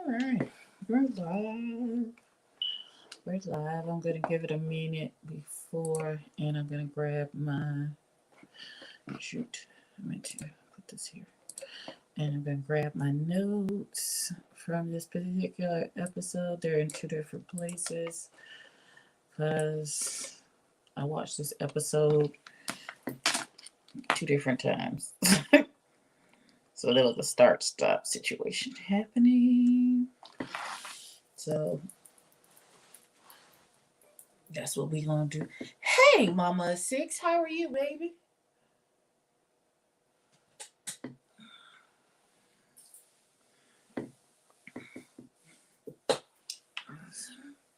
All right, we're live. We're live. I'm gonna give it a minute before, and I'm gonna grab my shoot. I meant to put this here, and I'm gonna grab my notes from this particular episode. They're in two different places because I watched this episode two different times. So there was a start-stop situation happening. So that's what we gonna do. Hey, Mama Six, how are you, baby?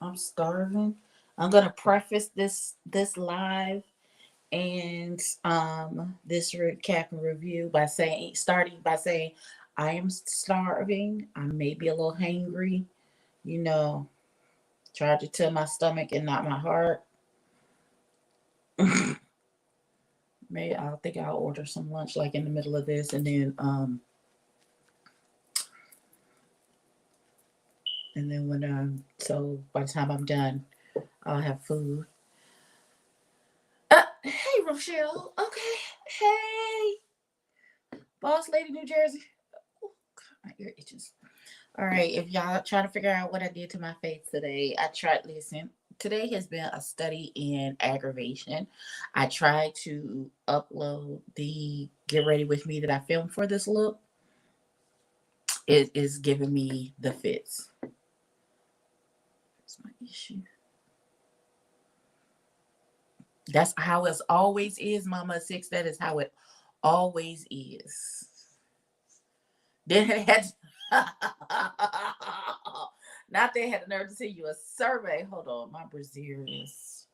I'm starving. I'm gonna preface this live and this recap and review by saying I am starving. I may be a little hangry. You know, tried to tell my stomach and not my heart. Maybe I'll think I'll order some lunch like in the middle of this, and then when so by the time I'm done, I'll have food. Hey Rochelle. Okay. Hey, Boss Lady, New Jersey. Oh, God, my ear itches. All right, if y'all trying to figure out what I did to my face today, listen. Today has been a study in aggravation. I tried to upload the Get Ready With Me that I filmed for this look. It is giving me the fits. That's my issue. That's how it always is, Mama Six. That is how it always is. Then it had not they had the nerve to send you a survey. Hold on, my brassiere is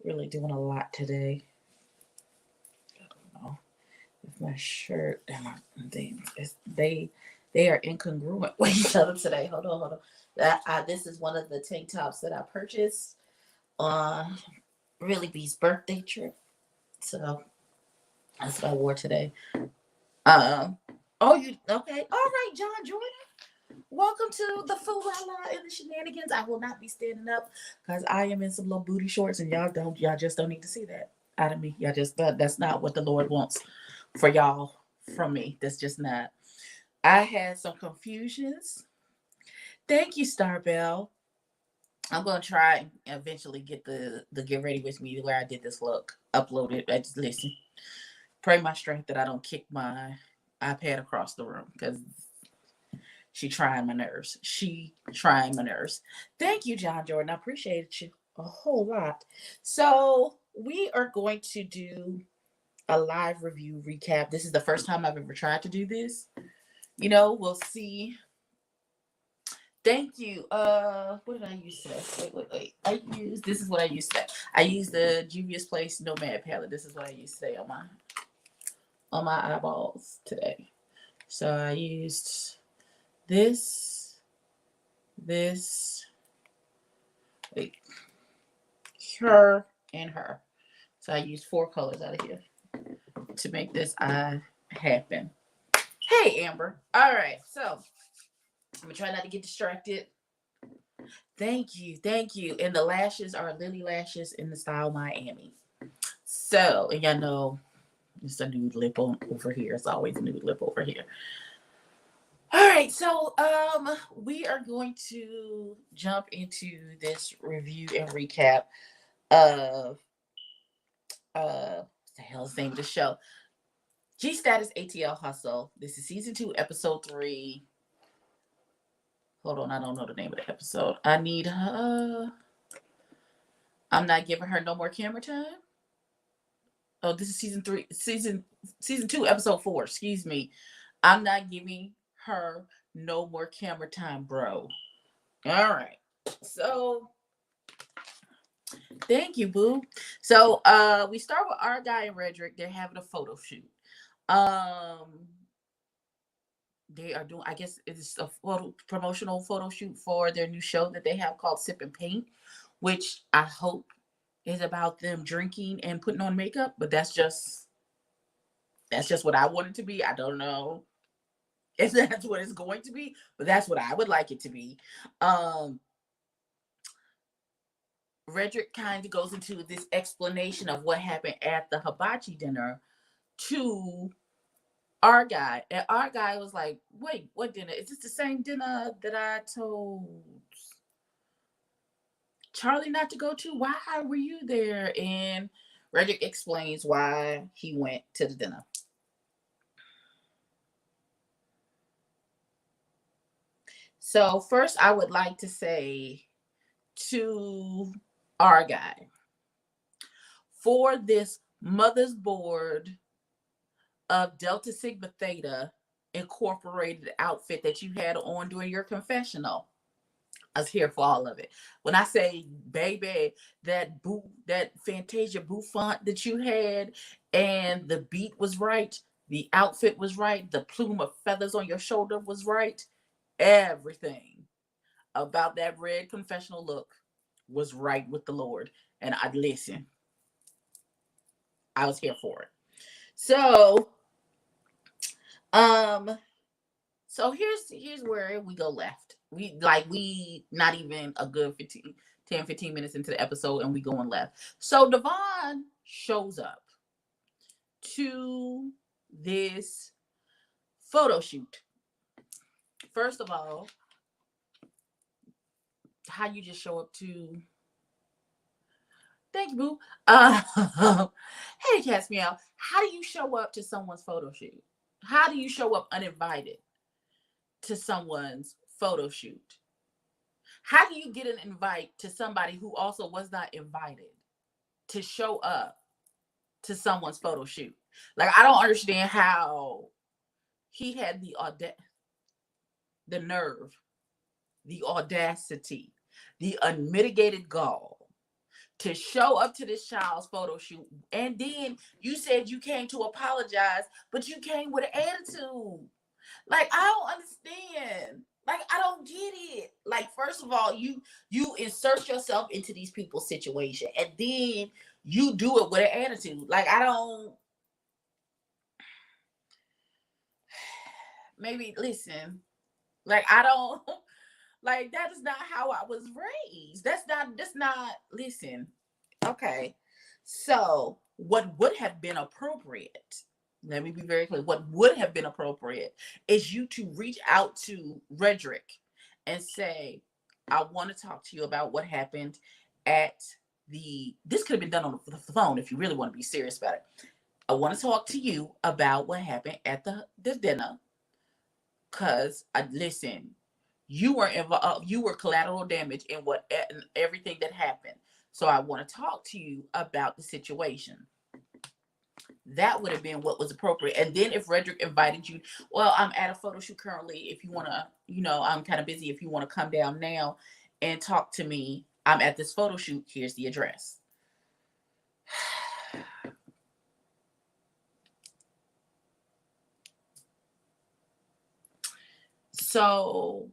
really doing a lot today. I don't know if my shirt and my they are incongruent with each other today. Hold on. This is one of the tank tops that I purchased on Really B's birthday trip. So that's what I wore today. Oh, you okay? All right, John Jordan. Welcome to the Food La and the Shenanigans. I will not be standing up because I am in some little booty shorts, and y'all just don't need to see that out of me. Y'all just that's not what the Lord wants for y'all from me. That's just not. I had some confusions. Thank you, Starbell. I'm gonna try and eventually get the Get Ready With Me where I did this look uploaded. I just listen. Pray my strength that I don't kick my iPad across the room because she trying my nerves. Thank you, John Jordan. I appreciate you a whole lot. So we are going to do a live review recap. This is the first time I've ever tried to do this. We'll see. Thank you. What did I use today? Wait. This is what I used today. I used the Juvia's Place Nomad palette. This is what I used today on my eyeballs today. So I used this, her, and her. So I used 4 colors out of here to make this eye happen. Hey, Amber. All right, so I'm gonna try not to get distracted. Thank you. And the lashes are Lily lashes in the style Miami. So, and y'all know it's a nude lip over here. It's always a nude lip over here. All right, so we are going to jump into this review and recap of what the hell is the name of the show? G-Status ATL Hustle. This is season 2, episode 3. Hold on, I don't know the name of the episode. I need her. I'm not giving her no more camera time. Oh, this is season 2, episode 4. Excuse me. I'm not giving her no more camera time, bro. All right. So thank you, boo. So we start with our guy and Redrick. They're having a photo shoot. They are doing, I guess it's a promotional photo shoot for their new show that they have called Sip and Paint, which I hope is about them drinking and putting on makeup, but that's just what I want it to be. I don't know if that's what it's going to be, but that's what I would like it to be. Redrick kind of goes into this explanation of what happened at the hibachi dinner to our guy. And our guy was like, wait, what dinner? Is this the same dinner that I told Charlie not to go to? Why were you there? And Redrick explains why he went to the dinner. So first I would like to say to our guy, for this mother's board of Delta Sigma Theta Incorporated outfit that you had on during your confessional, I was here for all of it. When I say, baby, that Fantasia bouffant that you had, and the beat was right, the outfit was right, the plume of feathers on your shoulder was right, everything about that red confessional look was right with the Lord. And I'd listen. I was here for it. So, here's where we go left. We not even a good 15 minutes into the episode, and we going left. So Devon shows up to this photo shoot. First of all, how you just show up to... Thank you, boo. Hey, Cast Meow. How do you show up to someone's photo shoot? How do you show up uninvited to someone's photo shoot? How do you get an invite to somebody who also was not invited to show up to someone's photo shoot? Like, I don't understand how he had the nerve, the audacity, the unmitigated gall to show up to this child's photo shoot. And then you said you came to apologize, but you came with an attitude. Like, I don't understand. Like, I don't get it. Like, first of all, you insert yourself into these people's situation, and then you do it with an attitude. Like, I don't... Maybe, listen. Like, I don't... Like, that is not how I was raised. That's not, listen. Okay. So, what would have been appropriate, let me be very clear, what would have been appropriate is you to reach out to Redrick and say, I want to talk to you about what happened at this could have been done on the phone if you really want to be serious about it. I want to talk to you about what happened at the dinner. Because, listen, you were involved, you were collateral damage in everything that happened. So I want to talk to you about the situation. That would have been what was appropriate. And then if Redrick invited you, well, I'm at a photo shoot currently. If you want to, I'm kind of busy. If you want to come down now and talk to me, I'm at this photo shoot. Here's the address. So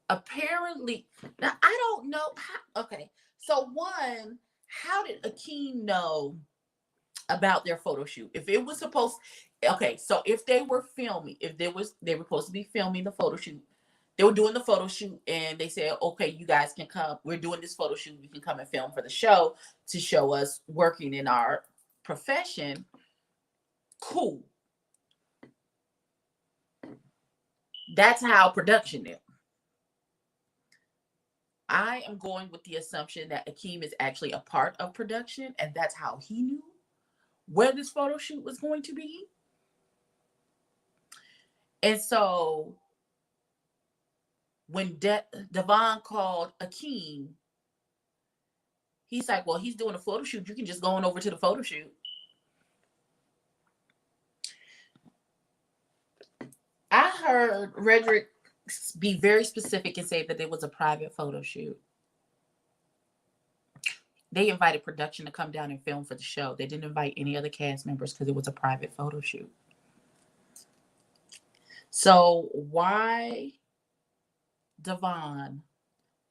apparently, now I don't know how. Okay, so one, how did Akeem know about their photo shoot? If it was supposed, okay, so if they were filming, they were supposed to be filming the photo shoot, they were doing the photo shoot, and they said, okay, you guys can come, we're doing this photo shoot, you can come and film for the show to show us working in our profession. Cool. That's how production is. I am going with the assumption that Akeem is actually a part of production, and that's how he knew where this photo shoot was going to be. And so when Devon called Akeem, he's like, well, he's doing a photo shoot. You can just go on over to the photo shoot. I heard Redrick be very specific and say that it was a private photo shoot. They invited production to come down and film for the show. They didn't invite any other cast members because it was a private photo shoot. So why Devon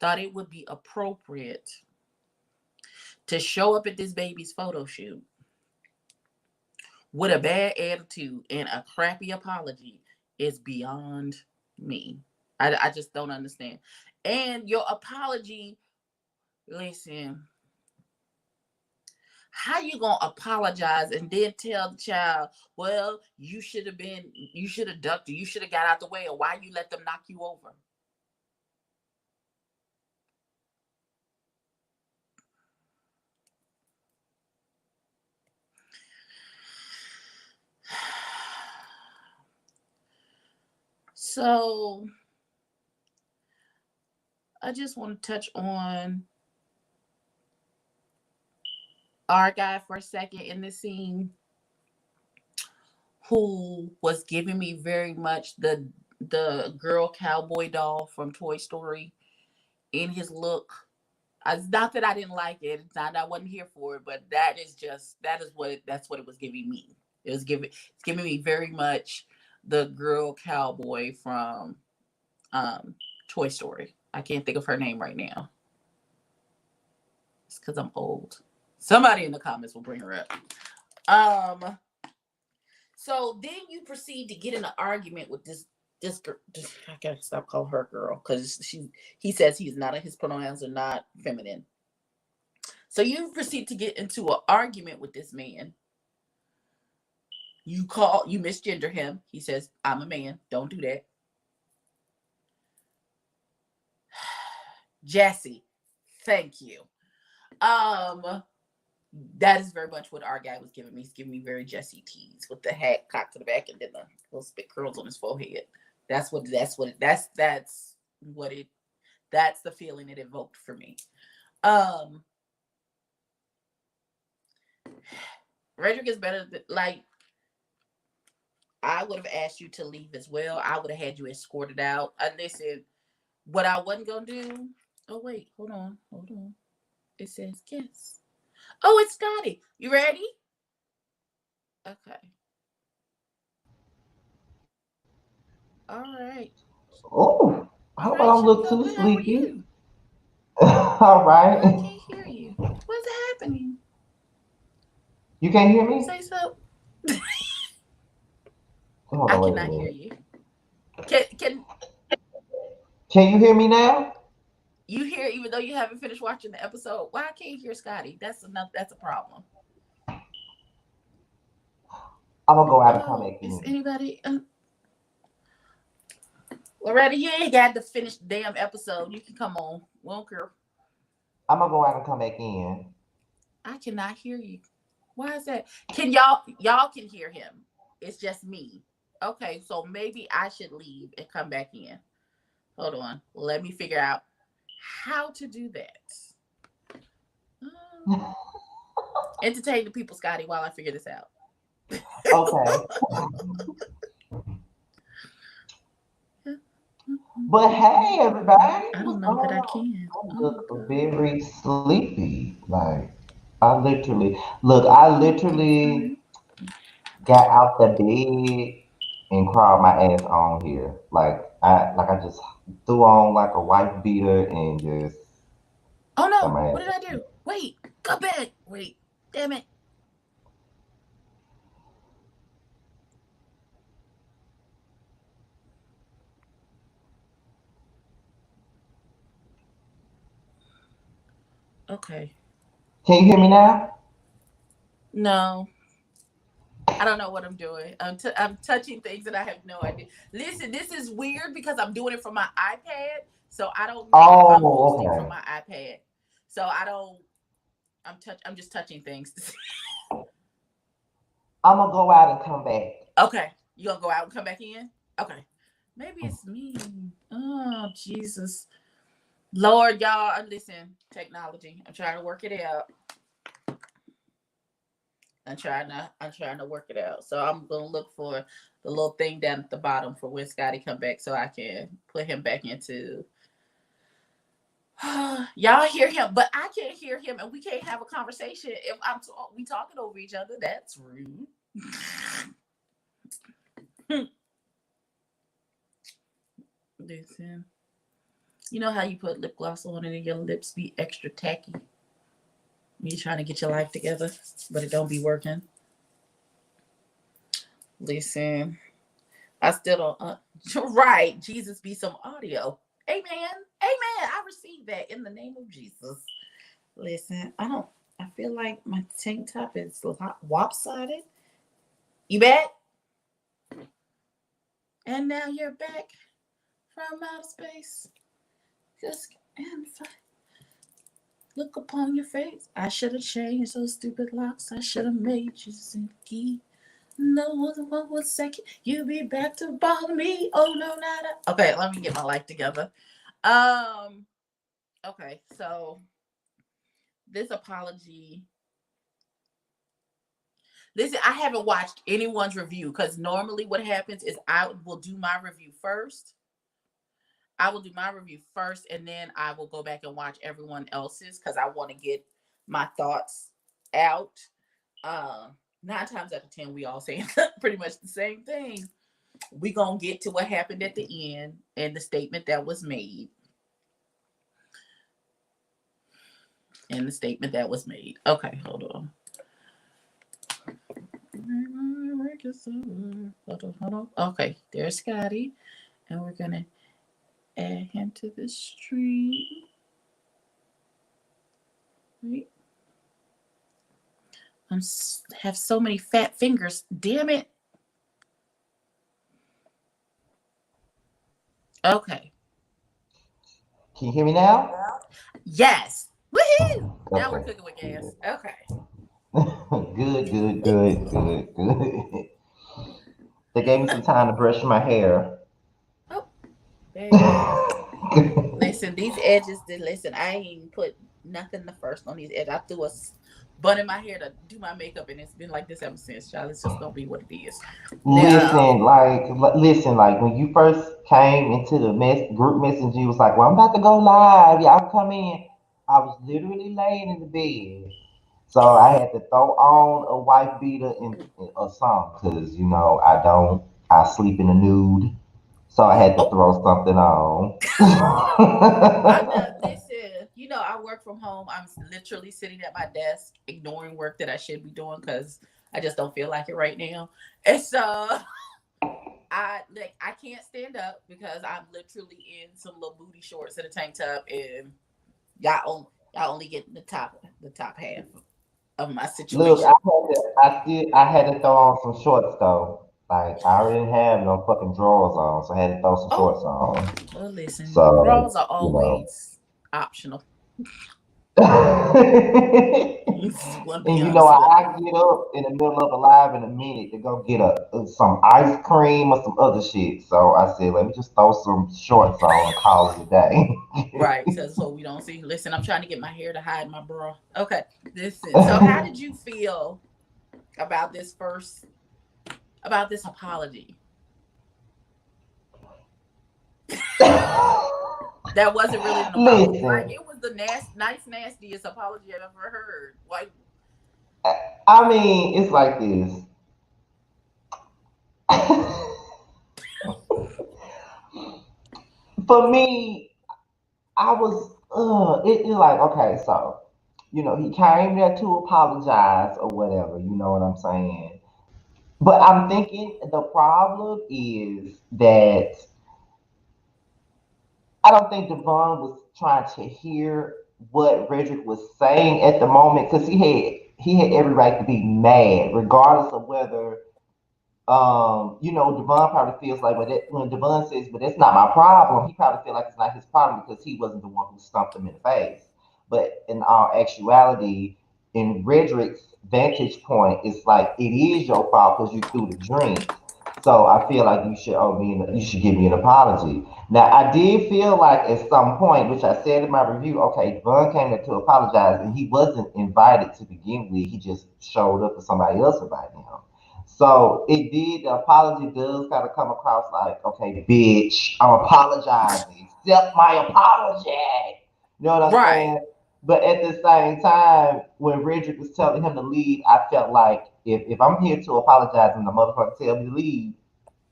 thought it would be appropriate to show up at this baby's photo shoot with a bad attitude and a crappy apology is beyond me. I just don't understand. And your apology, listen, how you gonna apologize and then tell the child, well, you should have ducked, or you should have got out the way, or why you let them knock you over? So I just want to touch on our guy for a second in the scene, who was giving me very much the girl cowboy doll from Toy Story in his look. It's not that I didn't like it. It's not that I wasn't here for it, but that's what it was giving me. It's giving me very much the girl cowboy from Toy Story. I can't think of her name right now. It's because I'm old. Somebody in the comments will bring her up. So then you proceed to get in an argument with this girl. I gotta stop calling her girl, because he says his pronouns are not feminine. So you proceed to get into an argument with this man. You misgender him. He says, I'm a man. Don't do that. Jesse, thank you. That is very much what our guy was giving me. He's giving me very Jesse tease with the hat cocked to the back and then the little spit curls on his forehead. That's the feeling it evoked for me. Redrick is better than, like, I would have asked you to leave as well. I would have had you escorted out. Listen, what I wasn't gonna do. Oh wait, hold on. It says yes. Oh, it's Scotty. You ready? Okay. All right. Oh, I hope I don't look too How are sleepy. you? All right. I can't hear you. What's happening? You can't hear me? Say so. Hold I on, wait a cannot hear minute. you. Can Can you hear me now? you hear, even though you haven't finished watching the episode? Why I can't hear Scotty? That's a problem. I'm gonna go out and come Oh, back is in. anybody? Loretta, you ain't got to finish the damn episode. You can come on. We don't care. I'm gonna go out and come back in. I cannot hear you. Why is that? Can y'all can hear him? It's just me. Okay, so maybe I should leave and come back in. Hold on. Let me figure out how to do that. Entertain the people, Scotty, while I figure this out. Okay. But hey, everybody, I what's don't know that going I on? can. I Oh my look god. very sleepy. Like I literally Okay. got out the bed and crawled my ass on here. Like I just threw on like a white beater and just Oh got no. my What ass did I on. do? Wait. Go back. Wait. Damn it. Okay. Can you hear me now? No. I don't know what I'm doing. I'm touching things that I have no idea. Listen, this is weird because I'm doing it from my iPad, so I don't know. I'm Oh, hosting from okay. my iPad, so I don't. I'm just touching things. I'm gonna go out and come back. Okay, you gonna go out and come back in? Okay, maybe it's me. Oh Jesus, Lord, y'all, listen. Technology. I'm trying to work it out. I'm trying to work it out. So I'm gonna look for the little thing down at the bottom for when Scotty come back, so I can put him back into. Y'all hear him, but I can't hear him, and we can't have a conversation if we talking over each other. That's rude. Listen, you know how you put lip gloss on and your lips be extra tacky. You trying to get your life together, but it don't be working. Listen. I still don't. Right. Jesus be some audio. Amen. Amen. I receive that in the name of Jesus. Listen, I don't. I feel like my tank top is lopsided. You back? And now you're back from outer space. Just and look upon your face. I should have changed those stupid locks. I should have made you sinky. No one was second. You be back to bother me. Oh no, nada. Okay, let me get my life together. Um. Okay, so this apology. Listen, I haven't watched anyone's review because normally what happens is I will do my review first. I will do my review first, and then I will go back and watch everyone else's because I want to get my thoughts out. Uh, 9 times out of 10, we all say pretty much the same thing. We gonna get to what happened at the end and the statement that was made. And the statement that was made. Okay, hold on. Hold on. Okay, there's Scotty, and we're gonna add him to the stream. Wait. I have so many fat fingers. Damn it. Okay. Can you hear me now? Yes. Woohoo! Now we're Okay. cooking with gas. Okay. Good, good, good, good, good. They gave me some time to brush my hair. Oh, baby. Listen, these edges. Listen, I ain't put nothing the first on these edges. I threw a bun in my hair to do my makeup, and it's been like this ever since, child. It's just gonna be what it is. Now, Listen, like when you first came into the group message, you was like, "Well, I'm about to go live. Y'all come in." I was literally laying in the bed, so I had to throw on a white beater and a song because I sleep in the nude, so I had to oh, throw something on. I know. Listen, I work from home. I'm literally sitting at my desk, ignoring work that I should be doing because I just don't feel like it right now. And so I can't stand up because I'm literally in some little booty shorts and a tank top, and y'all only get the top half of my Look, situation. I had to throw on some shorts though. Like I already didn't have no fucking drawers on, so I had to throw some Oh, shorts on. well, listen, So, draws are you know. always optional. Just want to be And honest about it. I get up in the middle of a live in a minute to go get some ice cream or some other shit. So I said, let me just throw some shorts on and call it a day. Right, so we don't see. Listen, I'm trying to get my hair to hide my bra. Okay, listen. So, how did you feel about this apology? That wasn't really an apology. Like Listen, it was the nastiest apology I've ever heard. Like, I mean, it's like this. For me, I was, it's like, okay, so, he came there to apologize or whatever, you know what I'm saying? But I'm thinking the problem is that I don't think Devon was trying to hear what Redrick was saying at the moment because he had every right to be mad, regardless of whether Devon probably feels like when Devon says, "But that's not my problem," he probably feel like it's not his problem because he wasn't the one who stumped him in the face. But in all actuality, in Redrick's vantage point, it's like it is your fault because you threw the drinks. So I feel like you should give me an apology. Now I did feel like at some point, which I said in my review, okay, Devon came there to apologize, and he wasn't invited to begin with. He just showed up, and somebody else invited him. So the apology does kind of come across like, okay, bitch, I'm apologizing. Accept my apology. You know what I'm right, saying? But at the same time, when Redrick was telling him to leave, I felt like if I'm here to apologize and the motherfucker tell me to leave,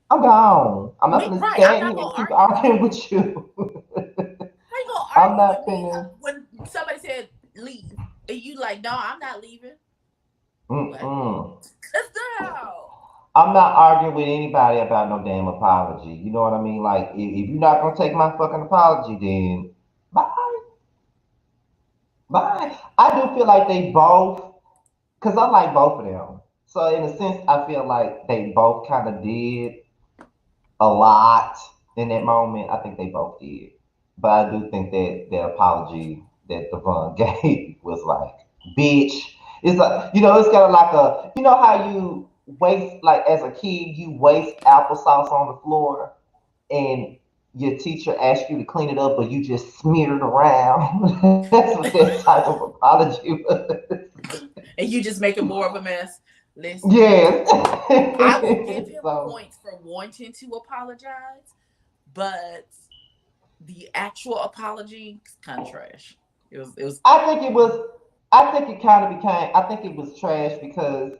I'm gone. I'm not me, gonna right. I'm stand not here and gonna keep argue with arguing you. with you. How you gonna I'm argue with not me finna. when somebody said leave and you like, no, I'm not leaving. What? Mm-mm. Cause no. I'm not arguing with anybody about no damn apology. You know what I mean? Like, if you're not gonna take my fucking apology, then bye, bye. I do feel like they both, cause I like both of them. So in a sense, I feel like they both kind of did a lot in that moment. I think they both did, but I do think that the apology that Devon gave was like, bitch. It's like, it's kind of like how you waste, like as a kid, you waste applesauce on the floor, and your teacher asks you to clean it up, but you just smear it around. That's what that type of apology was. And you just making more of a mess. Listen, Yes. I will give him So points for wanting to apologize, but the actual apology is kind of trash. It was I think it was. I think it kind of became. I think it was trash because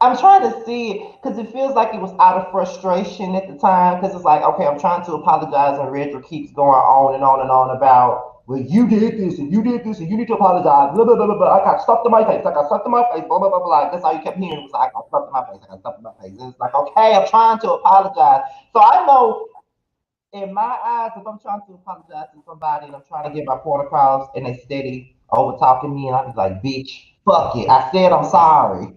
I'm trying to see it because it feels like it was out of frustration at the time. Because it's like, okay, I'm trying to apologize, and Redra keeps going on and on and on about, well, you did this and you did this and you need to apologize. Blah blah blah blah blah. I got stuffed in my face. I got stuffed in my face. Blah blah blah blah. That's all you kept hearing was, I got stuffed in my face. I got stuffed in my face. And it's like, okay, I'm trying to apologize. So I know in my eyes, if I'm trying to apologize to somebody and I'm trying to get my point across and they steady over talking me, and I'm just like, bitch, fuck it. I said I'm sorry.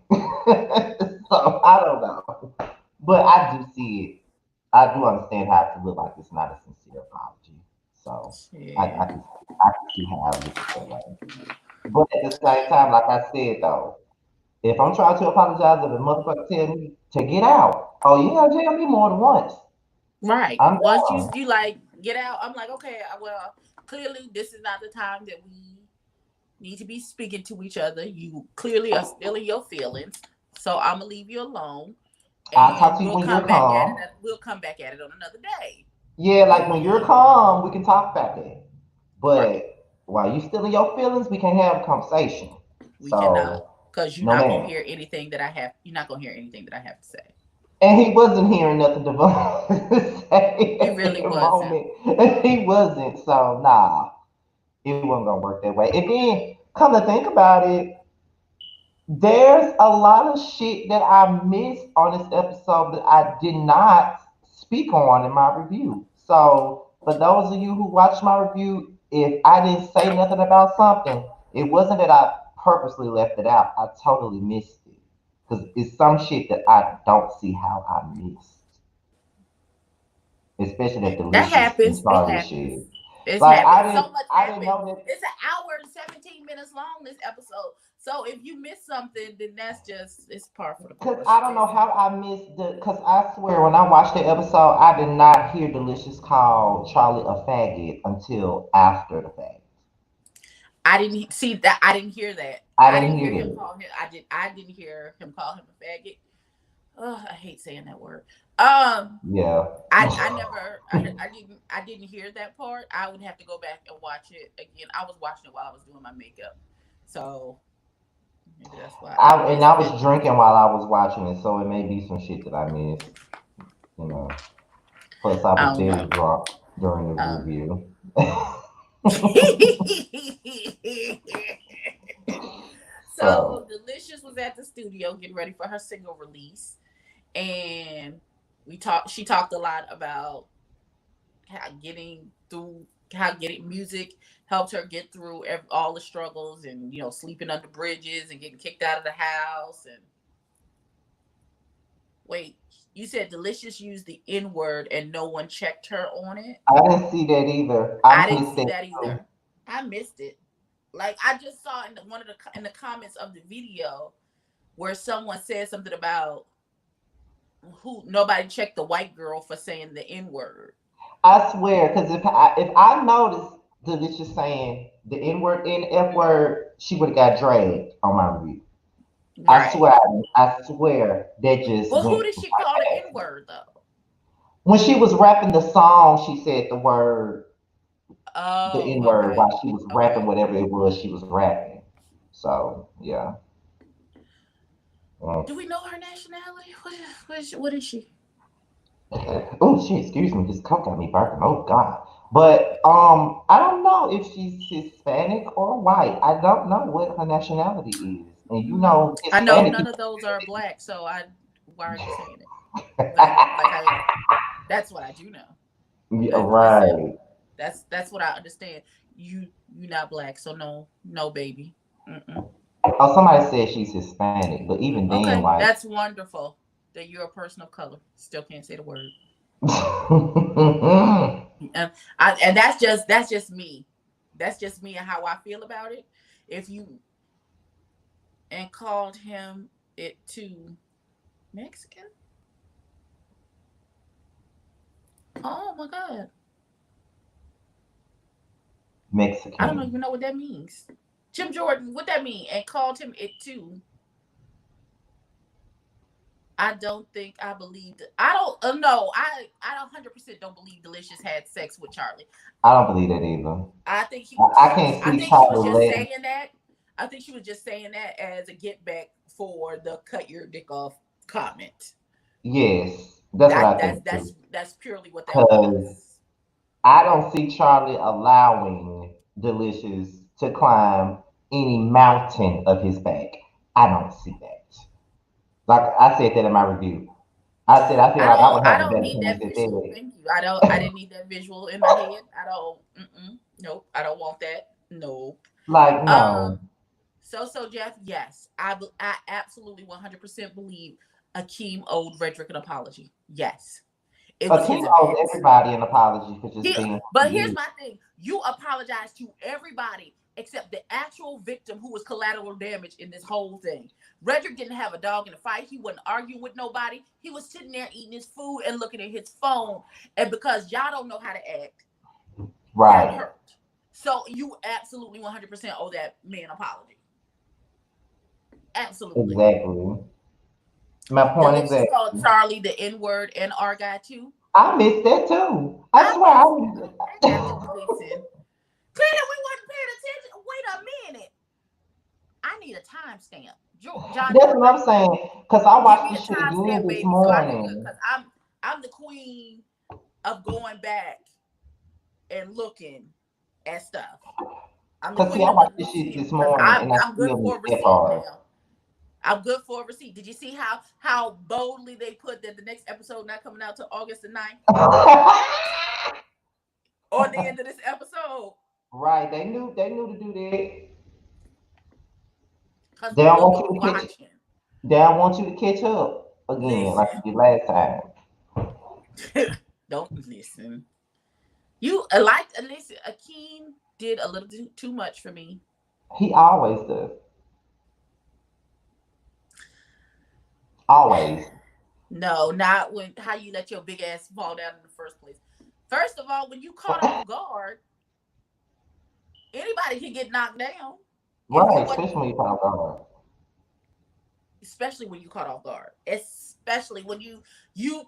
So I don't know. But I do see it. I do understand how it can look like it's not a sincere apology. So I, yeah. I can I can see how it looks that way. But at the same time, like I said though, if I'm trying to apologize, if a motherfucker tell me to get out, oh yeah, tell me more than once. Right. I'm Once down. you like get out, I'm like, okay, well, clearly this is not the time that we need to be speaking to each other. You clearly are still in your feelings, so I'm gonna leave you alone, I'll talk and to you we'll when you're come back at it. calm. We'll come back at it on another day. Yeah, like when you're calm, we can talk about that. Right. But while you still in your feelings, we can have a conversation. We cannot, So, because you're no not gonna man. hear anything that I have. You're not gonna hear anything that I have to say. And he wasn't hearing nothing Devon say He at really that wasn't. moment. He wasn't. So, nah, it wasn't gonna work that way. And then, come to think about it, there's a lot of shit that I missed on this episode that I did not speak on in my review. So, for those of you who watched my review, if I didn't say nothing about something, it wasn't that I purposely left it out. I totally missed it. Because it's some shit that I don't see how I missed. Especially that That delicious and happens. It started happens. shit. It's Like happened. So much I didn't happened. know that. It's an hour and 17 minutes long, this episode. So if you miss something, then that's just it's par for the Cause course. I don't know how I missed the. Cause I swear when I watched the episode, I did not hear Delicious call Charlie a faggot until after the fact. I didn't see that. I didn't hear that. I I didn't didn't hear hear him that. call him. I didn't hear him call him a faggot. Oh, I hate saying that word. Yeah. I never I didn't hear that part. I would have to go back and watch it again. I was watching it while I was doing my makeup, so maybe that's why I And I missed it. was drinking while I was watching it, so it may be some shit that I missed. You know. Plus, I I was don't very know. drunk during the Um, review. so So Delicious was at the studio getting ready for her single release, and we talked. She talked a lot about how getting through, how getting music helped her get through all the struggles, and sleeping under bridges and getting kicked out of the house. And wait, you said Delicious used the N word and no one checked her on it? I didn't see that either. I I didn't missed see that that too. either. I missed it. Like I just saw in one of the in the comments of the video where someone said something about who nobody checked the white girl for saying the N word. I swear, because if I noticed Delicious saying the N word and F word, she would have got dragged on my review. I Right. swear, I swear that just Well, who went did she right call the N past me. word though? When she was rapping the song, she said the Oh, N word okay. while she was rapping Okay. whatever it was she was rapping. So yeah. Do we know her nationality? What is she? Oh shit, excuse me, this coke got me burping. Oh god. But I don't know if she's Hispanic or white. I don't know what her nationality is. And I know Hispanic none people. of those are black, so I. why are you saying it? Like I that's what I do know. Yeah, Listen, right. that's what I understand. You not black, so no, no, baby. Mm-mm. Oh, somebody said she's Hispanic, but even then, Okay, like, that's wonderful that you're a person of color. Still can't say the word. And that's just me. That's just me and how I feel about it. If you and called him it to Mexican. Oh my god, I don't Mexican. even know what that means. Jim Jordan, what that mean? And called him it too. I don't think I believed. I don't. No, I 100% don't believe Delicious had sex with Charlie. I don't believe that either. I think he. I can't I see think she was Charlie just letting. saying that. I think she was just saying that as a get back for the cut your dick off comment. Yes, that's what That I that's think too. that's that's purely what that Because was. I don't see Charlie allowing Delicious to climb any mountain of his back. I don't see that. Like I said that in my review. I said I feel like I would I have a don't better need chance that at visual. that. Thank you. I didn't need that visual in my head. I don't. Nope. I don't want that. Nope. Like no, Um. So Jeff, yes, I absolutely 100% believe Akeem owed Frederick an apology. Yes, it was his Akeem owes event. everybody an apology for just He, being but who he here's is. my thing: you apologize to everybody except the actual victim who was collateral damage in this whole thing. Frederick didn't have a dog in the fight. He wasn't arguing with nobody. He was sitting there eating his food and looking at his phone. And because y'all don't know how to act, got Right. hurt. So you absolutely 100% owe that man an apology. Absolutely. Exactly. My point Delicious called exactly. Charlie the N word and our guy too. I missed that too. I I swear miss. I got to I listen. Clearly, we wasn't paying attention. Wait a minute. I need a timestamp. John that's Jordan, what I'm saying. Cause I give watched me a this shit again timestamp, this baby, so I can morning. because I'm the queen of going back and looking at stuff. I'm the Cause see, queen I of watched the this shit receipt this because morning I'm and I I'm good still for a missed that receipt part. now. I'm good for a receipt. Did you see how boldly they put that the next episode not coming out till August the 9th or the end of this episode? Right. They knew to do that. Because They we don't gonna want be you to catch watching. they don't want you to catch up again like Listen. you did last time. Don't listen. You like listen, Akeem did a little too much for me. He always does. Always. No, not when how you let your big ass fall down in the first place. First of all, when you caught off guard, anybody can get knocked down. If you Right, what especially when you talk about especially when you caught off guard. Especially when you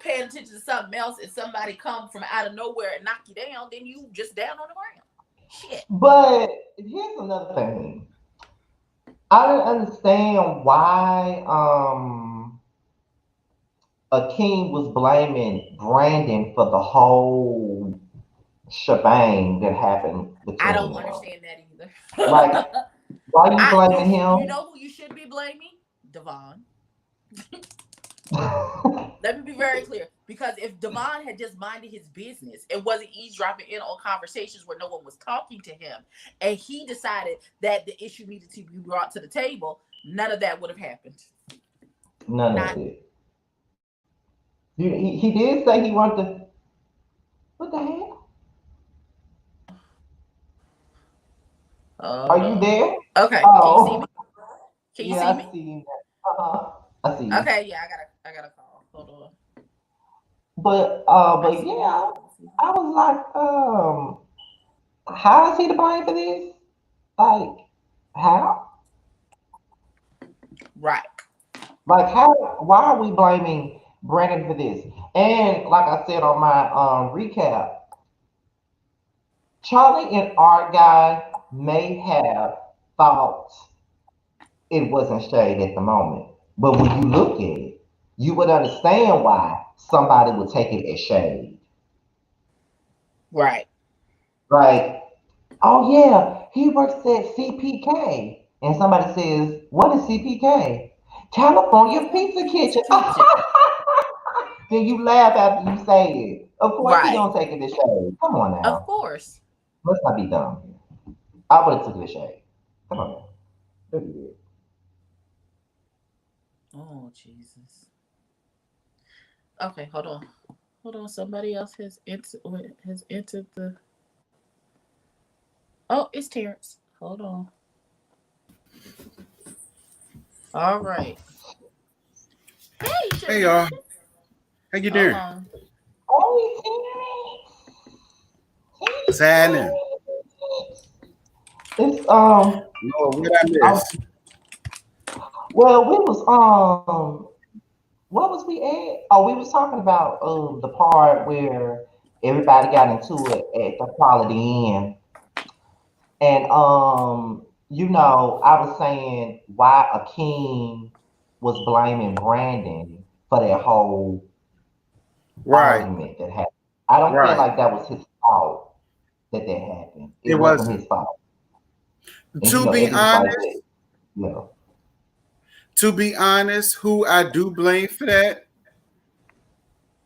paying attention to something else and somebody come from out of nowhere and knock you down, then you just down on the ground. Shit. but here's another thing. I don't understand why Akeem was blaming Brandon for the whole shebang that happened I between don't them. understand that either. Like, why are you blaming You him? know who you should be blaming? Devon. Let me be very clear. Because if Devon had just minded his business and wasn't eavesdropping in on conversations where no one was talking to him, and he decided that the issue needed to be brought to the table, none of that would have happened. None of Not it. He did say he wanted to. What the hell? Are you uh there? okay. Can you see Oh, me? Can you yeah, see I me? see you. Uh-huh. I see you. Okay, yeah, I got a call. Hold on. I But see you. yeah, I see I was like, how is he to blame for this? Like, how? you. Right. Like, how? Why are we blaming Brandon for this? And like I said on my recap, Charlie and our guy may have thought it wasn't shade at the moment, but when you look at it, you would understand why somebody would take it as shade. Right. Like, oh yeah, he works at CPK. And somebody says, what is CPK? California Pizza Kitchen. Then you laugh after you say it. Of course he Right. gonna take it to shade. Come on Of now. course. Let's not be dumb here. I would have took it to shade. Come on now. Look at it. Oh Jesus. Okay, hold on. Hold on. Somebody else has entered the. Oh, it's Terrence. Hold on. All right. Hey, Hey sugar. y'all, how you Hold doing? on. Oh, What's happening? it's Lord, what I um miss? well we was what was we at? Oh, we was talking about the part where everybody got into it at the Quality Inn. And I was saying why Akeem was blaming Brandon for that whole Right, argument that happened. I don't feel right. like that was his fault that happened. It It wasn't wasn't. his fault. And To be it was like honest, that. Yeah. who I do blame for that,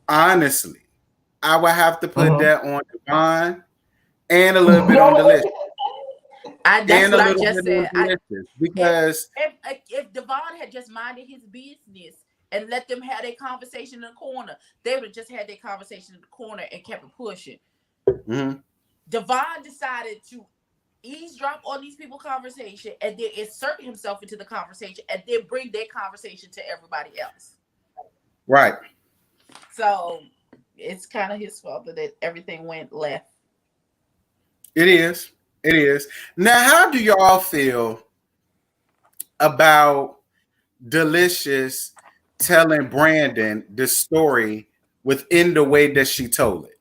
honestly, I would have to put Mm-hmm. that on Devon and a little bit on Delicious. That's And a what I little just bit on said. Delicious. If Because if Devon had just minded his business and let them have their conversation in the corner, they would have just had their conversation in the corner and kept it pushing. mhm, Devon decided to eavesdrop on these people's conversation and then insert himself into the conversation and then bring their conversation to everybody else. right. So it's kind of his fault that everything went left. It is. It is. Now, how do y'all feel about Delicious telling Brandon the story within the way that she told it?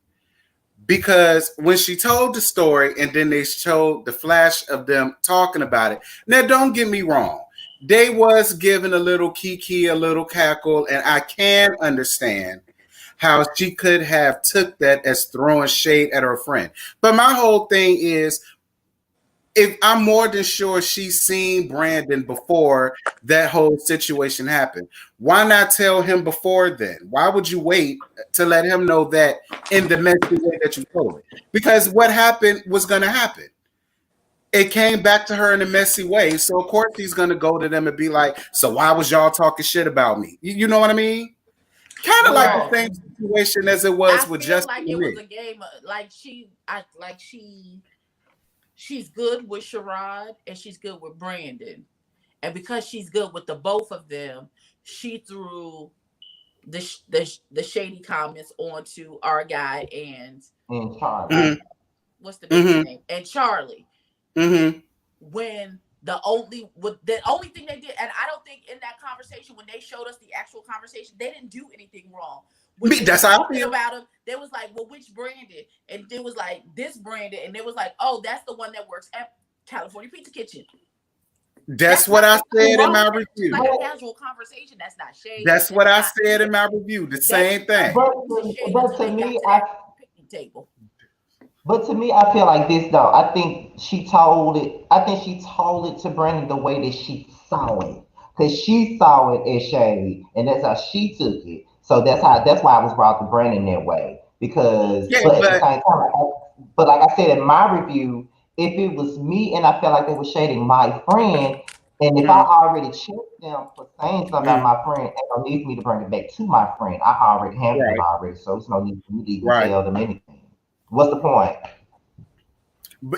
Because when she told the story and then they showed the flash of them talking about it, now don't get me wrong, they was giving a little kiki, a little cackle, and I can understand how she could have took that as throwing shade at her friend. But my whole thing is, if I'm more than sure she's seen Brandon before that whole situation happened, why not tell him before then? Why would you wait to let him know that in the messy way that you told it? Because what happened was going to happen. It came back to her in a messy way. So, of course, he's going to go to them and be like, so why was y'all talking shit about me? You know what I mean? Kind of like the Right. same situation as it I was with feel Justin like and it was me. a game. She's good with Sherrod and she's good with Brandon, and because she's good with the both of them, she threw the shady comments onto our guy and And Charlie. uh, Mm-hmm. what's the baby Mm-hmm. name and Charlie. Mm-hmm. When the only thing they did, and I don't think in that conversation when they showed us the actual conversation, they didn't do anything wrong. When Me, they that's was how I talking feel. about him, they was like, "Well, which Brandon?" And it was like this Brandon, and it was like, "Oh, that's the one that works at California Pizza Kitchen." That's That's what not I anything said in wrong my with that. It's just review. like But a casual conversation. That's not shade. That's what That's I not said in yeah. my review. The That same is not thing. but to shade but until to they got me, to that picnic table. I feel like this though. I think she told it to Brandon the way that she saw it, because she saw it as shade, and that's how she took it. So that's why I was brought to Brandon that way. Because, Yeah, but at the but same time, but like I said in my review, if it was me and I felt like they were shading my friend, and if I mm, already checked them for saying something about mm, my friend, ain't no need for me to bring it back to my friend. I already handled it right, already, so it's no need for me to even right. tell them anything. What's the point?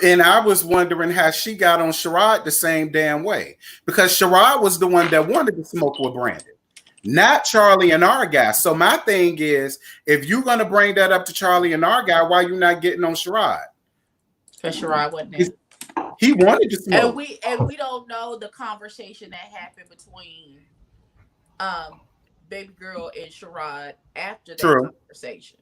And I was wondering how she got on Sherrod the same damn way. Because Sherrod was the one that wanted to smoke with Brandon, not Charlie and our guy. So my thing is, if you're gonna bring that up to Charlie and our guy, why you not getting on Sherrod? Because Sherrod wasn't there. He wanted to And smoke. we don't know the conversation that happened between um baby girl and Sherrod after that True. conversation.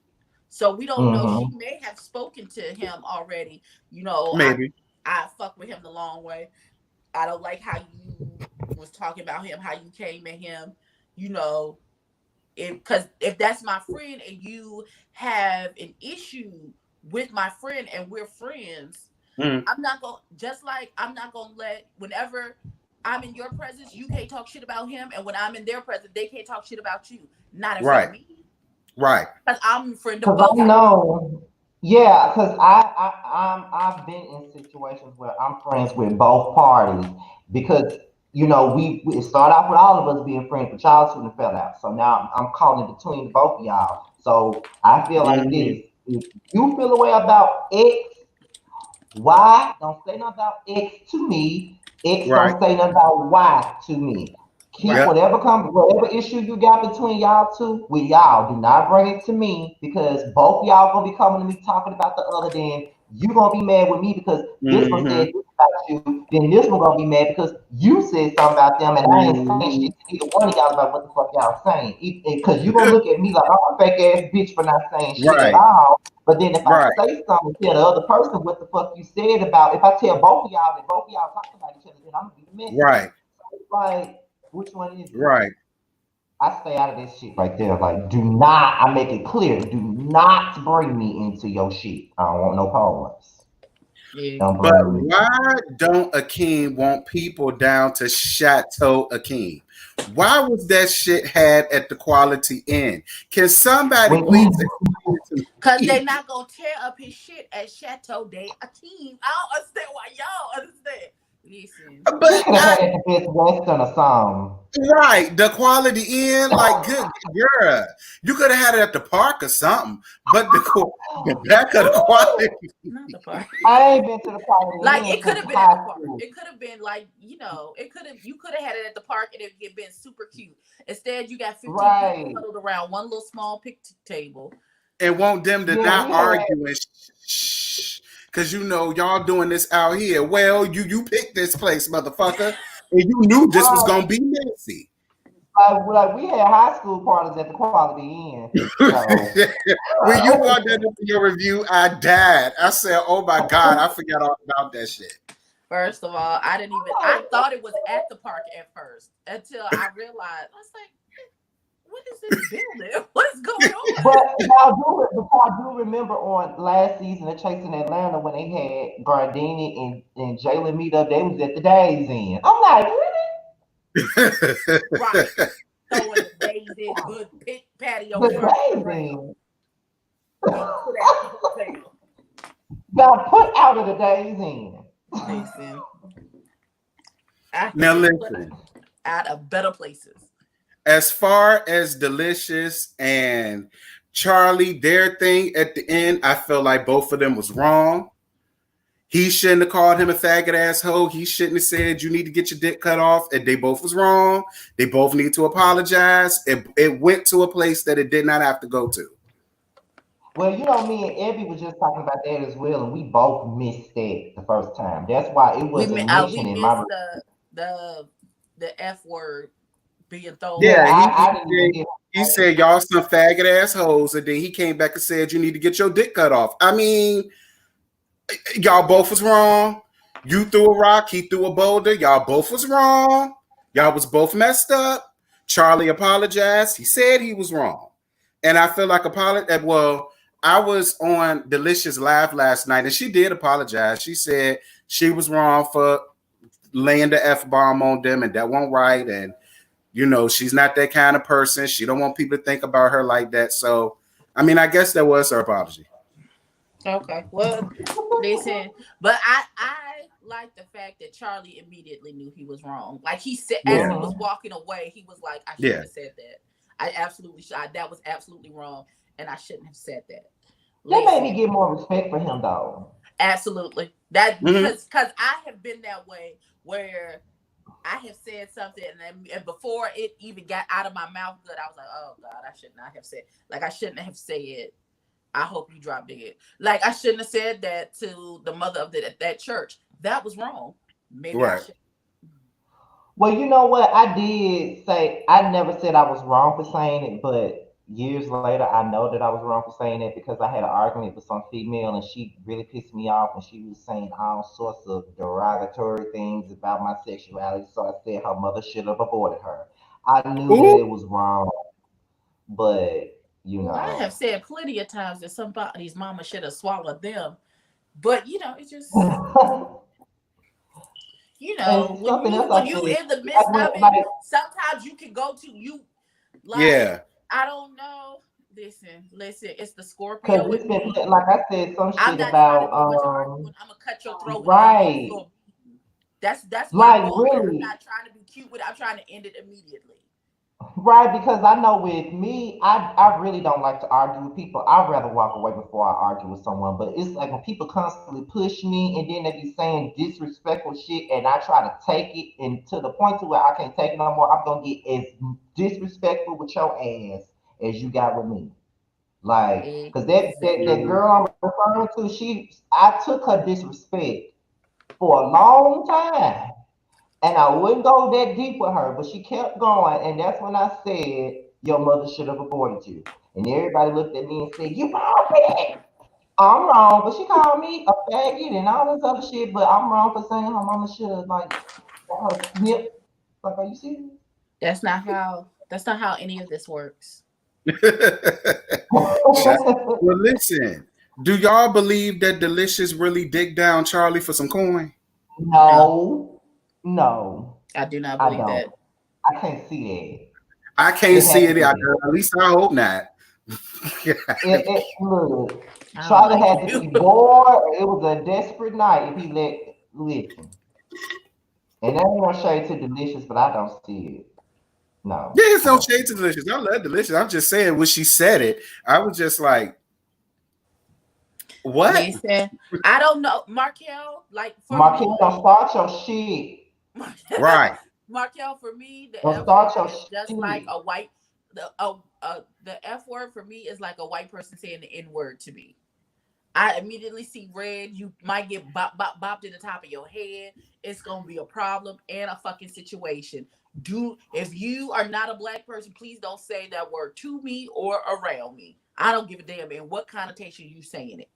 So we don't know. She Mm-hmm. may have spoken to him already. You know, Maybe. I fuck with him the long way. I don't like how you was talking about him, how you came at him. You know, if that's my friend and you have an issue with my friend and we're friends, Mm, I'm not gonna let whenever. I'm in your presence, you can't talk shit about him, and when I'm in their presence, they can't talk shit about you. Not in front Right. of me, Right. because I'm a friend of Because both I of you. know, yeah, because I've been in situations where I'm friends with both parties because we it started off with all of us being friends, but y'all two done fell out. So now I'm caught in between the both of y'all. So I feel like Hmm. this: if you feel a way about X, Y don't say nothing about X to me. X Right. don't say nothing about Y to me. Keep Right. Yep. whatever issue you got between y'all two with y'all. Do not bring it to me because both y'all gonna be coming to me talking about the other. Then you gonna be mad with me because this one Hmm. said this about you. Then this one gonna be mad because you said something about them, and I ain't saying Hmm. shit to either one of y'all about what the fuck y'all saying. Because you gonna look at me like I'm a fake ass bitch for not saying shit at Right. all. But then if I Right. say something, tell the other person what the fuck you said about. If I tell both of y'all that both of y'all talking about each other, then I'm gonna be messy. Right. So it's like, which one is it? Right. I stay out of this shit right there. Like, do not. I make it clear. Do not bring me into your shit. I don't want no problems. Yeah. Don't But bring me. why don't Akeem want people down to Chateau Akeem? Why was that shit had at the Quality Inn? Can somebody When, please explain it to Cause they me? not gonna tear up his shit at Chateau de Akeem. I don't understand why y'all understand. Listen, you But could have had it at the Best Western or something. right, the Quality Inn, like good girl, you could have had it at the park or something. But the back of the Quality, not the park. I ain't been to the Quality Like Inn it could since have been at the high park. school. It could have been like, it could have you could have had it at the park and it would been super cute. Instead, you got 15 people Right. huddled around one little small picnic table. and want them to Yeah, not we had. argue and shh, because y'all doing this out here. Well, you picked this place, motherfucker, and you knew this was Right. gonna be messy. Like we had high school parties at the Quality Inn. So When you brought that up in your review, I died. I said, "Oh my god, I forgot all about that shit." First of all, I thought it was at the park at first until I realized I was like, what is this building? What is going on? but y'all do remember on last season of Chasing Atlanta when they had Gardini and Jalen meet up, they was at the Days Inn. I'm like, really? Right. Throwing the days in good pit patio The furniture Days around. Inn Getting put out the hotel. got put out of the Days Inn. Listen, I have Now been put listen. out of better places. As far as Delicious and Charlie, their thing at the end, I felt like both of them was wrong. He shouldn't have called him a faggot asshole. He shouldn't have said you need to get your dick cut off. And they both was wrong. They both need to apologize. It went to a place that it did not have to go to. Well, me and Evie was just talking about that as well, and we both missed that the first time. That's why it wasn't We mentioned in my. missed the the F word being thrown Yeah, Yeah, around. I didn't even get. he said y'all some faggot assholes, and then he came back and said you need to get your dick cut off. I mean, y'all both was wrong. You threw a rock, he threw a boulder. Y'all both was wrong. Y'all was both messed up. Charlie apologized. He said he was wrong, and I feel like well, I was on Delicious Live last night, and she did apologize. She said she was wrong for laying the f bomb on them, and that wasn't right. And she's not that kind of person. She don't want people to think about her like that. So, I mean, I guess that was her apology. Okay. Well, listen, but I like the fact that Charlie immediately knew he was wrong. Like he said, as Yeah, he was Mhm. walking away, he was like, "I shouldn't yeah. have said that. I absolutely should. That was absolutely wrong, and I shouldn't have said that." That made me Listen, get more respect for him, though. absolutely. That Hmm. because I have been that way where I have said something and before it even got out of my mouth good, I was like, "Oh God, I should not have said." Like I shouldn't have said. I hope you drop dead. Like I shouldn't have said that to the mother of that church. That was wrong. Maybe I Right. should. Well, you know what? I did say I never said I was wrong for saying it, but years later, I know that I was wrong for saying it because I had an argument with some female and she really pissed me off and she was saying all sorts of derogatory things about my sexuality. So I said her mother should have aborted her. I knew that Ooh. it was wrong, but you Well, I have know. said plenty of times that somebody's mama should have swallowed them, but it's just you know, And something else when I you said, in the midst of it, like, sometimes you can go to you like Yeah. I don't know. Listen, it's the because Scorpio it's in been me. like I said some I'm shit not trying to about do a bunch of arguing. I'm gonna cut your throat and then leave you right, alone. That's what I'm like going with. I'm really. not trying to be cute with it. I'm trying to end it immediately. Right, because I know with me, I really don't like to argue with people. I'd rather walk away before I argue with someone. But it's like when people constantly push me and then they be saying disrespectful shit, and I try to take it and to the point to where I can't take it no more. I'm gonna get as disrespectful with your ass as you got with me. Like, cause that Exactly. Mhm. girl I'm referring to, I took her disrespect for a long time. And I wouldn't go that deep with her, but she kept going. And that's when I said, your mother should have aborted you. And everybody looked at me and said, you wrong for that. I'm wrong, but she called me a faggot and all this other shit, but I'm wrong for saying her mama should have, like, let her snip. Like, are you serious? That's not how any of this works. Well, listen. Do y'all believe that Delicious really digged down Charlie for some coin? No, No, no, I do not I believe don't. that. I can't see I that. can't It see had to it. be that. At least I hope not. Look, I don't Charlie like had to you. be bored. It was a desperate night if he listen. And that ain't no shade to Delicious, but I don't see it. No, Yeah, it's I no don't see shade to it. Delicious. I love Delicious. I'm just saying when she said it, I was just like, what? Listen, I don't know, Markel. Like for Marquis, me, don't start your shit. Right. Markel, for me, the Don't F start word your is just like shit. a white. The F word for me is like a white person saying the N word to me. I immediately see red. You might get bopped in the top of your head. It's gonna be a problem and a fucking situation. If you are not a black person, please don't say that word to me or around me. I don't give a damn in what connotation you saying it.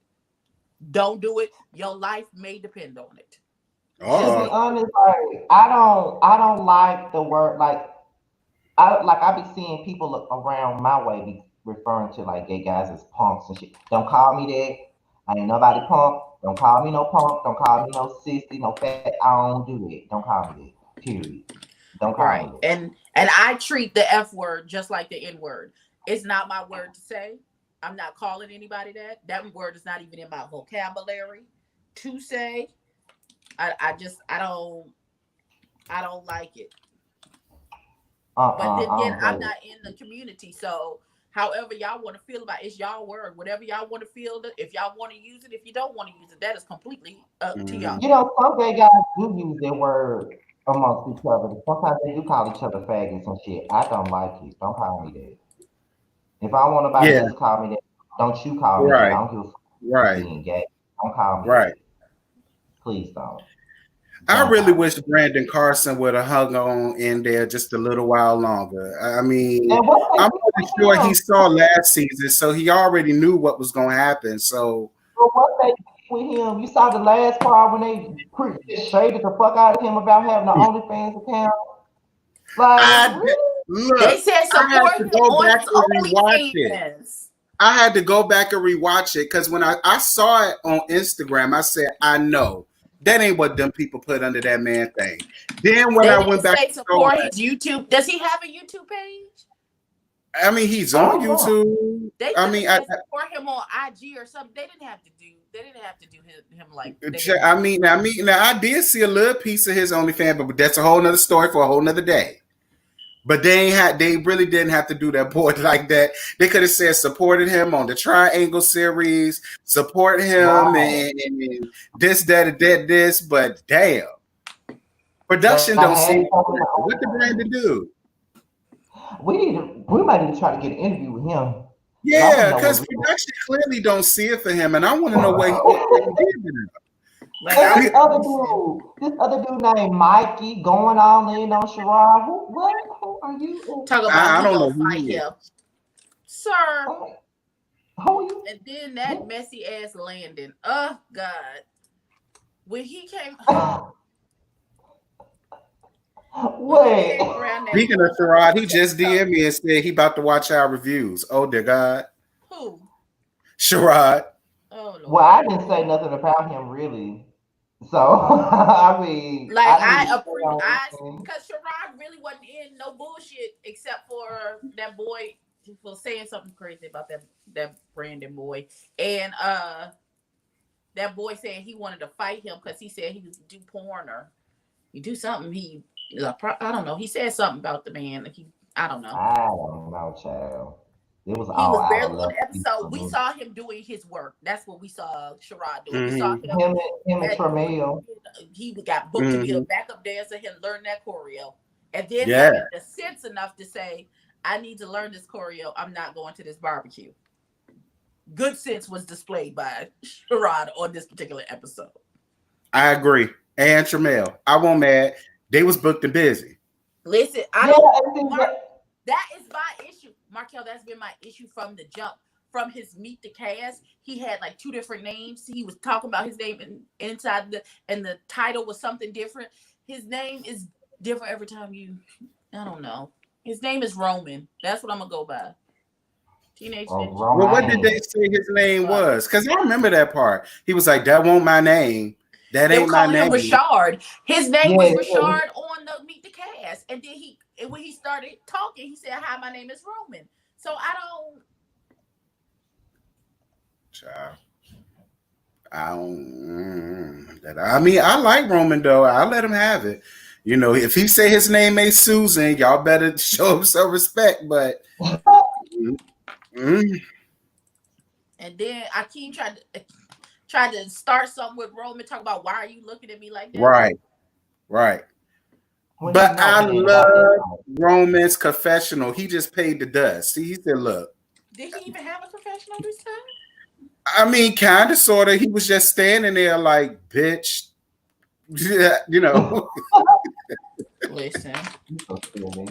Don't do it. Your life may depend on it. To Just be Oh. wait. honest, like I don't like the word like I be seeing people around my way be referring to like gay guys as punks and shit. Don't call me that. I ain't nobody punk. Don't call me no punk. Don't call me no sissy, no fat. I don't do it. Don't call me that. Period. Don't call Right. me that. And I treat the F word just like the N word. It's not my word to say. I'm not calling anybody that. That word is not even in my vocabulary to say. I don't like it. But then I again, don't I'm play not in the community. So however y'all want to feel about it, it's y'all word. Whatever y'all want to feel, if y'all want to use it, if you don't want to use it, that is completely up to Mhm. y'all. it. Some gay guys do use that word amongst each other. Sometimes they do call each other faggots and shit. I don't like it. Don't call me that. If I want nobody Yeah. else to call me that, don't you call me that. I Right. don't give a fuck about Right. being gay. Don't call me Right. that. Please don't. I Don't really call me wish that. Brandon Carson would have hung on in there just a little while longer. I mean, And what they I'm did pretty with sure he him, saw last season, so he already knew what was going to happen. So you saw the last part when they shaded the fuck out of him about having an OnlyFans account. Like, I did, really? They look. said I had support to him go on back his and rewatch it. OnlyFans. I had to go back and rewatch it because when I saw it on Instagram, I said, I know that ain't what them people put under that man thing. Then when They I didn't went back say and saw support it, his YouTube. Does he have a YouTube page? I mean, he's I on don't know. YouTube. They I could have mean, said support him on IG or something. They didn't have to do. They didn't have to do him like. They didn't have I to. mean, now I did see a little piece of his OnlyFans, but that's a whole nother story for a whole nother day. But they really didn't have to do that boy like that. They could have said supported him on the Triangle series, support him Right. and this, this, but damn. They Production don't had seem him to on care. What did the Brandon do? we might need to try to get an interview with him. Because I want to Yeah, know because what production clearly don't see it for him, and I want to know what he real. did to Like And I listen. this other dude named Mikey going all in on Sherrod. Who are you? Talk about I he don't know gonna who fight he is. him, sir. Like, who are you? And then that messy ass Landon. Oh God, when he came, when he Wait. came around that Speaking of bush, I Sherrod, he said, just DM'd me and said he about to watch our reviews. Oh dear God. "Who? Sherrod. Oh Well, Lord, I didn't say nothing about him really. So I mean, Like I didn't because Sherrod really wasn't in no bullshit except for that boy was saying something crazy about that Brandon boy, and that boy said he wanted to fight him because he said he was do porn or he do something. I don't know. He said something about the man. I don't know. I don't know, child. It was He all was out of barely on left the field episode. for We me. saw him doing his work. That's what we saw Sherrod doing. We saw Mm-hmm. him Him and at doing. Tramiel. He got booked to be a Mm-hmm. backup dancer. Him learn that choreo, and then Yeah. having the sense enough to say, "I need to learn this choreo. I'm not going to this barbecue." Good sense was displayed by Sherrod on this particular episode. I agree. And Tramel, I won't mad. They was booked and busy. Listen, I Yeah, don't. I think Mark, that is my issue, Markel. That's been my issue from the jump. From his meet the cast, he had like two different names. He was talking about his name inside and the title was something different. His name is different every time you. I don't know. His name is Roman. That's what I'm gonna go by. Teenage Ninja. Well, what did they Romaine. say his name was? Because I remember that part. He was like, "That won't my name. That They were ain't my calling him name." Rashard. His name was Yeah, Rashard on the Meet the Cast. And then when he started talking, he said, "Hi, my name is Roman." So I don't. Child. I mean, I like Roman though. I'll let him have it. You know, if he say his name ain't Susan, y'all better show him some respect. But mm, And then Akeem tried to start something with Roman, talk about why are you looking at me like that? right, right. when he But know I he ain't about that love life. Roman's confessional. He just paid the dust. See, he said, "Look." Did he even have a confessional this time? I mean, kind of, sort of. He was just standing there like, "Bitch," yeah, you know. Listen. He's so silly.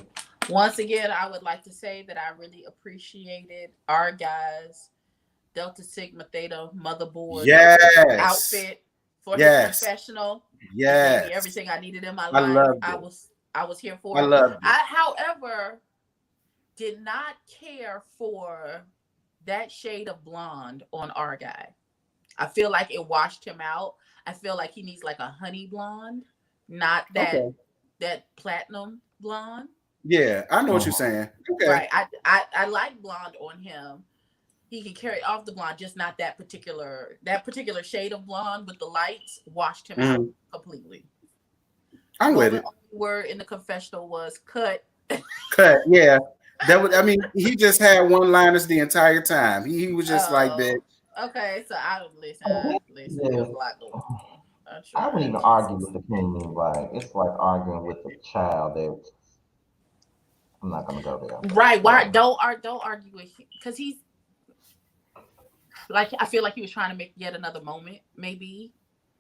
Once again, I would like to say that I really appreciated our guys, Delta Sigma Theta Motherboard Yes, outfit for his yes, confessional. It gave me yes. everything I needed in my I life. loved I it. was here I for it. loved it. I, however, did not care for that shade of blonde on our guy. I feel like it washed him out. I feel like he needs like a honey blonde, not Okay. that platinum blonde. Yeah, I know what you're Mhm. saying. Okay. Right. I like blonde on him. He can carry off the blonde, just not that particular shade of blonde with the lights washed him out Mhm. completely. I'm with Roman it. only word in the confessional was cut. Cut. Yeah. That was. I mean, he just had one liners the entire time. He was just like, "Bitch." Oh, okay. So I don't listen. Listen, there was Yeah. a lot going on. I I wouldn't tried. even argue with the king. Like it's like arguing with a child. That I'm not gonna go there. Right. Why So don't argue with him because he's like I feel like he was trying to make yet another moment. Maybe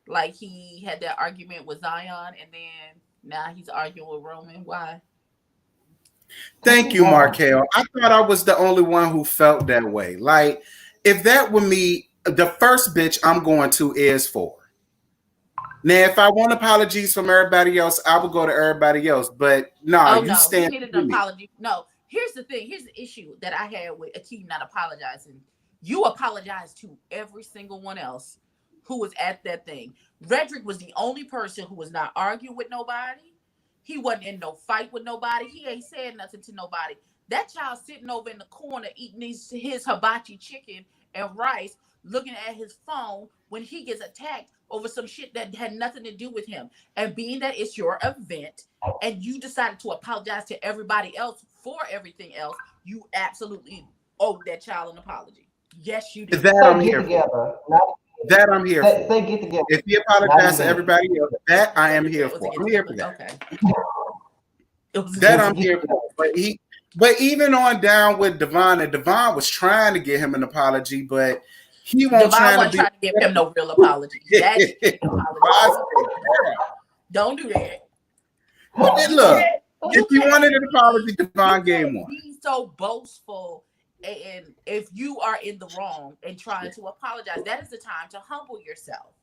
like he had that argument with Zion, and then now he's arguing with Roman. Why? Thank he you, won. Markel. I thought I was the only one who felt that way. Like, if that were me, the first bitch I'm going to is for. Now, if I want apologies from everybody else, I would go to everybody else. But nah, Oh you no, he stand needed with an me. apology. No, here's the thing. Here's the issue that I had with Akeem not apologizing. You apologized to every single one else who was at that thing. Redrick was the only person who was not arguing with nobody. He wasn't in no fight with nobody. He ain't said nothing to nobody. That child sitting over in the corner eating his hibachi chicken and rice, looking at his phone when he gets attacked over some shit that had nothing to do with him. And being that it's your event, and you decided to apologize to everybody else for everything else, you absolutely owe that child an apology. Yes, you did. That Say I'm get here for. together. Not That I'm here for. say get together. If he Not apologized to even. everybody else, that I am Was here it for. get I'm here for together? that. Okay. It was That Just I'm get here together. for. But even on down with Devon, and Devon was trying to get him an apology, but he won't Devon trying to wasn't be. trying to give him no real apology. That shit ain't apology. Don't do that. But then You look, can't. if You he can't wanted an apology, be. You Devon gave can't one. be so boastful. And if you are in the wrong and trying to apologize, that is the time to humble yourself.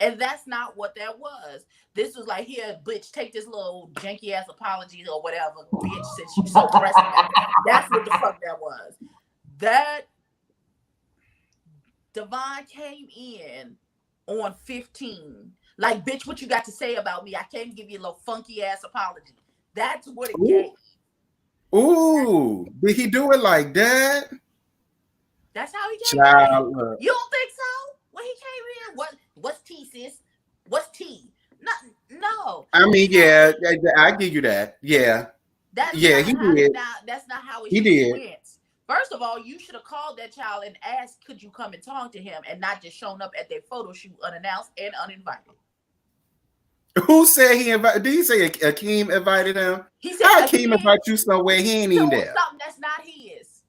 And that's not what that was. This was like, here, bitch, take this little janky ass apology or whatever, bitch, since you so pressing at me. That's what the fuck that was. That Devon came in on 15. Like, bitch, what you got to say about me? I can't give you a little funky ass apology. That's what it gave. Ooh, did he do it like that? That's how he came Child, in. look. You don't think so? When he came in, what's T, sis? What's T? No. I mean, yeah, I give you that. Yeah. That's Yeah, not he how, did. that's not how it He should did. went. First of all, you should have called that child and asked, could you come and talk to him, and not just shown up at their photo shoot unannounced and uninvited. Who said he invited? Did he say Akeem invited him? He said How Akeem invite you somewhere he ain't even there? Something that's not his.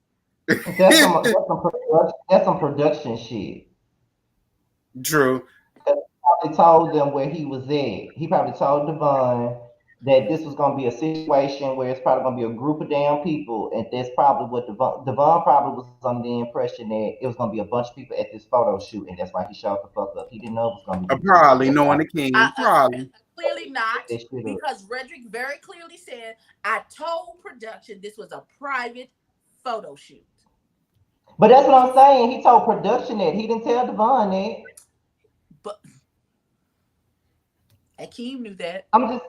That's some production shit. True. He probably told them where he was at. He probably told Devon that this was going to be a situation where it's probably going to be a group of damn people, and that's probably what Devon probably was under the impression that it was going to be a bunch of people at this photo shoot, and that's why he showed the fuck up. He didn't know it was going to be Probably knowing Akeem. Probably. Clearly not, because Redrick very clearly said, I told production this was a private photo shoot. But that's what I'm saying. He told production that. He didn't tell Devon that. But Akeem knew that. That's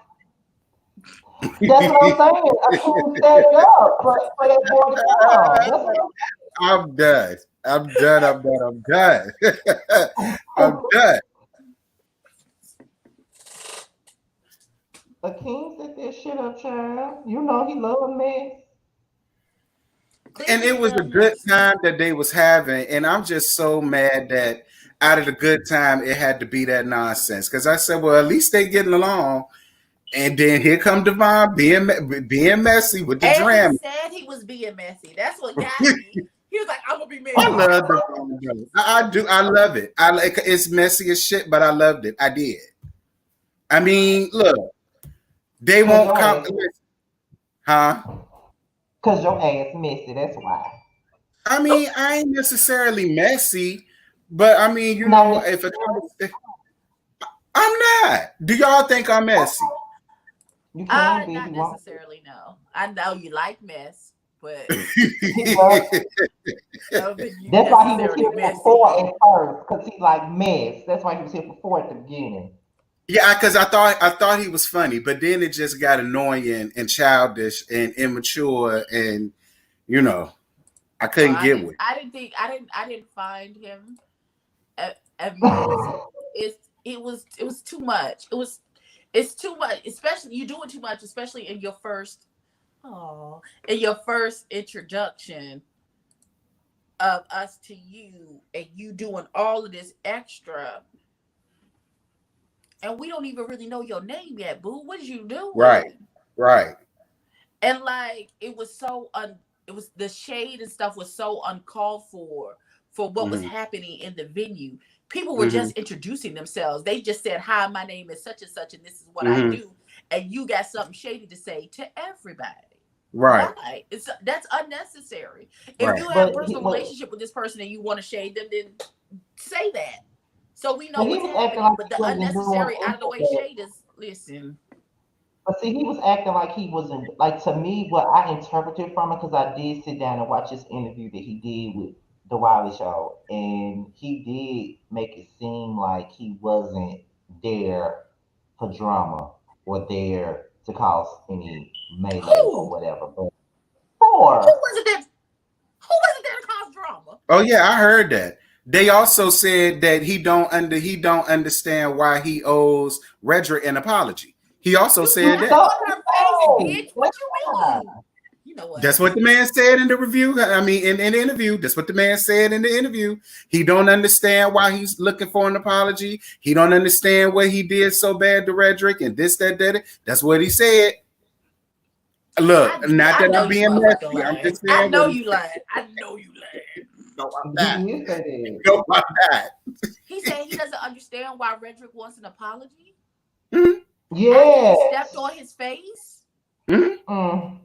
what I'm saying. Akeem set it up for that boy to come. I'm done. I'm done. I'm done. Akeem set that shit up, child. You know he love a mess. And it was a good time that they was having, and I'm just so mad that out of the good time it had to be that nonsense. Because I said, well, at least they getting along. And then here come Devon being messy with the drama. He said he was being messy. That's what got me. He was like, I'm gonna be messy. I love Devon. I do. I love it. I like it's messy as shit, but I loved it. I did. I mean, look, they won't come. Huh? Because your ass messy, that's why. I mean, I ain't necessarily messy, but I mean, you know, if I'm not. Do y'all think I'm messy? You can't be. Not necessarily, no. I know you like mess, but that's why he was here for 4 at first, because he like mess. That's why he was here for 4 at the beginning. Yeah, because I thought he was funny, but then it just got annoying and childish and immature, and you know, I couldn't get with. I didn't find him. It was too much. It's too much, especially you doing too much, especially in your first introduction of us to you, and you doing all of this extra, and we don't even really know your name yet, boo. What did you do? Right. And like it was the shade and stuff was so uncalled for what was happening in the venue. People were just introducing themselves. They just said, hi, my name is such and such, and this is what I do. And you got something shady to say to everybody. Right. That's unnecessary. If you have a personal relationship with this person and you want to shade them, then say that. So we know what's happening. But the unnecessary out of the way shade is, listen. But see, he was acting like he wasn't, like, to me, what I interpreted from it, because I did sit down and watch this interview that he did with The Wiley Show, and he did make it seem like he wasn't there for drama or there to cause any melee or whatever. But who wasn't there to cause drama? Oh yeah, I heard that. They also said that he don't understand why he owes Redrick an apology. He also said that. Bitch, what you mean? You know what? That's what the man said in the review. I mean, in the interview. That's what the man said in the interview. He don't understand why he's looking for an apology. He don't understand what he did so bad to Redrick and this, that. That's what he said. Look, not that I'm being messy. I'm just saying. I know you lied. No, I'm not. No, I'm not. He said he doesn't understand why Redrick wants an apology. Mm-hmm. Yeah. He stepped on his face. Mm-hmm.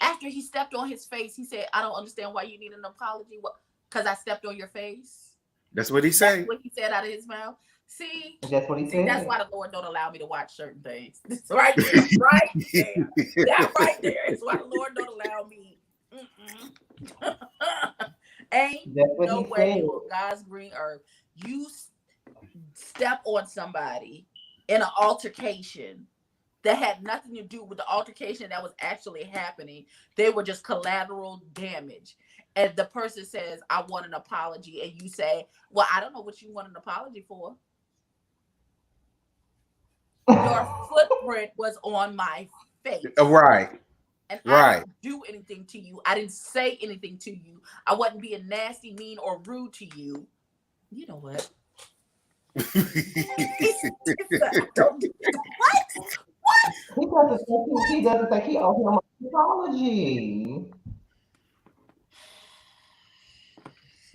After he stepped on his face, he said, I don't understand why you need an apology. What? Because I stepped on your face? That's what he said. That's what he said out of his mouth. See? That's what he said. That's why the Lord don't allow me to watch certain things. Right there. Right there. That right there is why the Lord don't allow me. Ain't That's what no he way said. on God's green earth you step on somebody in an altercation that had nothing to do with the altercation that was actually happening. They were just collateral damage. And the person says, I want an apology. And you say, well, I don't know what you want an apology for. Your footprint was on my face. Right. And I Right. didn't do anything to you. I didn't say anything to you. I wasn't being nasty, mean, or rude to you. You know what? Don't do what? He doesn't think he owes him an apology.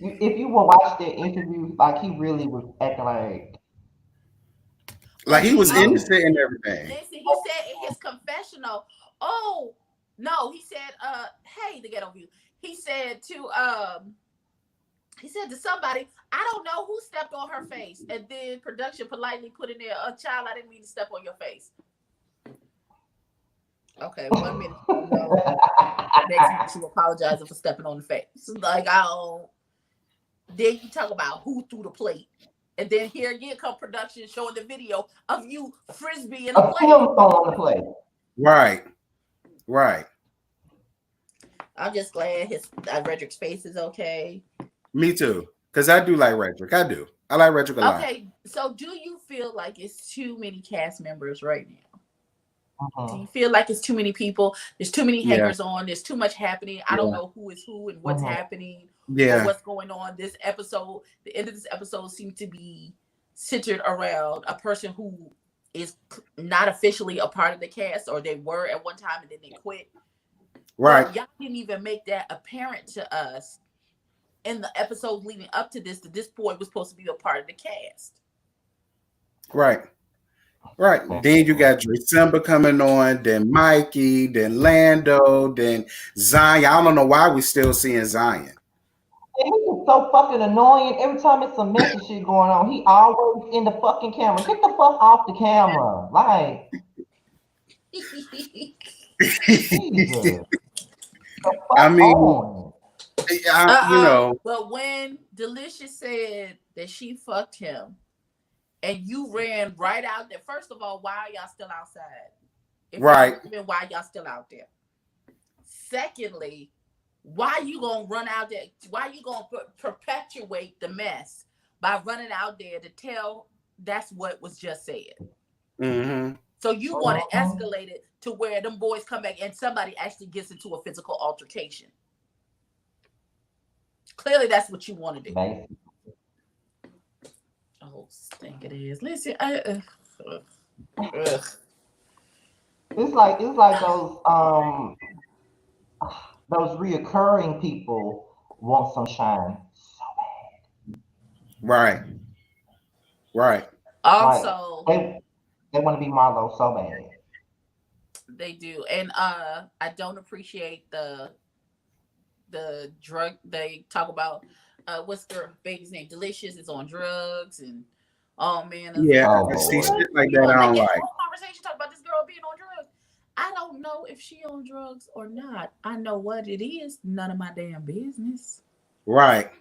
If you will watch that interview, like he really was acting Like he was Oh, innocent and everything. listen, he said in his confessional, oh no, he said, hey, the ghetto view. He said to somebody, I don't know who stepped on her face. And then production politely put in there, a child, I didn't mean to step on your face. Okay, 1 minute. No. Next minute, she apologizing for stepping on the face. Like, I don't. Then you talk about who threw the plate. And then here again come production showing the video of you frisbee in a plate. on the plate. Right. Right. I'm just glad Redrick's face is okay. Me too. Because I do like Redrick. I do. I like Redrick a lot. Okay, so do you feel like it's too many cast members right now? Do you feel like it's too many people? There's too many hangers on. There's too much happening. I don't know who is who and what's happening or what's going on. This episode, the end of this episode seems to be centered around a person who is not officially a part of the cast, or they were at one time and then they quit. Right. But y'all didn't even make that apparent to us in the episodes leading up to this, that this boy was supposed to be a part of the cast. Right. Right. Then you got December coming on, then Mikey, then Lando, then Zion. I don't know why we're still seeing Zion. And he's so fucking annoying. Every time it's some messy shit going on, he always in the fucking camera. Get the fuck off the camera. Like, Jesus. I mean, you know. But when Delicious said that she fucked him, and you ran right out there. First of all, why are y'all still outside? Right. Why y'all still out there? Secondly, why you gonna run out there? Why you gonna perpetuate the mess by running out there to tell that's what was just said? Mm-hmm. So you want to escalate it to where them boys come back and somebody actually gets into a physical altercation. Clearly, that's what you want to do. Oh, stink it is. Listen, it's like those reoccurring people want some shine so bad. Right. Right. Also, like, they want to be Marlo so bad. They do, and I don't appreciate the drug they talk about. What's their baby's name? Delicious is on drugs, and oh man, I see shit like that. I don't like. Whole conversation talk about this girl being on drugs. I don't know if she on drugs or not. I know what it is. None of my damn business. Right.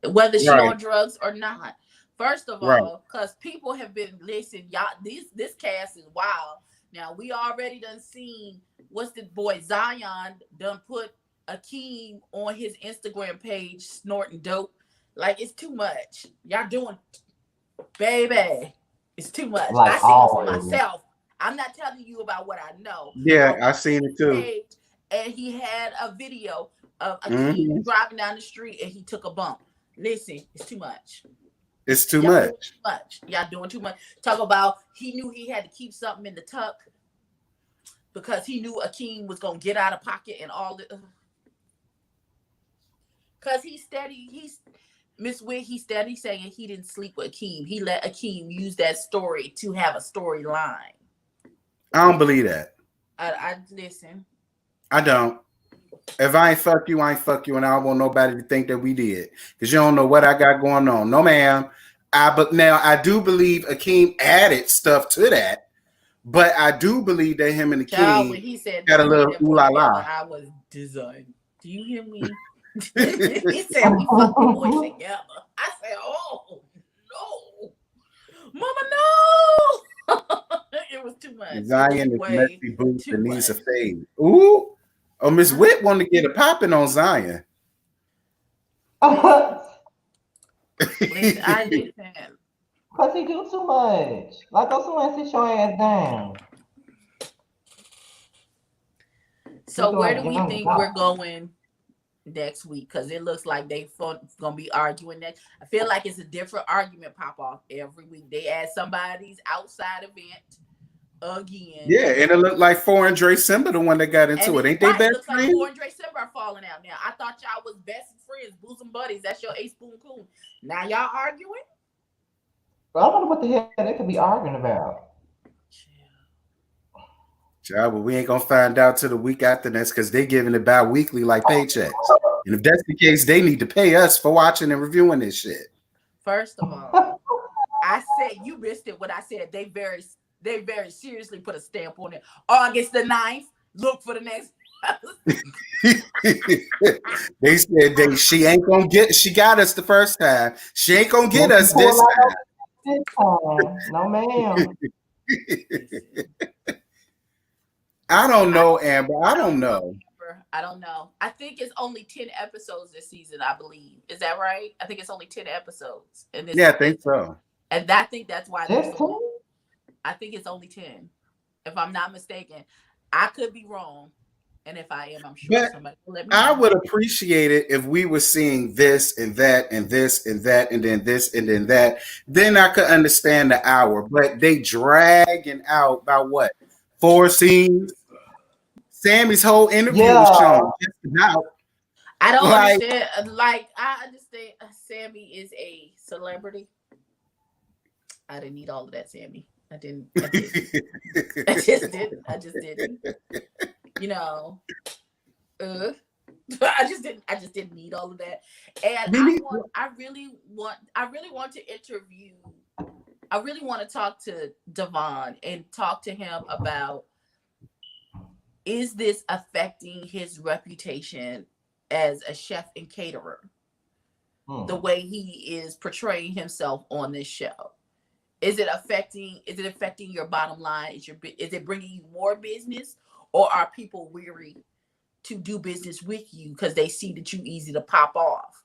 Whether she on drugs or not. First of all, because people have been y'all. This cast is wild. Now we already done seen what's the boy Zion done put Akeem on his Instagram page snorting dope. Like, it's too much. Y'all doing, baby. It's too much. Like, I seen it for myself. I'm not telling you about what I know. Yeah, I seen it too. And he had a video of Akeem driving down the street and he took a bump. Listen, it's too much. It's too much. Y'all doing too much. Talk about he knew he had to keep something in the tuck because he knew Akeem was gonna get out of pocket and all the. Because he's Miss Witt, he's steady saying he didn't sleep with Akeem. He let Akeem use that story to have a storyline. I don't believe that. I listen. I don't. If I ain't fuck you, I ain't fuck you, and I don't want nobody to think that we did. Because you don't know what I got going on. No, ma'am. But now I do believe Akeem added stuff to that. But I do believe that him and Akeem When he said got a little ooh la la. I was designed. Do you hear me? He said we fuck the boys together. I said, oh no, Mama, no. It was too much. It was Zion is way messy boots too and needs a much. fade. Ooh. Oh, Miss Huh? Witt want to get a popping on Zion. Listen, Because listen. I listen. he do too much. Like, go somewhere and sit your ass down. So Looking where like do we young think God. we're going next week? Because it looks like gonna be arguing next. I feel like it's a different argument pop off every week. They add somebody's outside event again, Yeah, and it looked like Foreign Dre Simba, the one that got and into it. it Ain't they right. It best looks like friends? Four and Dre Simba are falling out now. I thought y'all was best friends, bosom buddies. That's your ace spoon coon. Now y'all arguing. But I wonder what the hell they could be arguing about. Child, but we ain't gonna find out till the week after next because they giving it bi-weekly like paychecks. And if that's the case, they need to pay us for watching and reviewing this shit. First of all, I said you missed it when I said they very seriously put a stamp on it. August the 9th. Look for the next. They said she ain't gonna get, she got us the first time. She ain't gonna get Don't you us pull this out this time. No, ma'am. Listen, I don't I know, don't Amber. I I don't don't know, know. Amber. I don't know. I think it's only 10 episodes this season, I believe. Is that right? I think it's only 10 episodes in this Yeah, I think season. so. And I think that's why they're Just so long. two? I think it's only 10. If I'm not mistaken. I could be wrong. And if I am, I'm sure But somebody will let me I know. would appreciate it if we were seeing this and that and this and that and then this and then that. Then I could understand the hour. But they dragging out about what? 4 scenes? Sammy's whole interview was Yeah. shown just about. I don't Like, understand. Like, I understand Sammy is a celebrity. I didn't need all of that, Sammy. I didn't. I didn't. I just didn't. I just didn't. You know, uh, I just didn't. I just didn't need all of that. And we need, I really want to interview. I really want to talk to Devon and talk to him about, is this affecting his reputation as a chef and caterer? The Hmm. way he is portraying himself on this show. Is it affecting your bottom line? Is it bringing you more business, or are people weary to do business with you because they see that you easy to pop off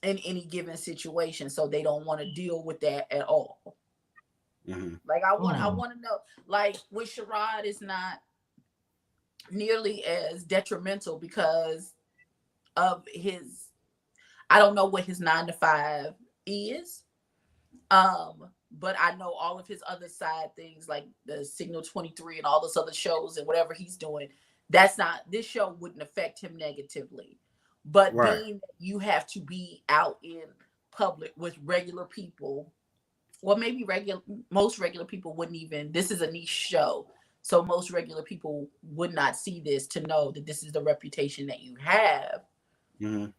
in any given situation, so they don't want to deal with that at all? Mhm. Like I Hmm. want to know, like, with Sherrod is not nearly as detrimental because of his, I don't know what his 9 to 5 is. But I know all of his other side things like the Signal 23 and all those other shows and whatever he's doing. That's not, this show wouldn't affect him negatively. But Right. being that you have to be out in public with regular people, well, maybe most regular people wouldn't even, this is a niche show. So most regular people would not see this to know that this is the reputation that you have Mhm.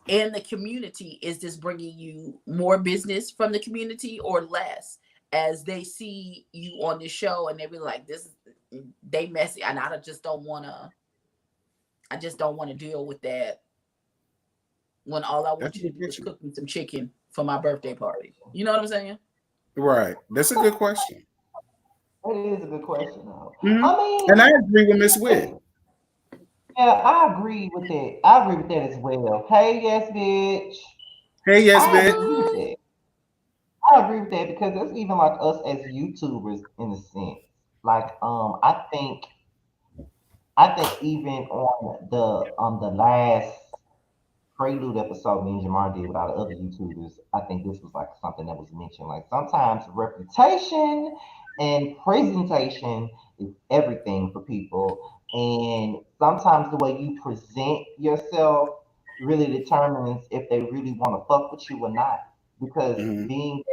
in the community. Is this bringing you more business from the community or less, as they see you on this show and they be like, this they messy, and I just don't want to deal with that when all I That's want a you to good do is question. cook me some chicken for my birthday party. You know what I'm saying? Right. That's a good question. That is a good question, though. Hmm. I And I mean, agree with Miss Witt. yeah, I agree with that. I agree with that as well. Hey, yes, bitch. Hey, yes, I bitch. agree with What? that. I agree with that because that's even like us as YouTubers in a sense. Like, I think even on the last Prelude episode me and Jamar did with our other YouTubers, I think this was like something that was mentioned. Like sometimes reputation and presentation is everything for people. And sometimes the way you present yourself really determines if they really want to fuck with you or not. Because Hmm. being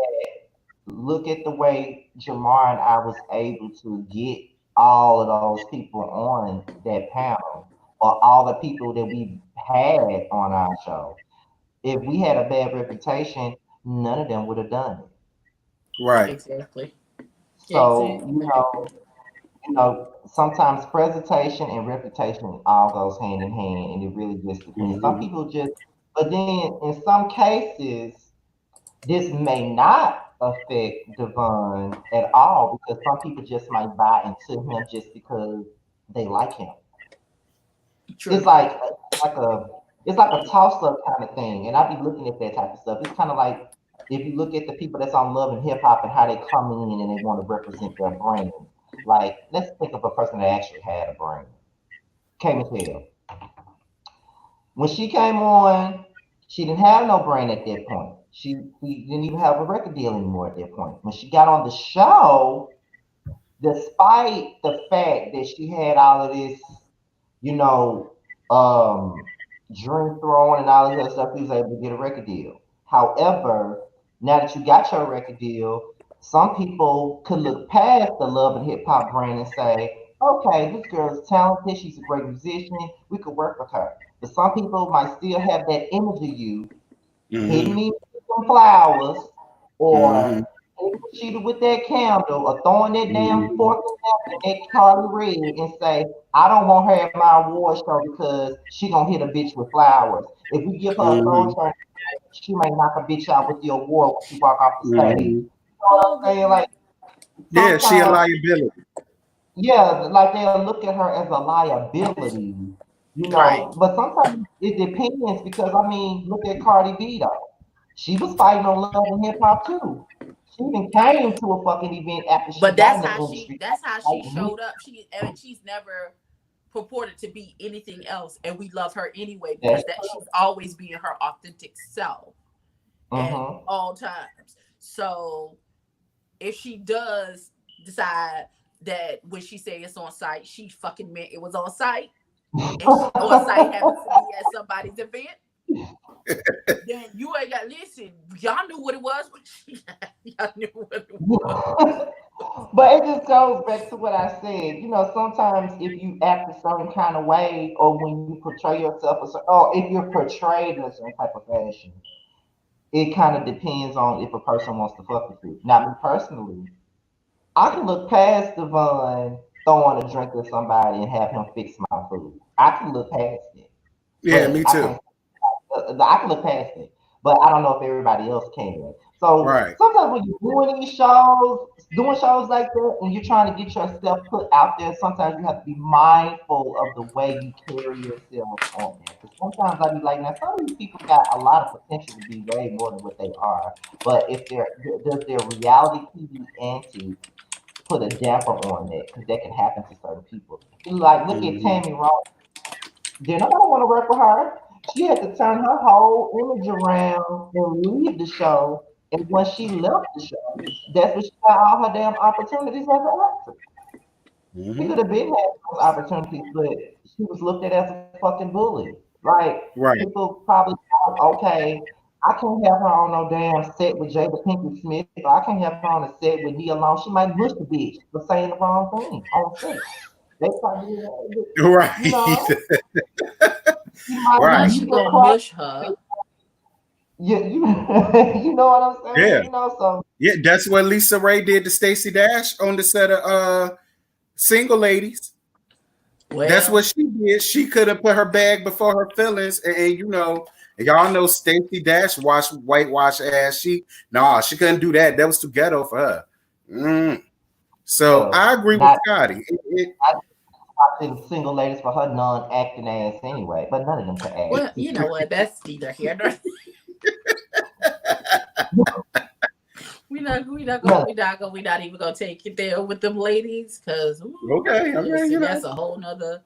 look at the way Jamar and I was able to get all of those people on that panel, or all the people that we had on our show. If we had a bad reputation, none of them would have done it. Right. Exactly. So, Exactly. sometimes presentation and reputation all goes hand in hand, and it really just depends. Some Mm-hmm. people just, but then in some cases, this may not affect Devon at all because some people just might buy into him just because they like him. It's True. like a it's like a toss up kind of thing, and I be looking at that type of stuff. It's kind of like if you look at the people that's on Love and Hip Hop and how they come in and they want to represent their brand. Like, let's think of a person that actually had a brand. K Michelle. When she came on, she didn't have no brand at that point. She didn't even have a record deal anymore at that point. When she got on the show, despite the fact that she had all of this, you know, um, drink throwing and all this other stuff, she was able to get a record deal. However, now that you got your record deal, some people could look past the Love and Hip Hop brand and say, okay, this girl is talented, she's a great musician, we could work with her. But some people might still have that image of you hitting Mm-hmm. me with some flowers Mm-hmm. or hitting Sheeta with that candle or throwing that damn Mm-hmm. fork and napkin at Carly Red and say, I don't want her at my award show because she gonna hit a bitch with flowers. If we give her a Mm-hmm. throw turn, she might knock a bitch out with the award when she walk off the stage. You Mm-hmm. know what I'm saying? Hogan. Like Yeah, she a sometimes, liability. yeah, like they'll look at her as a liability, Right. but sometimes it depends because I mean, look at Cardi B though. She was fighting on Love and Hip Hop too. She even came to a fucking event after she But got in the industry. that's how she Fighting me. showed up. She's never purported to be anything else, and we love her anyway because That's that she's always being her authentic self at mm-hmm. all times. So if she does decide that when she say it's on site, she fucking meant it was on site, and she on site having to be at somebody's event, then you ain't got listen. Y'all knew what it was when she y'all knew what it was. But it just goes back to what I said. Sometimes if you act a certain kind of way, or when you portray yourself, or if you're portrayed in a certain type of fashion, it kind of depends on if a person wants to fuck with you. Now, me personally, I can look past Devon throwing a drink at somebody and have him fix my food. I can look past it, Yeah, but me too. I can look past it. But I don't know if everybody else can. So Right. sometimes when you're doing shows like that, and you're trying to get yourself put out there, sometimes you have to be mindful of the way you carry yourself on there. Because sometimes I be like, now some of these people got a lot of potential to be way more than what they are. But if does their reality TV antics put a damper on it? Because that can happen to certain people. Like, look at Mm-hmm. Tammy Ross. Did nobody want to work with her? She had to turn her whole image around and leave the show. And when she left the show, that's when she got all her damn opportunities as an actress. She Mm-hmm. could have been had those opportunities, but she was looked at as a fucking bully. Like, Right. people probably thought, okay, I can't have her on no damn set with Jada Pinkett Smith, or I can't have her on a set with Nia Long. She might mush the bitch for saying the wrong thing on set. They probably, Right. you know, she might Not Right. she use her gonna craft. mush her. Yeah, you know what I'm saying? Yeah. So Yeah. That's what Lisa Ray did to Stacey Dash on the set of Single Ladies. That's Well, what she did. She could have put her bag before her feelings, and y'all know Stacey Dash whitewash ass. She couldn't do that. That was too ghetto for her. Mm. So I agree with not Scotty. I watching single ladies for her non-acting ass anyway, but none of them could act. well, you know what? That's neither here nor None. we not even gonna take it there with them ladies because Okay, I mean, listen, that's a whole nother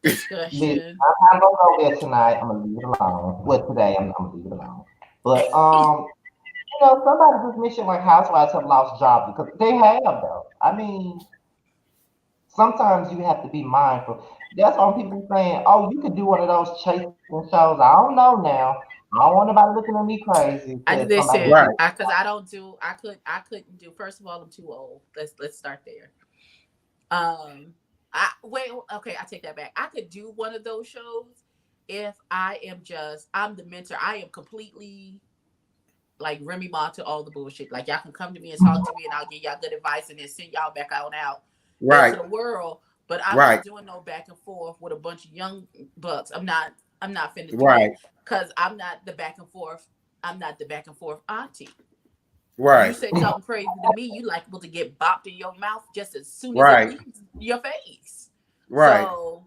Listen, discussion. I'm not gonna go there tonight. I'm gonna leave it alone. Well, today I'm gonna leave it alone. But somebody just mentioned like housewives have lost jobs because they have though. I mean, sometimes you have to be mindful. That's why people saying, "Oh, you could do one of those chasing shows." I don't know now. I don't want nobody looking at me crazy I because somebody listen, right. did. because I don't do. I couldn't do. First of all, I'm too old. Let's start there. I wait. Okay, I take that back. I could do one of those shows if I'm the mentor. I am completely like Remy Ma to all the bullshit. Like y'all can come to me and talk to me, and I'll give y'all good advice, and then send y'all back on out Right. to the world. But I'm Right. not doing no back and forth with a bunch of young bucks. I'm not finna do that Right. because I'm not the back and forth. I'm not the back and forth auntie. You Right. say something crazy to me, you liable to get bopped in your mouth just as soon as it Right. leaves your face. Right. So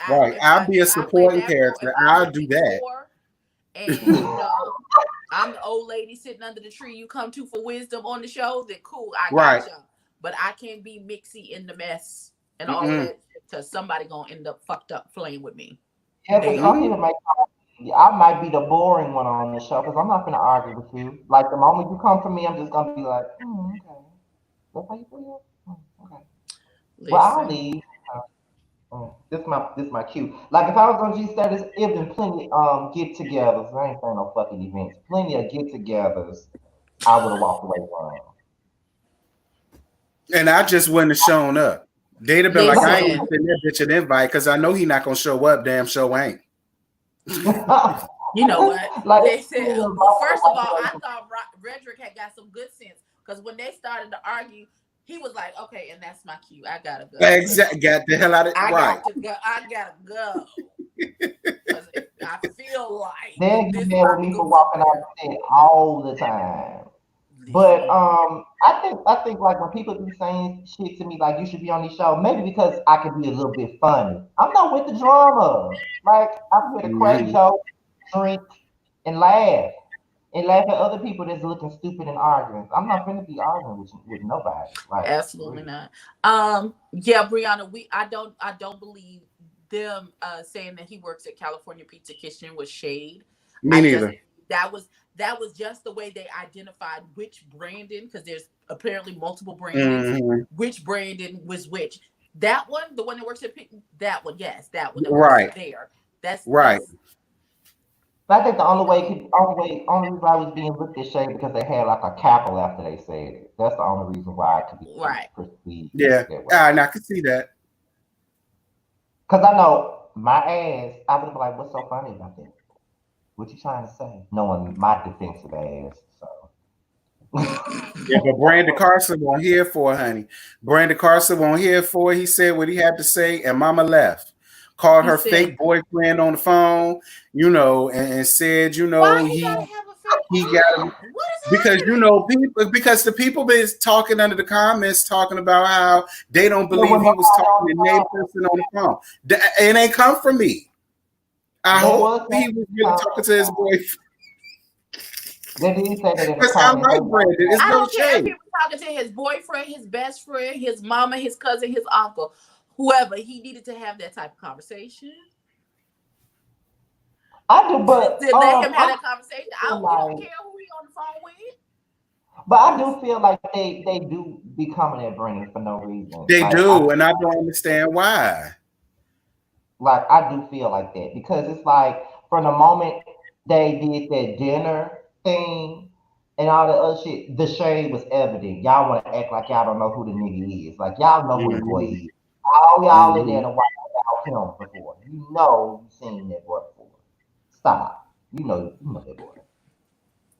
Right. I'll be a if I play supporting that role, if character. I'm I'll the do big that. whore and I'm the old lady sitting under the tree you come to for wisdom on the show, then cool, I Right. got y'all. But I can't be mixy in the mess and all of Mm-mm. that because somebody gonna end up fucked up playing with me. Yeah, They because some are. people might. I might be the boring one on the show because I'm not gonna argue with you. Like the moment you come for me, I'm just gonna be like, okay, that's how you feel. Okay. Well, I'll Listen, leave. This my cue. Like if I was on G-Status, it been plenty get-togethers. I ain't saying no fucking events. Plenty of get-togethers. I would have walked away from. And I just wouldn't have shown up. They'd have been like, I ain't listen. even sending that bitch an invite because I know he not gonna show up. Damn show ain't. You know what? Like Listen. Well, first of all, I thought Redrick had got some good sense because when they started to argue, he was like, "Okay, and that's my cue. I gotta go. Exactly. Got the hell out of I right. got to go. I gotta go because I feel like they get this mad with about to me go for walking somewhere." out the set all the time. But Listen, I think like when people be saying shit to me like you should be on this show, maybe because I could be a little bit funny. I'm not with the drama. Like I'm here to crack Mm-hmm. jokes, drink, and laugh at other people that's looking stupid and arguing. I'm not gonna be arguing with nobody. Like for absolutely real. not. Yeah, Brianna, I don't believe them saying that he works at California Pizza Kitchen was shade. Me I just neither. that was just the way they identified which Brandon, because there's apparently multiple Brandons, Mm-hmm. which Brandon was which. That one, the one that works at that one, yes, that one that works Right. there. That's Right. But I think the only reason why I was being looked at shade because they had like a cackle after they said it. That's the only reason why it could be right. perceived Yeah. that way. And I can see that. Because I know my ass, I would be like, what's so funny about that? What you trying to say? Knowing my defensive ass. So Yeah, but Brandon Carson won't hear for it, honey. Brandon Carson won't hear for it. He said what he had to say, and Mama left. Called He her said, fake boyfriend on the phone, and said, "Why he he gotta have a fake he got boyfriend? What because is happening?" people because the people been talking under the comments talking about how they don't there believe was he was nobody talking on to the another phone. person on the phone. It ain't come from me. I They hope was he was really talking to his boyfriend. They did say that in the Because I comments. like Brandon. It's I no don't care if he shade. was talking to his boyfriend, his best friend, his mama, his cousin, his uncle, whoever. He needed to have that type of conversation. I do, but To let him have I that conversation. feel We don't like, care who he on the phone with. but I do feel like they do be coming at Brandon for no reason. They do, and I don't understand why. Like I do feel like that because it's like from the moment they did that dinner thing and all the other shit, the shade was evident. Y'all want to act like y'all don't know who the nigga is. Like y'all know who the boy Mm-hmm. is. All y'all in there Mm-hmm. to watch about him before. You know you seen that boy before. Stop. You know that boy.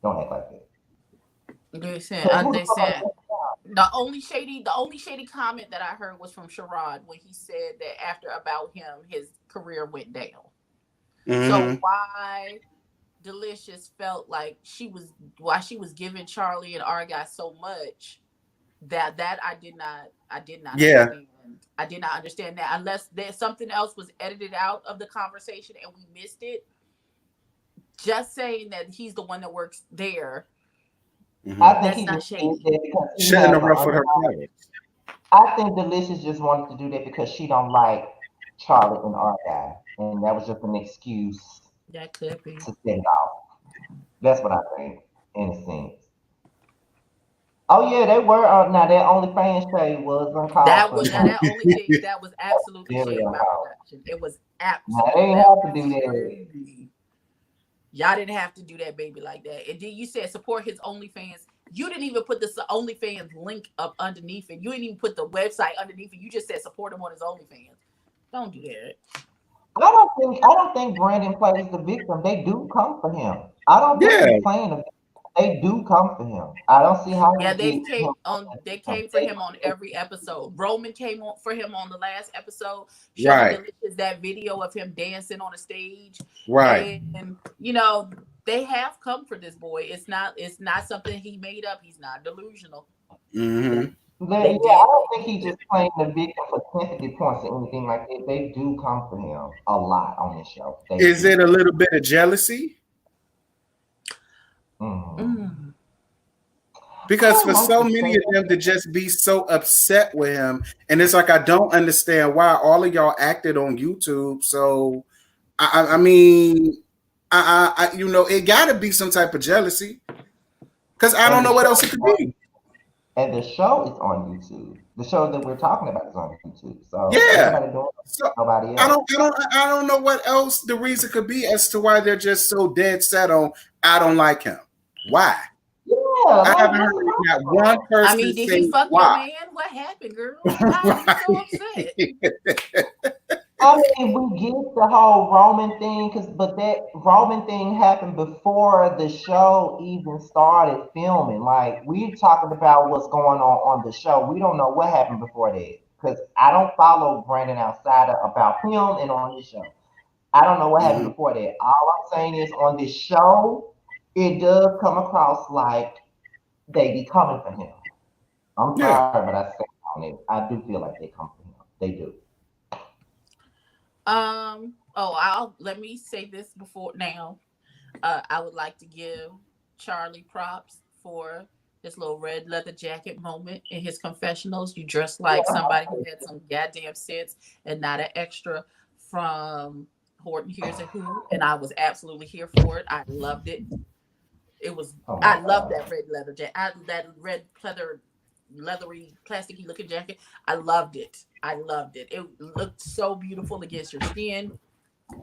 Don't act like that. Listen, Cause who the fuck listen. The only shady comment that I heard was from Sherrod when he said that after About Him, his career went down. So Mm-hmm. why Delicious felt like she was giving Charlie and our guy so much that I did not Yeah. understand. I did not understand that unless there's something else was edited out of the conversation and we missed it. Just saying that he's the one that works there, I Mm-hmm. think that's he not just did shady. that because he Shouldn't has have an ruffled her underlying. feathers. I think Delicious just wanted to do that because she don't like Charlie and our guy, and that was just an excuse That could be. to set it off. That's what I think, in a sense. Oh yeah, they were. Now that OnlyFans shade was uncalled That for was at now times. that only shade that was absolutely Very shady by uncalled. production. It was Now they absolute didn't that have to was do that. shady. Y'all didn't have to do that baby like that. And then you said support his OnlyFans. You didn't even put the OnlyFans link up underneath it. You didn't even put the website underneath it. You just said support him on his OnlyFans. Don't do that. I don't think Brandon plays the victim. They do come for him. I don't think Yeah. he's playing the victim. They do come for him. I don't see how Yeah, you they get him. came on. They came for They, him on every episode. Roman came on for him on the last episode, showing Right, Delicious that video of him dancing on a stage, right. and you know they have come for this boy. It's not something he made up. He's not delusional. Hmm. yeah, They I did. don't think he just playing the victim for sympathy points or anything like that. They do come for him a lot on this show. They Is it do. a little bit of jealousy? Mm. Mm. I Because don't for like so to many say of them to just be so upset with him, and it's like I don't understand why all of y'all acted on YouTube. So I mean, you know, it got to be some type of jealousy because I and don't the know what show else it is could on, be. and the show is on YouTube. The show that we're talking about is on YouTube. So ain't Yeah. nobody doing it, So nobody else. I don't know what else the reason could be as to why they're just so dead set on I don't like him. Why? Yeah, I like haven't what's heard not one wrong? I person mean, did he say fuck your why. man? What happened, girl? Why are you so upset? I mean, we get the whole Roman thing, but that Roman thing happened before the show even started filming. Like we're talking about what's going on the show. We don't know what happened before that because I don't follow Brandon outside of about him and on this show. I don't know what happened Mhm. before that. All I'm saying is on this show, it does come across like they be coming for him. I'm Yeah. sorry, but I say on it. I do feel like they come for him. They do. Oh, I'll let me say this before now. I would like to give Charlie props for his little red leather jacket moment in his confessionals. You dress like somebody who had some goddamn sense and not an extra from Horton Hears a Who. And I was absolutely here for it. I loved it. It was Oh my I love god. that red leather jacket. That red pleather leathery plasticky looking jacket. I loved it. I loved it. It looked so beautiful against your skin.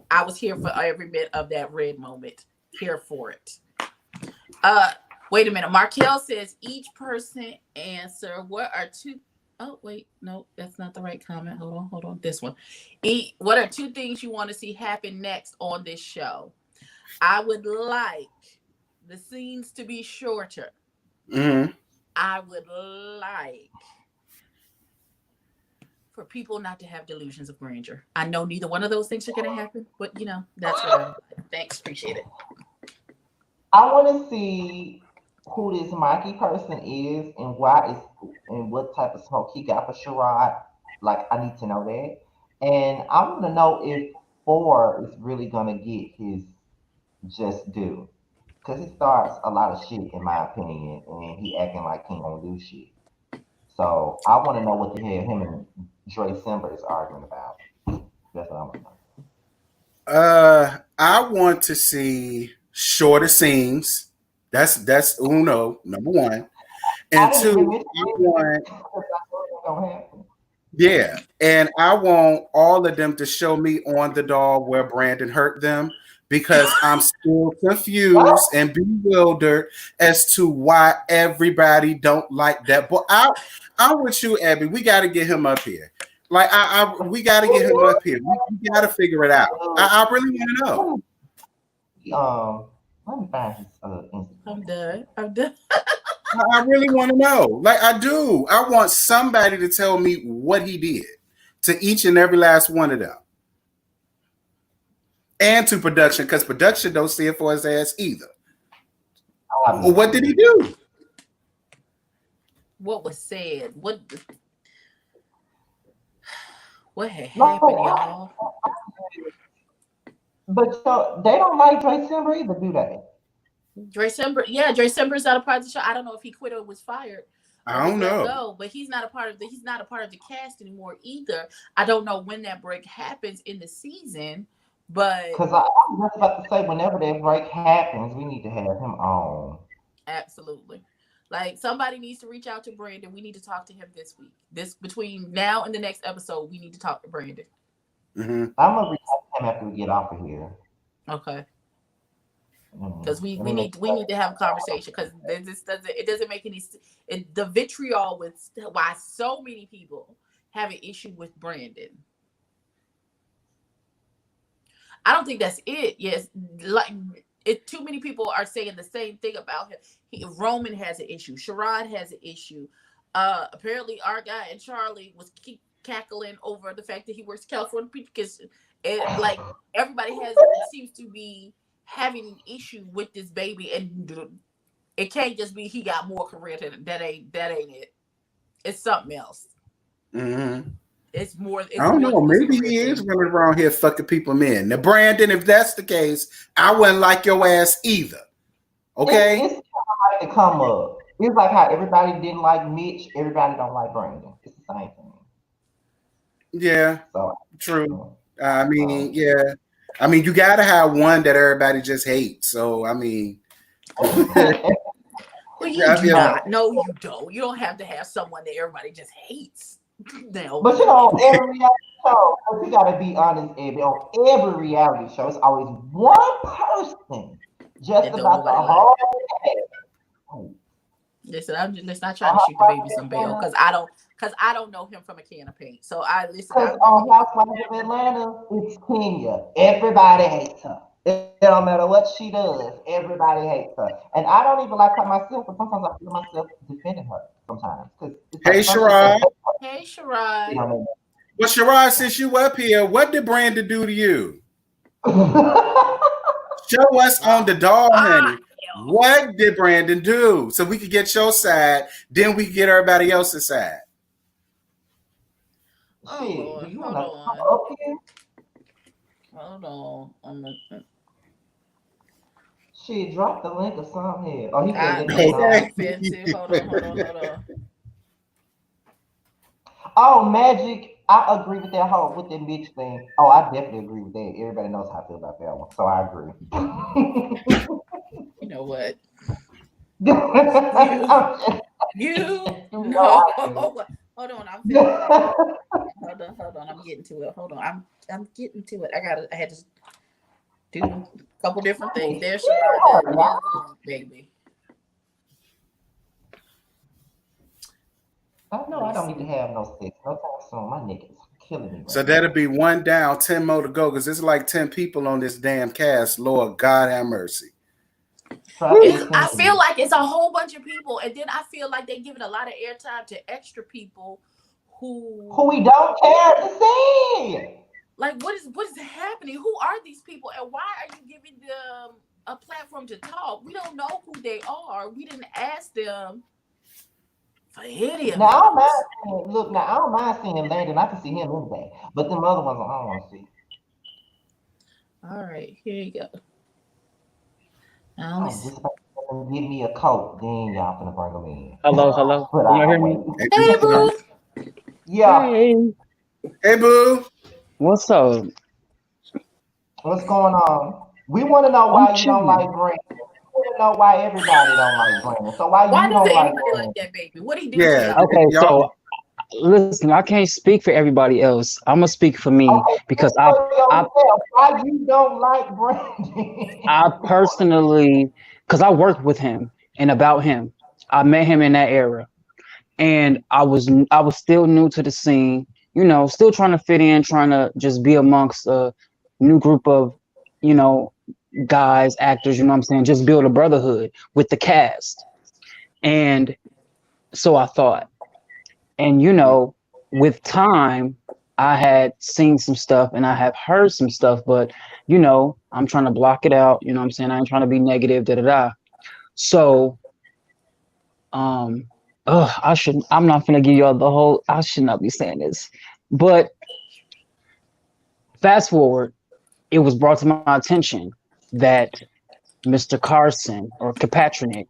I was here for every bit of that red moment. Here for it. Uh, wait a minute. Markel says each person answer. What are two? Oh wait, no, that's not the right comment. Hold on. This one. What are two things you want to see happen next on this show? I would like the scenes to be shorter. Hmm. I would like for people not to have delusions of grandeur. I know neither one of those things are going to happen, but you know, that's what I would like. Thanks. Appreciate it. I want to see who this Mikey person is and why is and what type of smoke he got for Sherrod. Like I need to know that, and I want to know if Four is really gonna get his just due because he starts a lot of shit in my opinion, and he acting like he don't do shit. So I want to know what the hell him and Dre Simber is arguing about. That's what I want to know. I want to see shorter scenes. That's uno number one, I and didn't even two. mention I it want because I know it's gonna happen. Yeah, and I want all of them to show me on the doll where Brandon hurt them because I'm still confused and bewildered as to why everybody don't like that. But I'm with you, Abby. We got to get him up here. Like we got to get him up here. We got to figure it out. I really want to know. Um, let me find his Instagram. I'm done. I'm done. I really want to know. Like I do. I want somebody to tell me what he did to each and every last one of them. And to production, because production don't see it for his ass either. What did he do? What was said? What had No, happened, y'all? but so they don't like Dre Simber either, do they? Dre Sember's not a part of the show. I don't know if he quit or was fired or I was don't let know. go, but he's not a part of the cast anymore either. I don't know when that break happens in the season, but Because I'm just about to say, whenever that break happens, we need to have him on. absolutely. Like somebody needs to reach out to Brandon. We need to talk to him this week. This between now and the next episode, we need to talk to Brandon. Mm-hmm. I'm gonna reach out to him after we get off of here. Okay. Mm. Because we, Let we me make need we need to have a conversation because this doesn't make any the vitriol with why so many people have an issue with Brandon. I don't think that's it. Yes, like too many people are saying the same thing about him. Roman has an issue. Sherrod has an issue. Apparently, our guy and Charlie was keep cackling over the fact that he works California because like everybody seems to be having an issue with this baby, and it can't just be he got more career than that. Ain't it? It's something else. Mm-hmm. It's more. It's I don't know. Maybe he is running around here fucking people men. Now, Brandon, if that's the case, I wouldn't like your ass either. Okay? It's kind of like the come up. It's like how everybody didn't like Mitch, everybody don't like Brandon. It's the same thing. Yeah. So true. I mean, yeah. I mean, you gotta have one that everybody just hates. So I mean, well, you do not. No, you don't. You don't have to have someone that everybody just hates. No. But you know, every reality show, we gotta be honest, Abby, on every reality show, it's always one person just about the whole thing. Listen, let's not try to shoot the baby some bail because I don't know him from a can of paint. So I listen. Because on Housewives of Atlanta, it's Kenya. Everybody hates her. It don't matter what she does. Everybody hates her, and I don't even like her myself. But sometimes I feel myself defending her. Sometimes. Hey, Sherrod. Hey, Sherrod. Well, Sherrod, since you up here, what did Brandon do to you? Show us on the doll, honey. What did Brandon do? So we could get your side, then we can get everybody else's side. Oh, Lord, hold on. She dropped the link or something here. Oh, he did. Hold on. Oh, Magic. I agree with that whole with the bitch thing. Oh, I definitely agree with that. Everybody knows how I feel about that one, so I agree. You know what? You no. Hold on. Hold on. I'm getting to it. Hold on. I'm getting to it. I had to do a couple different things. There she is, baby. I know I don't need to have no sex. No time soon. My nigga is killing me. Right so that'll be 1 down, 10 more to go because there's like 10 people on this damn cast. Lord God have mercy. I feel like it's a whole bunch of people, and then I feel like they're giving a lot of airtime to extra people who we don't care to see. Like, what is happening? Who are these people, and why are you giving them a platform to talk? We don't know who they are. We didn't ask them for any of Now, I don't mind I don't mind seeing Landon. I can see him anyway, but them other ones I don't want to see. All right, here you go. Give me a coat, then y'all finna bring them in. Hello. Can you hear me? Hey, boo. Yeah. Hey, boo. What's up? What's going on? We want to know why you don't like Brandon. We want to know why everybody don't like Brandon. So why you don't like Brandon? Like that, baby? What do you do? Yeah. Okay, so listen, I can't speak for everybody else. I'm gonna speak for me because why you don't like Brandon? I personally, because I worked with him and about him. I met him in that era, and I was still new to the scene. You know, still trying to fit in, trying to just be amongst a new group of, you know, guys, actors. You know what I'm saying? Just build a brotherhood with the cast, and so I thought. And, you know, with time, I had seen some stuff and I have heard some stuff, but, you know, I'm trying to block it out. You know what I'm saying? I ain't trying to be negative, So, I'm not going to give y'all I should not be saying this, but fast forward, it was brought to my attention that Mr. Carson or Kapatrick,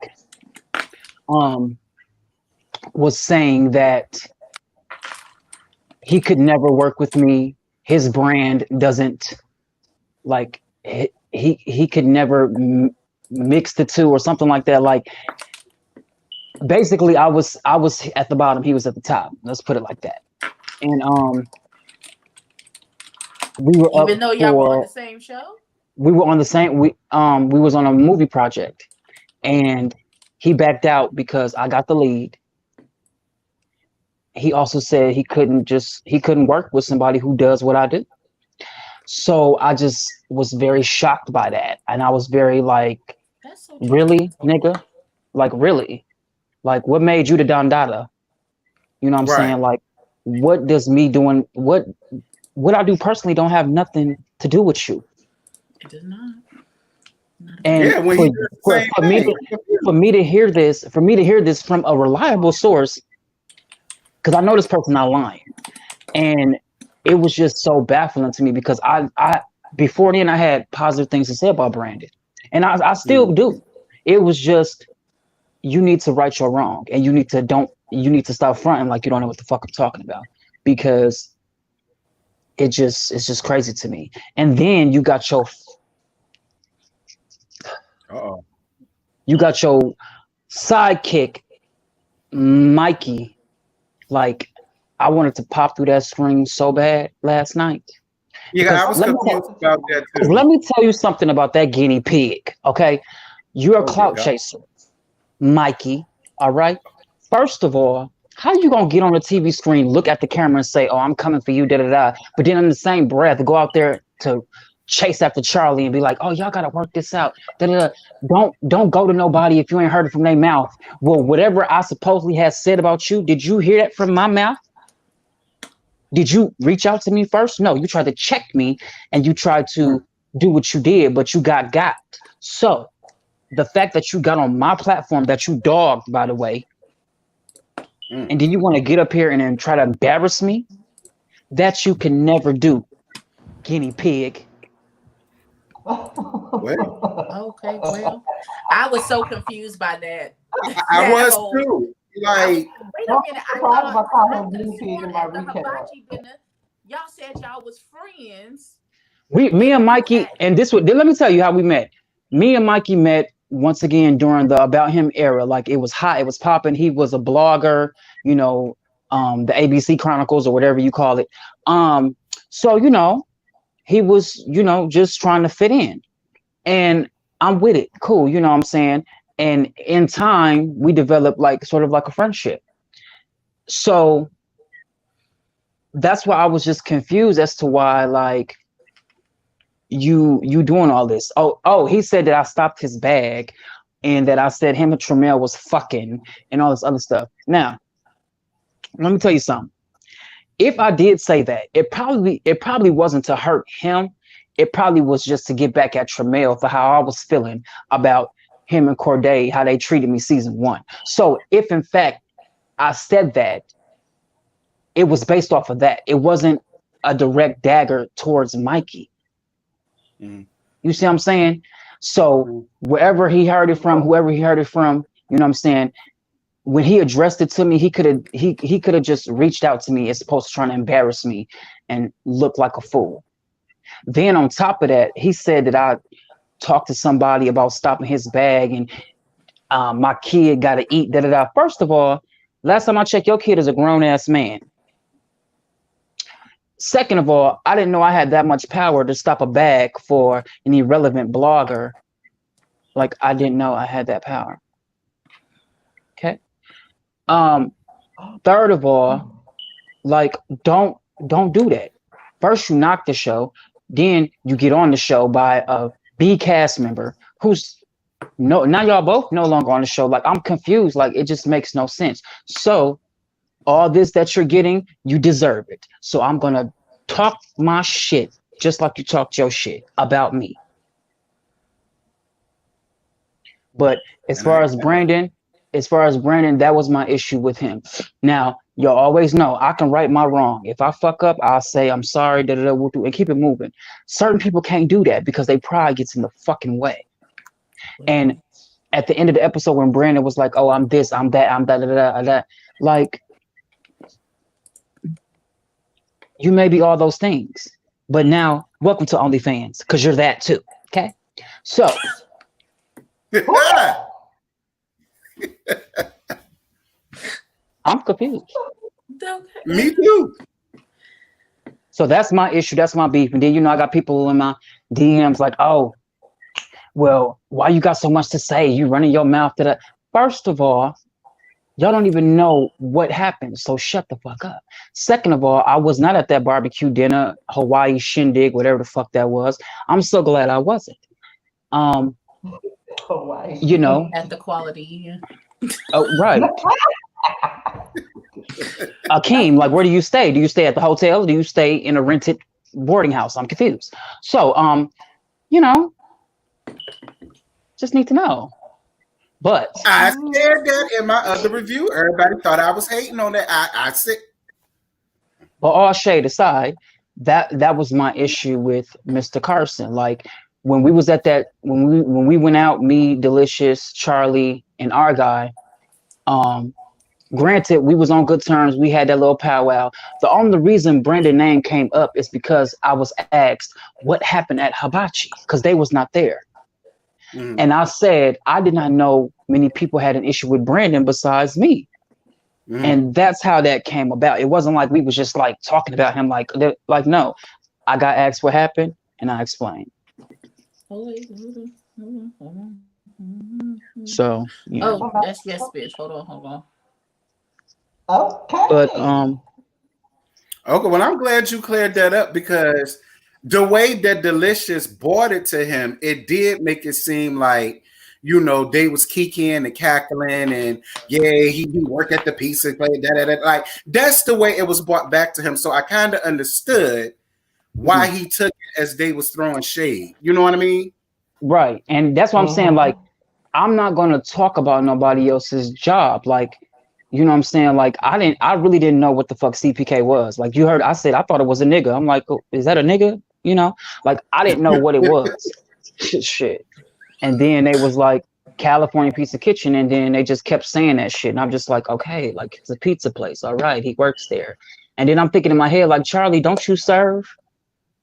was saying that he could never work with me. His brand doesn't like he could never mix the two or something like that. Like basically I was at the bottom, he was at the top. Let's put it like that. And we were even though y'all were on the same show? We were on the same we was on a movie project and he backed out because I got the lead. He also said he couldn't work with somebody who does what I do. So I just was very shocked by that. And I was very like, That's so really, judgmental. nigga? Like, really? Like, what made you the Don Dada? You know what I'm Right. saying? Like, what does me doing, what I do personally don't have nothing to do with you. It does not. Not a bit. And Yeah, when he does the same for me thing. to hear this from a reliable source, because I know this person not lying. And it was just so baffling to me because I before then I had positive things to say about Brandon. And I still do. It was just you need to right your wrong and you need to stop fronting like you don't know what the fuck I'm talking about. Because it's just crazy to me. And then Uh-oh. you got your sidekick, Mikey. Like I wanted to pop through that screen so bad last night. Yeah, I was Let me confused about that Because too. let me tell you something about that guinea pig, okay? You're a Oh, dear clout God. chaser, Mikey, all right? First of all, how you gonna get on the TV screen, look at the camera and say, oh, I'm coming for you, da-da-da, but then in the same breath, go out there to chase after Charlie and be like, oh, y'all gotta work this out, da-da-da. Don't go to nobody if you ain't heard it from their mouth. Well, whatever I supposedly had said about you, did you hear that from my mouth? Did you reach out to me first? No, you tried to check me and you tried to do what you did, but you got. So the fact that you got on my platform that you dogged, by the way, and then you want to get up here and then try to embarrass me, that you can never do, guinea pig. Well, Okay, well, I was so confused by that. I That was whole. too. I was Like, wait a I'm minute. I surprised if I thought call I him could have guinea pig sworn in my at the recap. hibachi dinner, y'all said y'all was friends, Me and and you Mikey, had and this would let me tell you how we met. Me and Mikey met once again during the About Him era. Like it was hot, it was popping. He was a blogger, you know, the ABC Chronicles or whatever you call it. Um, so he was, just trying to fit in. And I'm with it. Cool, you know what I'm saying? And in time, we developed like sort of like a friendship. So that's why I was just confused as to why like you doing all this. Oh, he said that I stopped his bag and that I said him and Tramiel was fucking and all this other stuff. Now, let me tell you something. If I did say that, it probably wasn't to hurt him. It probably was just to get back at Tramiel for how I was feeling about him and Corday, how they treated me season 1. So if in fact I said that, it was based off of that. It wasn't a direct dagger towards Mikey. mm, You see what I'm saying? So wherever he heard it from, whoever he heard it from, you know what I'm saying? When he addressed it to me, he could have just reached out to me as opposed to trying to embarrass me and look like a fool. Then on top of that, he said that I talked to somebody about stopping his bag and my kid got to eat. Da da da. First of all, last time I checked, your kid is a grown ass man. Second of all, I didn't know I had that much power to stop a bag for an irrelevant blogger. Like I didn't know I had that power. Okay. Third of all, like don't do that. First you knock the show, then you get on the show by a B cast member who's no now y'all both no longer on the show. Like I'm confused. Like it just makes no sense. So all this that you're getting, you deserve it. So I'm gonna talk my shit just like you talked your shit about me. But as and I far as Brandon, that was my issue with him. Now, you'll always know I can right my wrong. If I fuck up, I'll say I'm sorry, we'll do, and keep it moving. Certain people can't do that because their pride gets in the fucking way. And at the end of the episode, when Brandon was like, "Oh, I'm this, I'm that, I'm that," like you may be all those things, but now welcome to OnlyFans because you're that too. Okay, so. I'm confused. Me too. So that's my issue. That's my beef. And then, I got people in my DMs like, oh, well, why you got so much to say? You running your mouth to that. First of all, Y'all don't even know what happened, so shut the fuck up. Second of all, I was not at that barbecue dinner, Hawaii shindig, whatever the fuck that was. I'm so glad I wasn't. Um, you Hawaii. know, At the quality Inn. right. Akeem, like, where do you stay? Do you stay at the hotel? Do you stay in a rented boarding house? I'm confused. So, you know, just need to know. But I said that in my other review. Everybody thought I was hating on that. I said, all shade aside, that was my issue with Mr. Carson. Like when we was at that when we went out, me, Delicious, Charlie, and our guy, um, granted, we was on good terms. We had that little powwow. The only reason Brandon's name came up is because I was asked what happened at Hibachi because they was not there. And I said I did not know many people had an issue with Brandon besides me. And that's how that came about. It wasn't like we was just like talking about him like no. I got asked what happened and I explained. So yeah. Oh, that's yes, bitch. Hold on. Okay. But okay, well, I'm glad you cleared that up because the way that Delicious brought it to him, it did make it seem like, you know, they was kikiing and cackling and yeah, he worked at the pizza place, like that's the way it was brought back to him. So I kind of understood why he took it as they was throwing shade. You know what I mean? Right. And that's what I'm saying. Like, I'm not gonna talk about nobody else's job. Like, you know what I'm saying? Like, I really didn't know what the fuck CPK was. Like, you heard I said I thought it was a nigga. I'm like, oh, is that a nigga? You know, like I didn't know what it was. Shit. And then they was like California Pizza Kitchen, and then they just kept saying that shit. And I'm just like, okay, like it's a pizza place. All right, he works there. And then I'm thinking in my head, like, Charlie, don't you serve?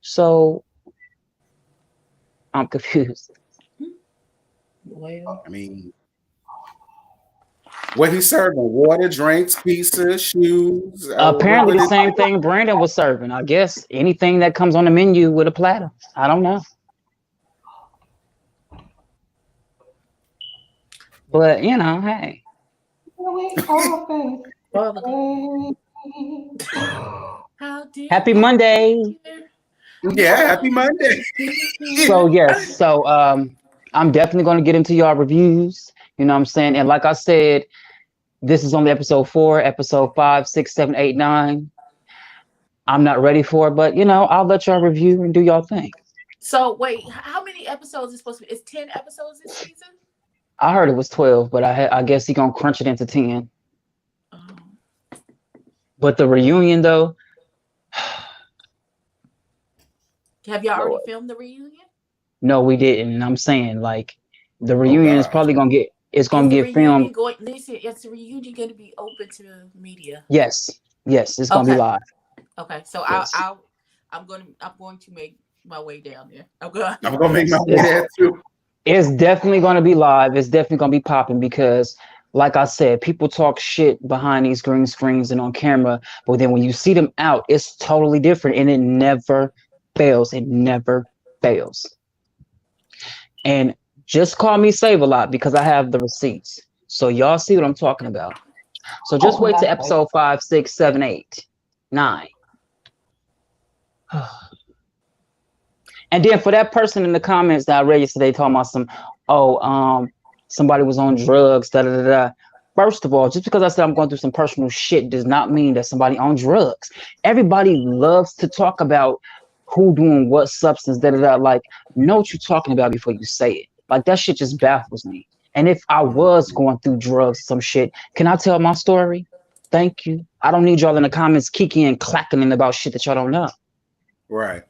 So I'm confused. Well, I mean, what he serving? Water, drinks, pizza, shoes. Apparently the same thing Brandon was serving. I guess anything that comes on the menu with a platter. I don't know. But you know, hey. Happy Monday. Yeah, happy Monday. So yes, so I'm definitely gonna get into y'all reviews. You know what I'm saying? And like I said, this is only episode 4, episode 5, 6, 7, 8, 9. I'm not ready for it, but you know, I'll let y'all review and do y'all thing. So wait, how many episodes is supposed to be? It's 10 episodes this season? I heard it was 12, but I guess he gonna crunch it into 10. But the reunion though. Have y'all already filmed the reunion? No, we didn't. And I'm saying like the reunion is probably gonna get filmed. Listen, is the reunion going to be open to media? Yes, it's gonna be live. Okay, so yes. I'm going to make my way down there. I'm going to make my way there too. It's definitely going to be live. It's definitely going to be popping because, like I said, people talk shit behind these green screens and on camera, but then when you see them out, it's totally different, and it never fails. It never fails. And just call me Save a Lot because I have the receipts, so y'all see what I'm talking about. So just wait to episode 5, 6, 7, 8, 9. And then for that person in the comments that I read yesterday talking about somebody was on drugs, da da da da. First of all, just because I said I'm going through some personal shit does not mean that somebody on drugs. Everybody loves to talk about who doing what substance, da da da. Like, know what you're talking about before you say it. Like, that shit just baffles me. And if I was going through drugs or some shit, can I tell my story? Thank you. I don't need y'all in the comments kicking and clacking about shit that y'all don't know. Right.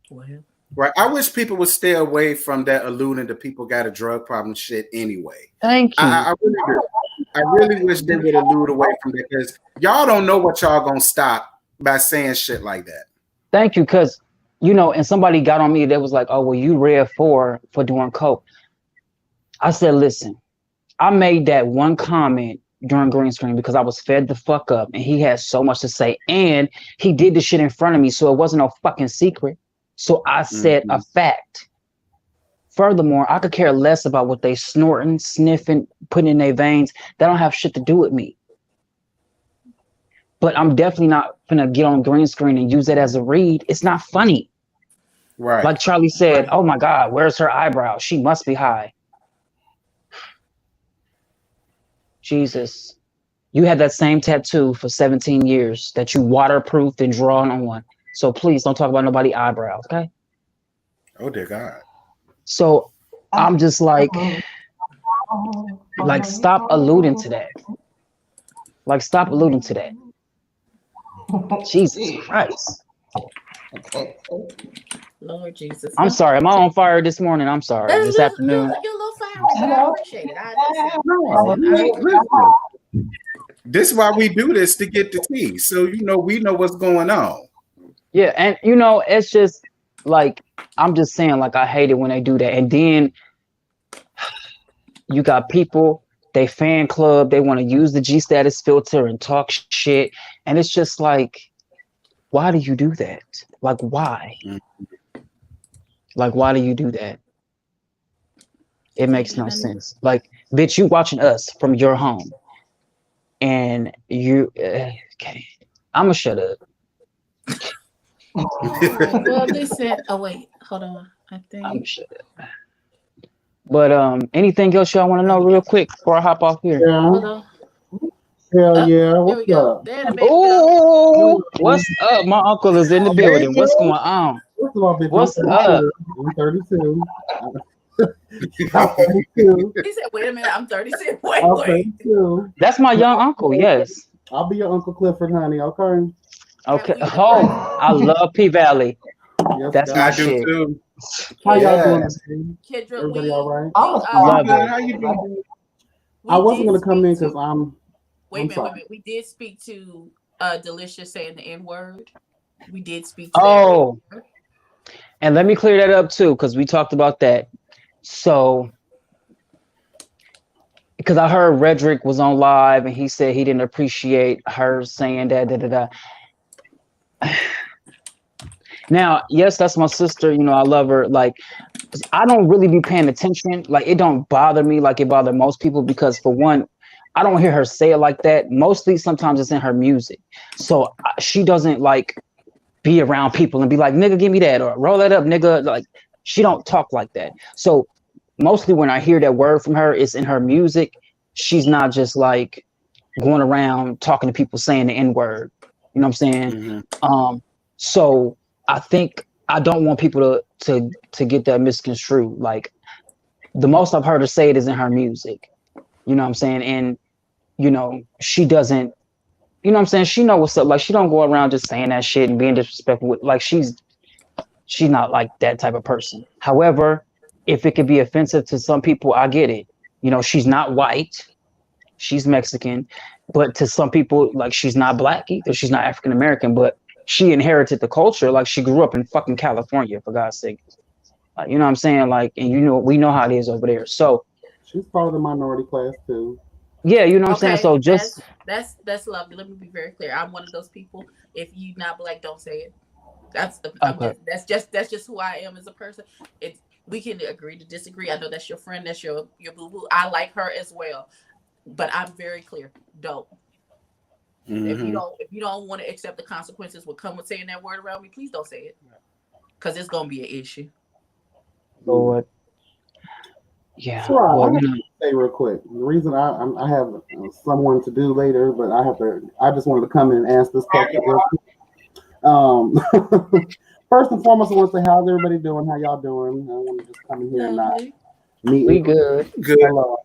Well. Right. I wish people would stay away from that alluding to people got a drug problem shit anyway. Thank you. I really wish they would allude away from that because y'all don't know what y'all gonna stop by saying shit like that. Thank you, because you know, and somebody got on me that was like, "Oh, well, you read for doing coke." I said, "Listen, I made that one comment during green screen because I was fed the fuck up, and he had so much to say, and he did the shit in front of me, so it wasn't no fucking secret." So I said a fact. Furthermore, I could care less about what they snorting, sniffing, putting in their veins. That don't have shit to do with me. but I'm definitely not gonna get on green screen and use it as a read. It's not funny. Right. Like Charlie said, oh my God, where's her eyebrow? She must be high. Jesus. You had that same tattoo for 17 years that you waterproofed and drawn on. So please don't talk about nobody eyebrows, okay? Oh dear God. So I'm just like stop alluding to that. Like, stop alluding to that. Jesus Christ. Lord Jesus. I'm sorry. Am I on fire this morning? I'm sorry. This afternoon. You're a little fiery, but I appreciate it. Listen, This is why we do this, to get the tea. So we know what's going on. Yeah, and it's just like, I'm just saying, like, I hate it when they do that. And then you got people, they fan club, they want to use the G-Status filter and talk shit. And it's just like, why do you do that? Like, why? Like, why do you do that? It makes no sense. Like, bitch, you watching us from your home. And you, okay, I'm gonna shut up. well, listen. Oh wait, hold on. I think I'm gonna shut up. But anything else y'all want to know real quick before I hop off here? Yeah. Hold on. Hell yeah. There we What's go. up? There the baby Oh, what's up? My uncle is in the building. What's going on? First of all, bitch, What's I'm up? 32. I'm 32. He said, "Wait a minute, I'm 36." Wait, I'm wait. 32. That's my young uncle. Yes. I'll be your Uncle Clifford, honey. Okay. Okay. Oh, I love P Valley. Yes, That's God. my I do shit. too. How y'all Yes. doing? Kendra, Everybody all right? Love it. How you doing? I wasn't gonna come in because I'm. Wait a I'm minute, sorry. wait a minute. We did speak to Delicious saying the N-word. We did speak to Oh, that. and let me clear that up too, because we talked about that. So, because I heard Redrick was on live and he said he didn't appreciate her saying that. Da, da, da. Now, yes, that's my sister. I love her. Like, I don't really be paying attention. Like, it don't bother me like it bothered most people because, for one, I don't hear her say it like that. Mostly, sometimes it's in her music. So she doesn't like be around people and be like, nigga, give me that, or roll that up, nigga. Like, she don't talk like that. So mostly when I hear that word from her, it's in her music. She's not just like going around talking to people saying the N-word. You know what I'm saying? Mm-hmm. So I think I don't want people to get that misconstrued. Like, the most I've heard her say it is in her music. You know what I'm saying? And she doesn't, you know what I'm saying? She know what's up. Like, she don't go around just saying that shit and being disrespectful. Like, she's not like that type of person. However, if it could be offensive to some people, I get it. She's not white. She's Mexican. But to some people, like, she's not black either. She's not African American, but she inherited the culture. Like, she grew up in fucking California, for God's sake. You know what I'm saying? Like, and we know how it is over there. So She's part of the minority class too. yeah, you know what I'm saying? So just that's lovely. Let me be very clear. I'm one of those people. If you not black, don't say it. okay. That's just who I am as a person. We can agree to disagree. I know that's your friend, that's your boo boo. I like her as well, but I'm very clear. Don't. Mm-hmm. If you don't want to accept the consequences will come with saying that word around me, please don't say it, because it's gonna be an issue. Lord. Yeah. So, I Well, have to say real quick. The reason I have someone to do later, but I just wanted to come in and ask this question real quick. First and foremost, I want to say, how's everybody doing? How y'all doing? I want to just come in here and not meet. we good. Good. Hello.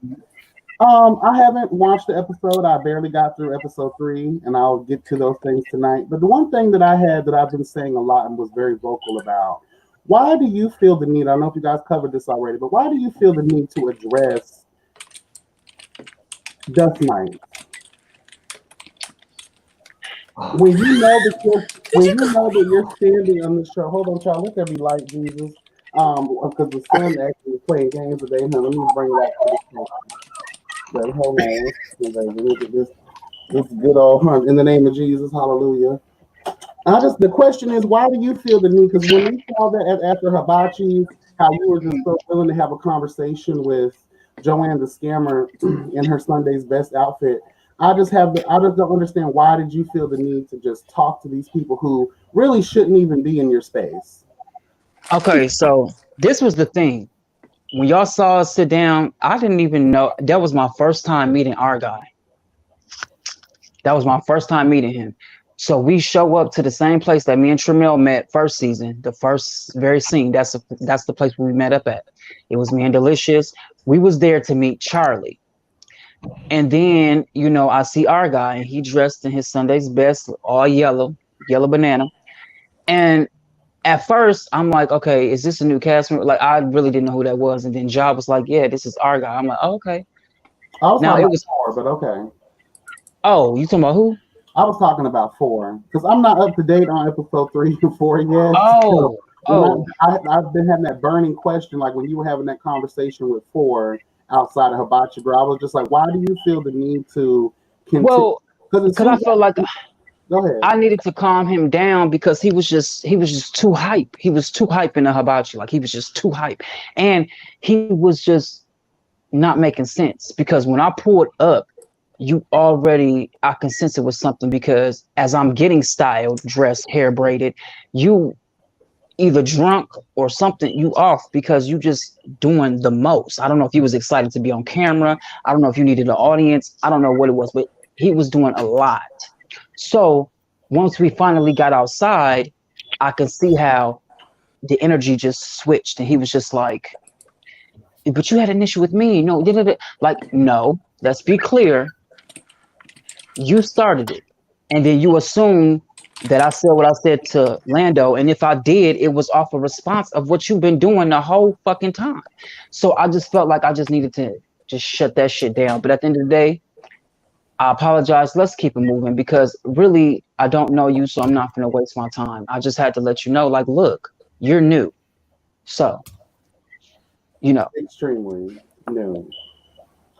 I haven't watched the episode. I barely got through episode 3, and I'll get to those things tonight. But the one thing that I've been saying a lot and was very vocal about, why do you feel the need? I don't know if you guys covered this already, but why do you feel the need to address dust mites? When you know that you're standing on the show, hold on, child. Let there be light, Jesus. Because the sun actually is playing games today. Now, let me bring it back to the show. But hold on, look at this good old in the name of Jesus, hallelujah. The question is, why do you feel the need? Because when we saw that after Hibachi, how you were just so willing to have a conversation with Joanne the Scammer in her Sunday's best outfit, I just don't understand, why did you feel the need to just talk to these people who really shouldn't even be in your space? Okay, so this was the thing. When y'all saw us sit down, I didn't even know that was my first time meeting our guy. That was my first time meeting him. So we show up to the same place that me and Tramiel met first season, the first very scene. That's the place we met up at. It was me and Delicious. We was there to meet Charlie. And then, I see our guy and he dressed in his Sunday's best, all yellow banana. And at first, I'm like, okay, is this a new cast member? Like, I really didn't know who that was. And then Job was like, yeah, this is our guy. I'm like, oh, okay. I was Now talking it about was, 4, but okay. oh, you talking about who? I was talking about 4 because I'm not up to date on episode 3 and 4 yet. So Oh, I've been having that burning question, like when you were having that conversation with 4 outside of Hibachi Girl, I was just like, why do you feel the need to continue? well, Because because I felt like go ahead. I needed to calm him down because he was just too hype. He was too hype in the hibachi. Like he was just too hype. And he was just not making sense because when I pulled up, I can sense it was something because as I'm getting styled, dressed, hair braided, you either drunk or something, you off because you just doing the most. I don't know if he was excited to be on camera. I don't know if you needed an audience. I don't know what it was, but he was doing a lot. So once we finally got outside, I could see how the energy just switched, and he was just like, "But you had an issue with me, like no. Let's be clear. You started it, and then you assume that I said what I said to Lando, and if I did, it was off a response of what you've been doing the whole fucking time. So I just felt like I just needed to just shut that shit down. But at the end of the day, I apologize. Let's keep it moving because really, I don't know you, so I'm not going to waste my time. I just had to let you know, like, look, you're new. So, Extremely new.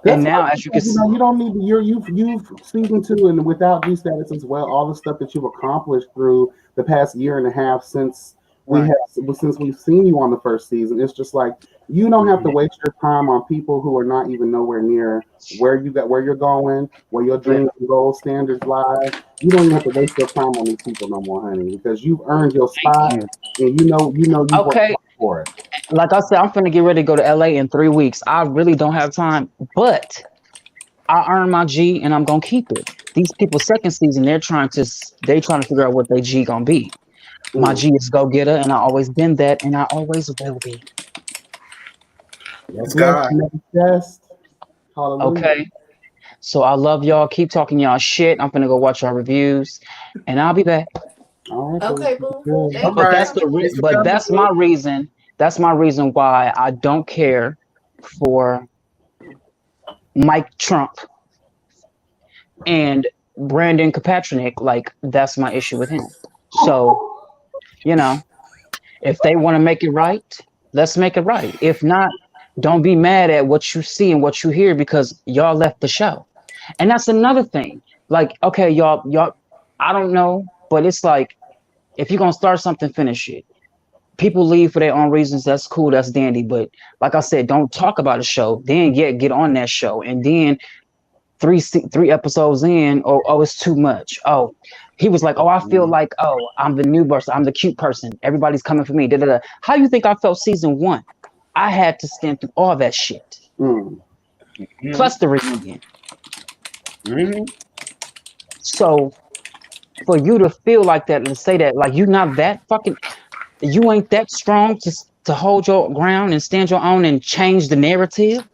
And now, as you can see, you don't need you've season 2 and without G-Status as well, all the stuff that you've accomplished through the past year and a half since Right. since we've seen you on the first season. It's just like you don't have to waste your time on people who are not even nowhere near where you're going, where your dreams and goal standards lie. You don't even have to waste your time on these people no more, honey, because you've earned your spot thank you. and you've worked Okay, hard for it. like I said, I'm finna get ready to go to LA in 3 weeks. I really don't have time, but I earned my G and I'm gonna keep it. These people second season, they're trying to figure out what their G gonna be. My G is go getter, and I always been that, and I always will be. That's Bless God. you, manifest. Hallelujah. Okay. So I love y'all. Keep talking y'all shit. I'm gonna go watch y'all reviews, and I'll be back. All right, Okay, baby. boo. Good. Thank But you for Right. that's coming. Thanks for but coming, that's boo. my reason. That's my reason why I don't care for Mike Trump and Brandon Kapatrick. Like that's my issue with him. So you know, if they want to make it right, let's make it right. If not, don't be mad at what you see and what you hear because y'all left the show. And that's another thing. Like, okay, y'all, I don't know, but it's like if you're gonna start something, finish it. People leave for their own reasons. That's cool. That's dandy. But like I said, don't talk about a show. Then get on that show, and then three episodes in, oh, it's too much. Oh, he was like, oh, I feel like, oh, I'm the new person. I'm the cute person. Everybody's coming for me. Da, da, da. How you think I felt season 1? I had to stand through all that shit. Mm. Plus the reunion. Mm-hmm. So for you to feel like that and say that, like you not that fucking, you ain't that strong to hold your ground and stand your own and change the narrative,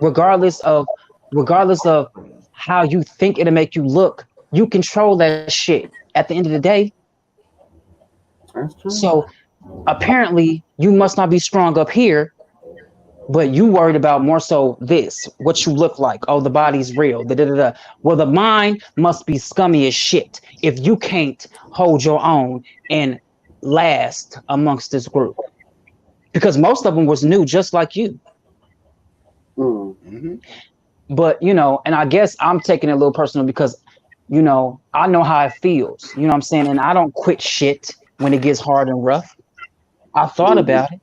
regardless of how you think it'll make you look. You control that shit at the end of the day. That's true. So apparently you must not be strong up here, but you worried about more so this, what you look like. Oh, the body's real. Da, da, da, da. Well, the mind must be scummy as shit if you can't hold your own and last amongst this group. Because most of them was new, just like you. Mm. Mm-hmm. But, and I guess I'm taking it a little personal because, I know how it feels. You know what I'm saying? And I don't quit shit when it gets hard and rough. I thought about it.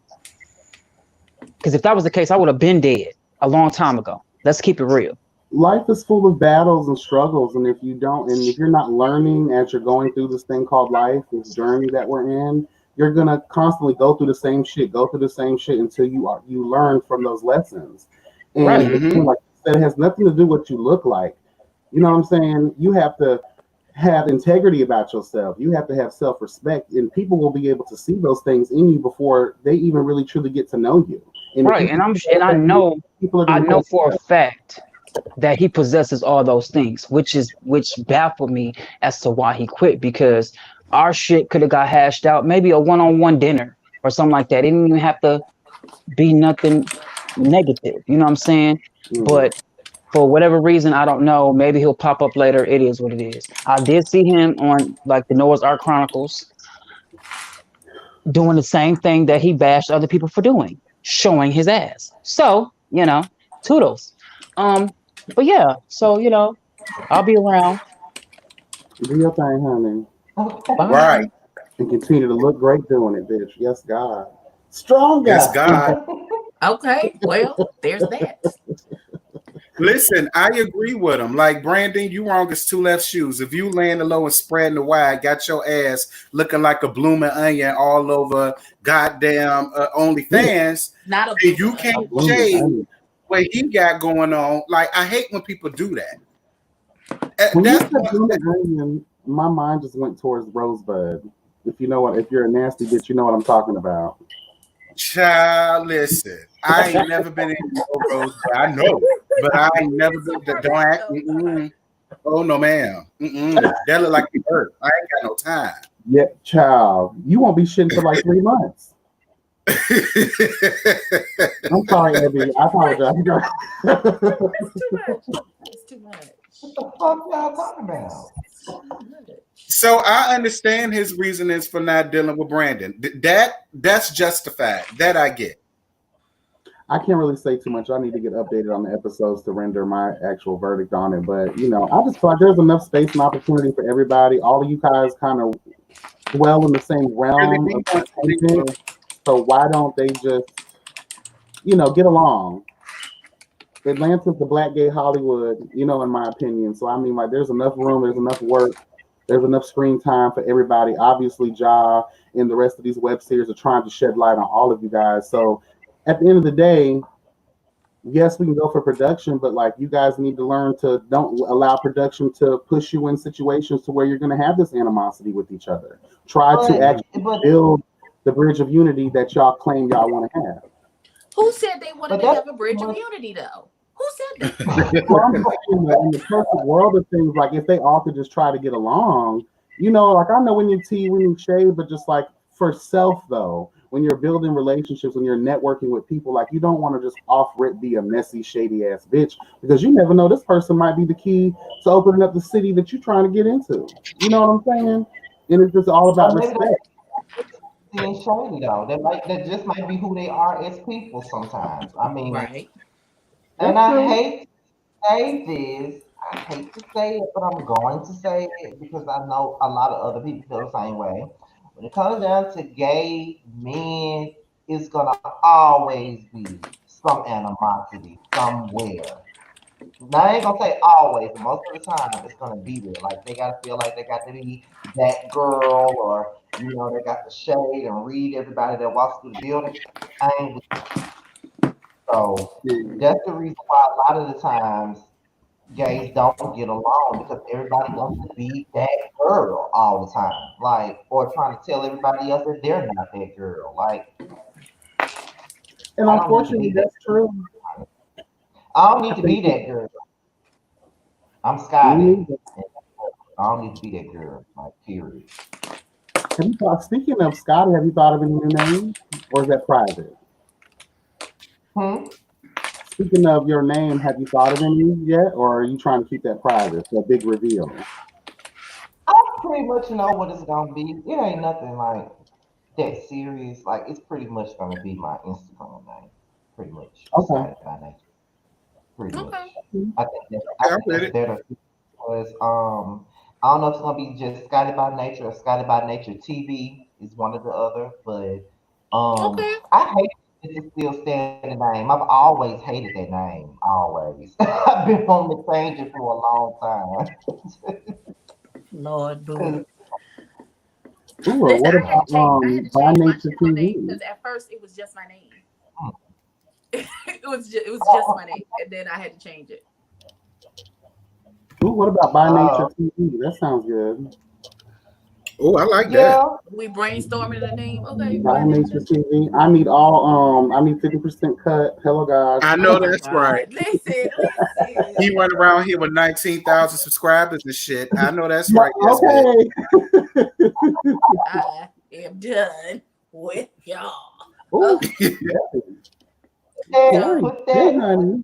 Because if that was the case, I would have been dead a long time ago. Let's keep it real. Life is full of battles and struggles, and if you're not learning as you're going through this thing called life, this journey that we're in, you're gonna constantly go through the same shit until you learn from those lessons. And Right. again, Mm-hmm. like I said, it has nothing to do with what you look like. You know what I'm saying? You have to have integrity about yourself. You have to have self-respect, and people will be able to see those things in you before they even really truly get to know you. And if Right. you And keep saying that, people are I gonna know say, for a fact that he possesses all those things, which baffled me as to why he quit, because our shit could have got hashed out, maybe a one-on-one dinner or something like that. It didn't even have to be nothing negative. You know what I'm saying? mm, But for whatever reason, I don't know. Maybe he'll pop up later. It is what it is. I did see him on like the Noah's Ark Chronicles doing the same thing that he bashed other people for doing, showing his ass. So, toodles. Um, but yeah, so I'll be around. do your thing, honey, Right. Bye. and continue to look great doing it, bitch. Yes, God. Stronger. Yes, God. Okay, well, there's that. Listen, I agree with him. Like Brandon, you wrong as two left shoes. If you laying the low and spreading the wide, got your ass looking like a blooming onion all over goddamn OnlyFans, Not a and blooming you A onion. can't blooming shade onion. what he got going on. Like I hate when people do that. When you That's said blooming onion, my mind just went towards Rosebud. If you're a nasty bitch, you know what I'm talking about. child. Listen, I ain't never been in no rose, but I know, but I ain't never been. Don't act. Mm-mm. Oh no, ma'am. Mm-mm. That look like it hurt. I ain't got no time. Yeah, child. You won't be shitting for like 3 months. I'm sorry, Abby. I apologize. It's too much. It's too much. What the fuck y'all talking about? Too much. So I understand his reasonings for not dealing with Brandon. That's justified. That I get. I can't really say too much. I need to get updated on the episodes to render my actual verdict on it. But I just feel like there's enough space and opportunity for everybody. All of you guys kind of dwell in the same Really realm of be one. entertainment. So why don't they just, get along? Atlanta's the black gay Hollywood, in my opinion. So I mean, like, there's enough room, there's enough work, there's enough screen time for everybody. Obviously, Ja and the rest of these web series are trying to shed light on all of you guys. So at the end of the day, yes, we can go for production, but like you guys need to learn to don't allow production to push you in situations to where you're going to have this animosity with each other. Try to actually But build the bridge of unity that y'all claim y'all want to have. Who said they wanted but to that's have a bridge of much, unity, though? Who said that? Well, I'm saying that in the perfect world of things, like if they all could just try to get along, like I know we need tea, we need shade, but just like for self though, when you're building relationships, when you're networking with people, like you don't want to just off rip be a messy, shady ass bitch because you never know this person might be the key to opening up the city that you're trying to get into. You know what I'm saying? And it's just all about or maybe respect. being shady though. That just might be who they are as people sometimes. I mean, Right. and That's I true. hate to say this. I hate to say it, but I'm going to say it because I know a lot of other people feel the same way. When it comes down to gay men, it's gonna always be some animosity somewhere. Now, I ain't gonna say always, but most of the time it's gonna be there. Like they gotta feel like they got to be that girl, or they got the shade and read everybody that walks through the building. I ain't with so Yeah. that's the reason why a lot of the times gays don't get along because everybody wants to be that girl all the time, like or trying to tell everybody else that they're not that girl. Like And I don't need to unfortunately, be that. that's true. I don't need I to think be that girl. I'm me Scotty. neither. I don't need to be that girl. Like period. Speaking of Scotty, have you thought of any new names, or is that private? Hmm? Speaking of your name, have you thought of any yet, or are you trying to keep that private? That big reveal. I pretty much know what it's gonna be. It ain't nothing like that serious. Like it's pretty much gonna be my Instagram name. Pretty much. Okay. Scotty by nature. Pretty Okay. much. I Okay, I'm think with that's it. better because I don't know if it's gonna be just Scotty by Nature or Scotty by Nature TV is one or the other, but Okay. I hate This is still standing name. I've always hated that name. Always. I've been wanting to change it for a long Lord boo. time. Ooh, Listen, what I had to about change. I had to By change my Nature channel name TV? because at first it was just my name. It was just my name, and then I had to change it. Ooh, what about By Nature Oh, TV? That sounds good. Oh, I like that. yeah. We brainstorming the name. Okay, By by Nature nature. TV. I need 50% cut. Hello guys. I Oh know my that's right. God! Listen. He run around here with 19,000 subscribers and shit. I know that's Yeah, right, yes, bitch. okay. I am done with y'all. Ooh, Okay, Hey, so Carrie. put Hey that. honey.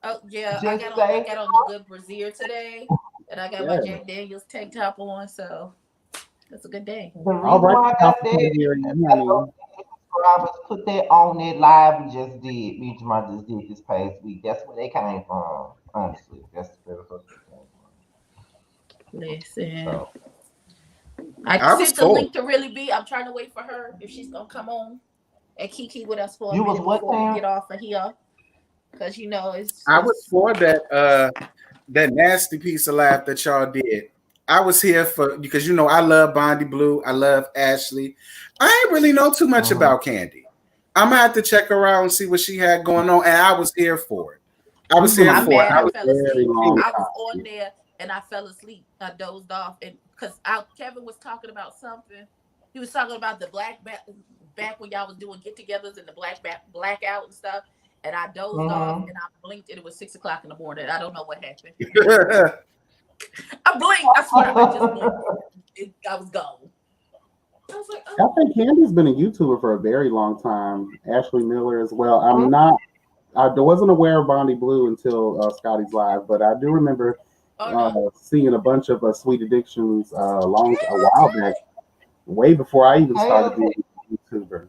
oh yeah, I Just got on I say got on the good brassiere today, and I got my Yes. Jack Daniels tank top on, so that's a good day. the All reason right, why I South got that. Carolina, I know honey. subscribers put that on that live we just did. Me and Jamal just did this past week. That's where they came from. Honestly, that's what they came from. Listen, So I I was sent the full. link to Really Be. I'm trying to wait for her if she's gonna come on and Kiki with us for a you was minute what, before we Tam? get off of here, because it's I was it's. for that nasty piece of life that y'all did. I was here for because I love Bondi Blue. I love Ashley. I ain't really know too much Mm-hmm. about Candy. I'm gonna have to check her out and see what she had going on. And I was here for it. I She's was been here on I'm for it. mad. for I I a was fell very asleep. long I was on time. there and I fell asleep. I dozed off, and because Kevin was talking about something. He was talking about the back when y'all was doing get-togethers and the blackout and stuff. And I dozed off Mm-hmm. and I blinked and it was 6 o'clock in the morning. I don't know what happened. here. I blinked. I swear I just blinked. I was gone. I was like, I oh. think Candy's been a YouTuber for a very long time. Ashley Miller as well. I wasn't aware of Bondi Blue until Scotty's Live, but I do remember Oh no. seeing a bunch of Sweet Addictions a while back, way before I even started Hell, being a YouTuber.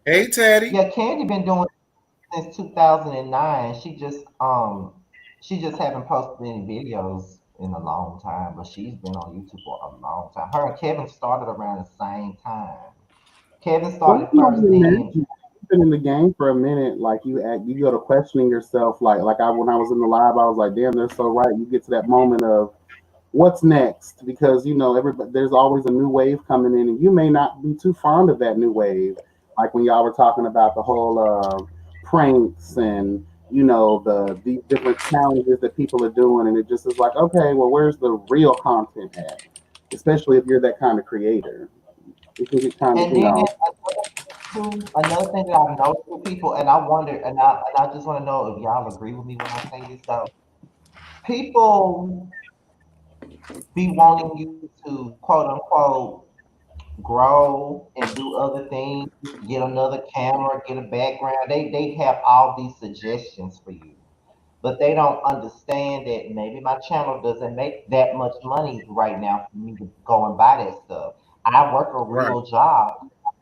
Hey, Teddy. yeah, Candy been doing it since 2009. She just haven't posted any videos in a long time, but she's been on YouTube for a long time. Her and Kevin started around the same time. Kevin Well, started I can first, only imagine. then You've been in the game for a minute. Like you go to questioning yourself. Like I when I was in the live, I was like, damn, they're so right. You get to that moment of what's next because everybody there's always a new wave coming in, and you may not be too fond of that new wave. Like when y'all were talking about the whole pranks and the different challenges that people are doing, and it just is like, okay, well, where's the real content at? Especially if you're that kind of creator, it can get kind of and then another thing that I've noticed with people, and I wonder, and I just want to know if y'all agree with me when I say this. So people be wanting you to quote unquote grow and do other things, get another camera, get a background. They have all these suggestions for you, but they don't understand that maybe my channel doesn't make that much money right now for me to go and buy that stuff. I work a Right. real job.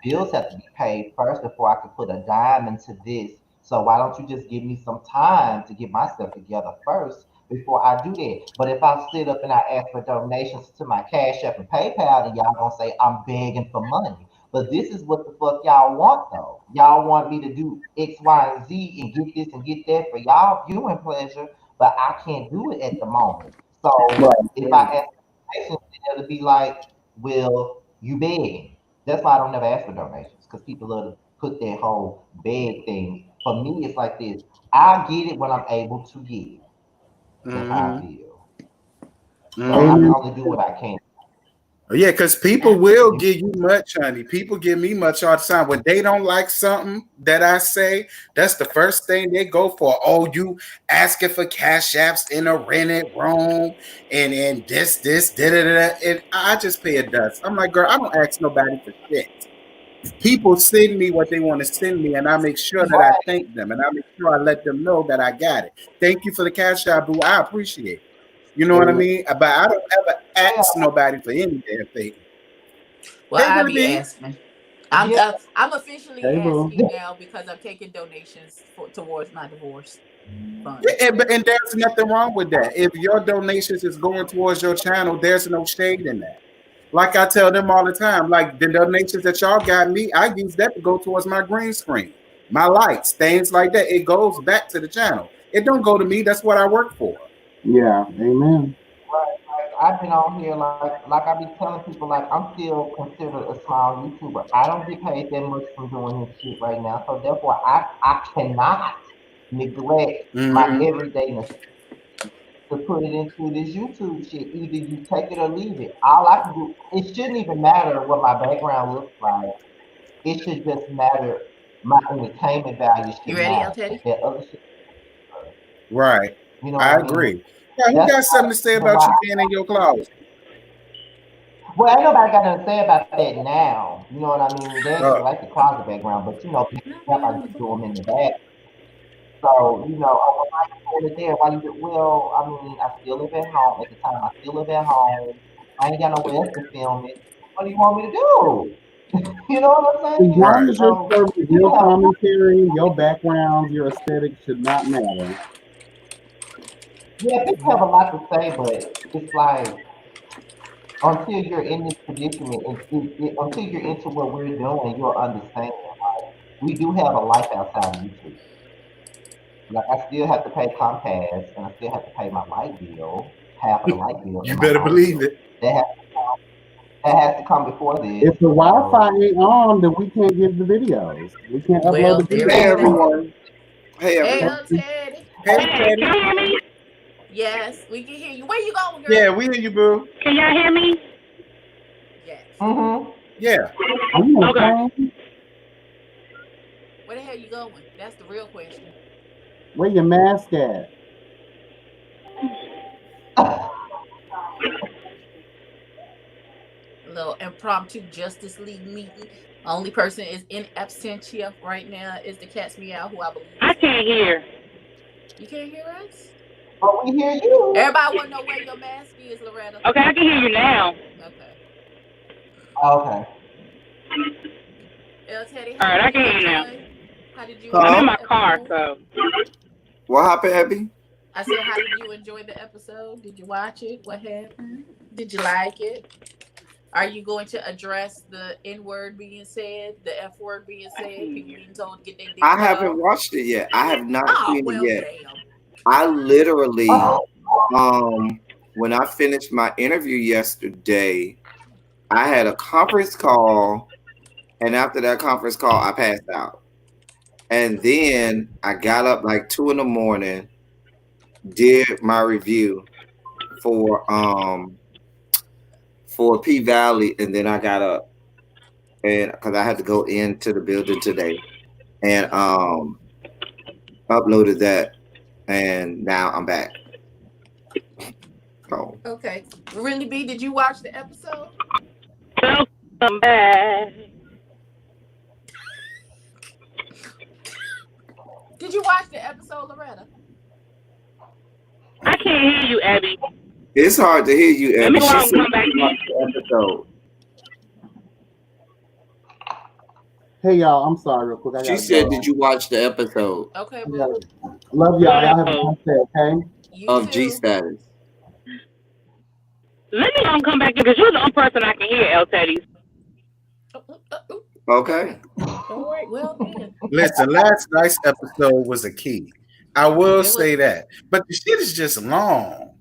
Bills have to be paid first before I can put a dime into this. So why don't you just give me some time to get myself together first before I do that? But if I sit up and I ask for donations to my Cash App and PayPal, then y'all gonna say I'm begging for money. But this is what the fuck y'all want though. Y'all want me to do X, Y, and Z and get this and get that for y'all viewing pleasure, but I can't do it at the moment. So right. if I ask for donations, then it'll be like, well, you begging. That's why I don't never ask for donations because people love to put that whole beg thing. For me, it's like this: I get it when I'm able to get it. That's how I Mm-hmm. feel. So I Mm-hmm. can Amen. only do what I can. Yeah, because people will Absolutely. give you much, honey. People give me much all the time. When they don't like something that I say, that's the first thing they go for. Oh, you asking for cash apps in a rented room and this, da da da. And I just pay a dust. I'm like, girl, I don't ask nobody for shit. People send me what they want to send me, and I make sure that I Right. thank them and I make sure I let them know that I got it. Thank you for the cash app, boo. I appreciate it. You know what I Amen. mean? But I don't ever Yeah. ask nobody for any damn thing. Well, Hey, I Willie be B. asking. I'm Yeah. uh, I'm officially Hey, boo. asking now because I'm taking donations towards my divorce Yeah, funds. and there's nothing wrong with that. If your donations is going towards your channel, there's no shade in that. Like I tell them all the time, like the donations that y'all got me, I use that to go towards my green screen, my lights, things like that. It goes back to the channel. It don't go to me. That's what I work for. Yeah, amen. Like I've been on here like I be telling people like I'm still considered a small YouTuber. I don't get paid that much from doing this shit right now. So therefore I cannot neglect my Hmm. everyday to put it into this YouTube shit. Either you take it or leave it. All I can do, it shouldn't even matter what my background looks like. It should just matter. My entertainment value You should ready, El matter. Teddy? That other shit, Right. you know what I I mean? agree. Yeah, who That's got something to say about why. you being in your closet? Well, ain't nobody got nothing to say about that now. You know what I mean? They actually Uh, like the closet background, but No, I no, just no. do them in the back. So, oh, why you doing it there? Why you do? Well, I mean, I still live at home. At the time, I still live at home. I ain't got nowhere else to film it. What do you want me to do? You know what I'm As saying? long right. as you're So serving people real have, commentary, your background, your aesthetic should not matter. yeah, people have a lot to say, but it's like until you're in this predicament, until you're into what we're doing, you'll understand. We do have a life outside of YouTube. Like I still have to pay Comcast, and I still have to pay my light bill, half of the light bill, You and my better phone believe bill. it. That has to come before this. If the Wi-Fi So ain't on, then we can't get the videos. We can't upload Well, the there Hey you videos. go. everyone. Hey Hey, everyone. El Teddy. Hey, Hey, Teddy. can you hear me? Yes, we can hear you. Where you going, Yeah, girl? we hear you, boo. Can y'all hear me? Yes. mm-hmm. Yeah. Are you on a Okay. plane? Where the hell you going? That's the real question. Where your mask at? A little impromptu Justice League meeting. Only person is in absentia right now is the cat's meow, who I believe I is in. can't hear. You can't hear us? But we hear you. Everybody want to know where your mask is, Loretta. Okay, I can hear you now. Okay. Okay. El Teddy, All how right, did I you can hear you now. enjoy? How did you I'm enjoy in my the car, episode? so. What happened, Abby? I said, how did you enjoy the episode? Did you watch it? What happened? Did you like it? Are you going to address the N word being said, the F word being I said, can't people hear. being told to get their dick I cut haven't off? watched it yet. I have not Oh, seen it well, yet. damn. I literally, Oh, when I finished my interview yesterday, I had a conference call, and after that conference call, I passed out. And then I got up like 2 in the morning, did my review for for P Valley, and then I got up and because I had to go into the building today and uploaded that, and now I'm back. So Okay. Really, B, did you watch the episode? Welcome back. Did you watch the episode, Loretta? I can't hear you, Abby. it's hard to hear you, Let Abby. me go She out and said come back she in. watched the episode. Hey y'all, I'm sorry real quick. I She gotta said, "Did go. you watch the episode Okay, I boo. gotta, love y'all. Y'all have a No. nice day, okay? You of too. G-Status?" Let me go and come back in because you're the only person I can hear, El Teddy. Okay. All right. Well, then. Listen, last night's episode was a key. I will It was, say that. But the shit is just long.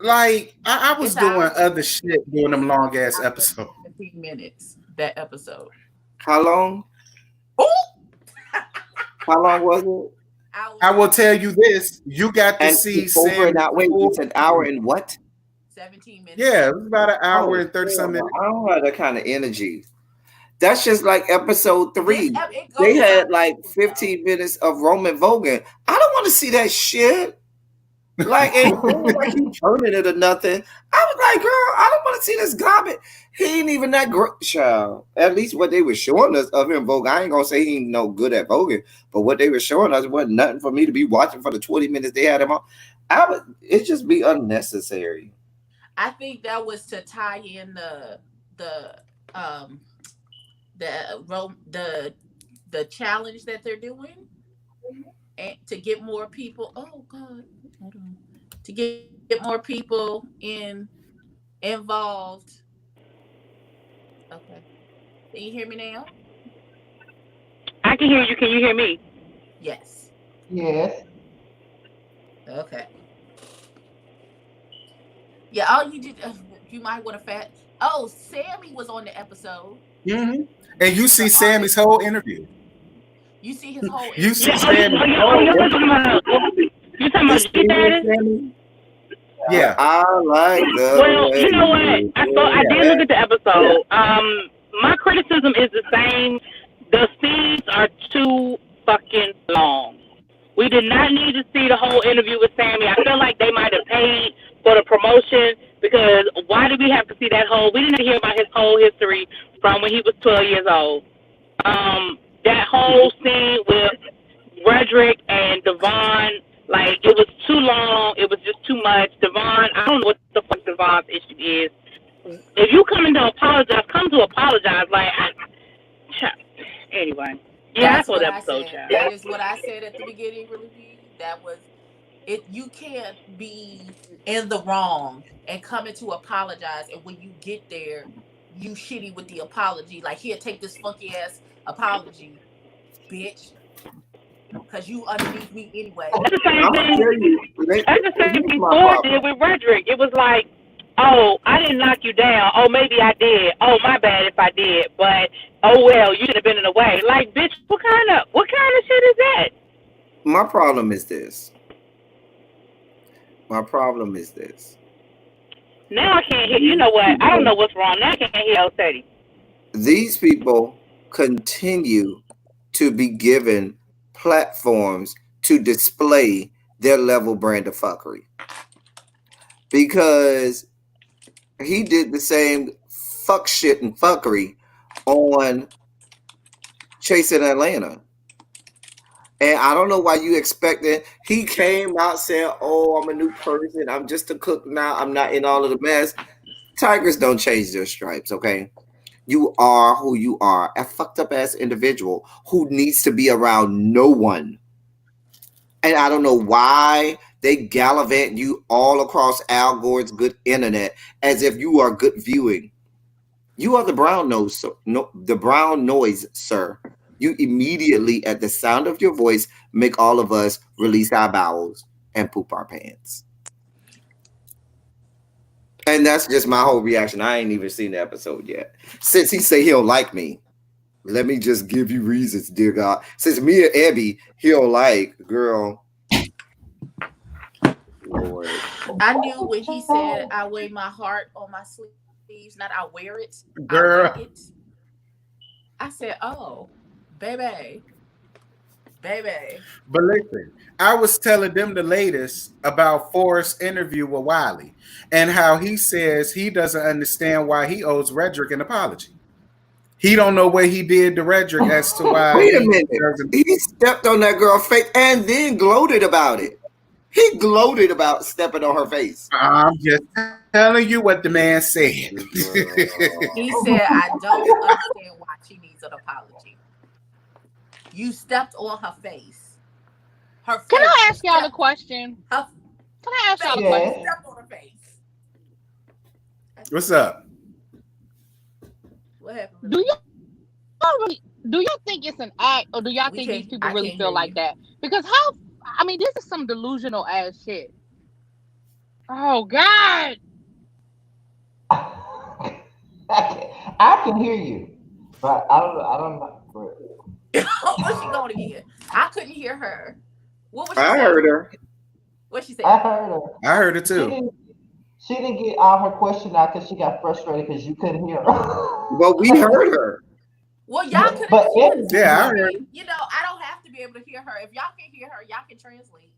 Like, I was it's doing hour other shit during them long ass and episodes. 17 minutes, that episode. How long? Oh! How long was it? I will tell you this: you got to And see it's over an Sammy's hour. Wait, full. it's an hour and what? 17 minutes. Yeah, it was about an hour Oh, and 30 hell some no. minutes. I don't have that kind of energy. That's just like episode This 3. it They goes had by like quickly, 15 minutes of Roman Vogan. I don't want to see that shit. Like, it ain't like he turning it or nothing. I was like, girl, I don't want to see this garbage. He ain't even that great, child. At least what they were showing us of him Vogan. I ain't gonna say he ain't no good at Vogan, but what they were showing us wasn't nothing for me to be watching for the 20 minutes they had him on. It just be unnecessary. I think that was to tie in the um the challenge that they're doing, and to get more people. Oh God, hold on. To get more people involved Okay. Can you hear me now? I can hear you. Can you hear me? Yes. Yes. Okay. Yeah, all you did, you might want to Oh, Sammy was on the episode. Mm-hmm. And you see Sammy's whole interview. You see his whole You interview. see Sammy's whole You interview. talking about G-Status? Yeah. I like the. Well, you know what? I did look at the episode. My criticism is the same. The scenes are too fucking long. We did not need to see the whole interview with Sammy. I feel like they might have paid for the promotion because why did we have to see that whole? We didn't hear about his whole history from when he was 12 years old. That whole scene with Redrick and Devon, like it was too long. It was just too much. Devon, I don't know what the fuck Devon's issue is. If you come in to apologize, come to apologize. Anyway. Yeah, that's what episode, I said. That is what I said at the beginning, really. That was it. You can't be in the wrong and coming to apologize, and when you get there, you shitty with the apology. Like, here, take this funky ass apology, bitch, because you underneath me anyway. That's the same thing. That's the same thing Ford did with Redrick. It was like, oh, I didn't knock you down. Oh, maybe I did. Oh, my bad if I did. But oh well, you should have been in the way. Like, bitch, what kind of shit is that? My problem is this. Now I can't hear. You know what? I don't know what's wrong. Now I can't hear L30. These people continue to be given platforms to display their level brand of fuckery. Because he did the same fuck shit and fuckery on Chasing Atlanta. And I don't know why you expected. He came out saying, oh, I'm a new person. I'm just a cook now. I'm not in all of the mess. Tigers don't change their stripes, okay? You are who you are. A fucked up ass individual who needs to be around no one. And I don't know why they gallivant you all across Al Gore's good internet as if you are good viewing. You are the brown noise, sir. You immediately, at the sound of your voice, make all of us release our bowels and poop our pants. And that's just my whole reaction. I ain't even seen the episode yet. Since he say he don't like me, let me just give you reasons, dear God. Since me and Abby, he don't like, girl. Lord. I knew when he said, I wear my heart on my sleeves, not I wear it. Girl. I wear it. I said, oh, baby. But listen, I was telling them the latest about Forrest's interview with Wiley and how he says he doesn't understand why he owes Redrick an apology. He don't know what he did to Redrick as to why. Wait a minute. He stepped on that girl's face and then gloated about it. He gloated about stepping on her face. I'm just telling you what the man said. He said, I don't understand why she needs an apology. You stepped on her face. Her face. Can I ask y'all a question? Can I ask y'all a question? You stepped on her face. What's up? What happened? Do you think it's an act, or do y'all think these people really feel like that? Because this is some delusional ass shit. Oh God. I can hear you, but I don't know. What's she going again? I couldn't hear her. What was she I saying? heard her. What she said? I heard her. I heard it too. She didn't get all her question out because she got frustrated because you couldn't hear her. Well, we heard her. Well, y'all couldn't hear her. Yeah, I heard. You know, I don't have to be able to hear her. If y'all can hear her, y'all can translate.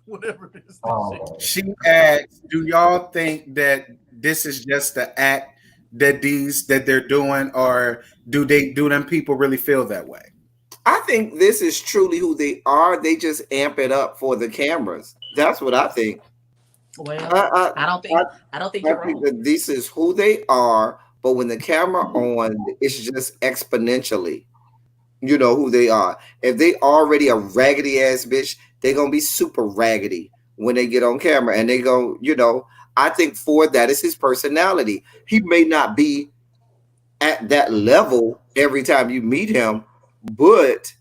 Whatever it is. Oh. She asked, do y'all think that this is just the act that they're doing, or do them people really feel that way? I think this is truly who they are. They just amp it up for the cameras. That's what I think. Well, I don't think you're wrong. That this is who they are, but when the camera on, it's just exponentially, you know, who they are. If they already a raggedy ass bitch, they're gonna be super raggedy when they get on camera, and they go, you know. I think Ford, that is his personality. He may not be at that level every time you meet him, but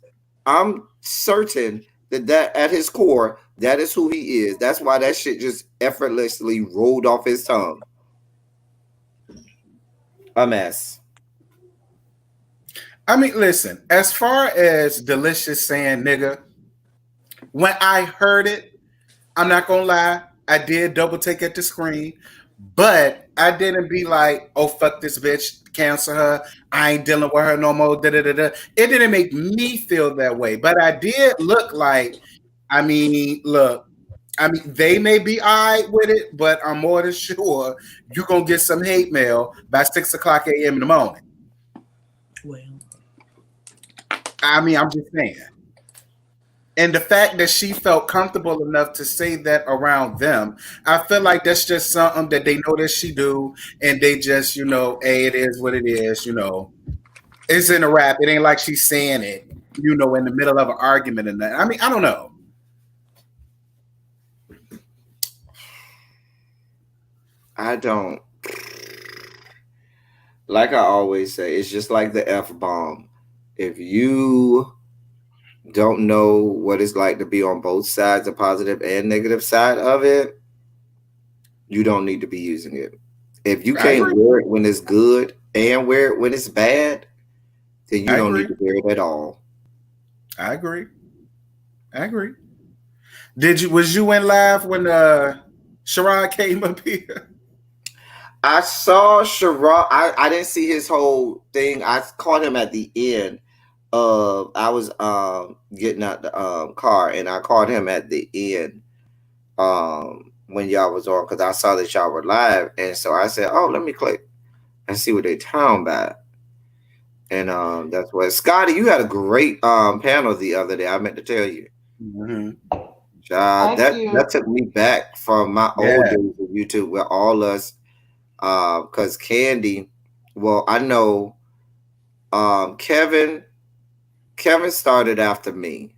I'm certain that at his core, that is who he is. That's why that shit just effortlessly rolled off his tongue. A mess. I mean, listen, as far as Delicious saying nigga, when I heard it, I'm not gonna lie, I did double take at the screen, but I didn't be like, oh fuck this bitch, cancel her. I ain't dealing with her no more. Da, da, da, da. It didn't make me feel that way, but I did look like, look, they may be all right with it, but I'm more than sure you're gonna get some hate mail by 6:00 a.m. in the morning. Well, I'm just saying. And the fact that she felt comfortable enough to say that around them, I feel like that's just something that they know that she do, and they just, hey, it is what it is, It's in a rap. It ain't like she's saying it, in the middle of an argument and that. I don't know. I don't. Like I always say, it's just like the F-bomb. If you don't know what it's like to be on both sides, the positive and negative side of it, you don't need to be using it. If you can't wear it when it's good and wear it when it's bad, then you don't need to wear it at all. I agree. Was you in live when Sherrod came up here? I saw Sherrod. I didn't see his whole thing. I caught him at the end. I was getting out the car, and I caught him at the end when y'all was on, because I saw that y'all were live, and so I said, "Oh, let me click and see what they talking about." And that's what Scotty. You had a great panel the other day. I meant to tell you. Mm-hmm. That took me back from my old days of YouTube, where all us, because Candy. Well, I know Kevin started after me,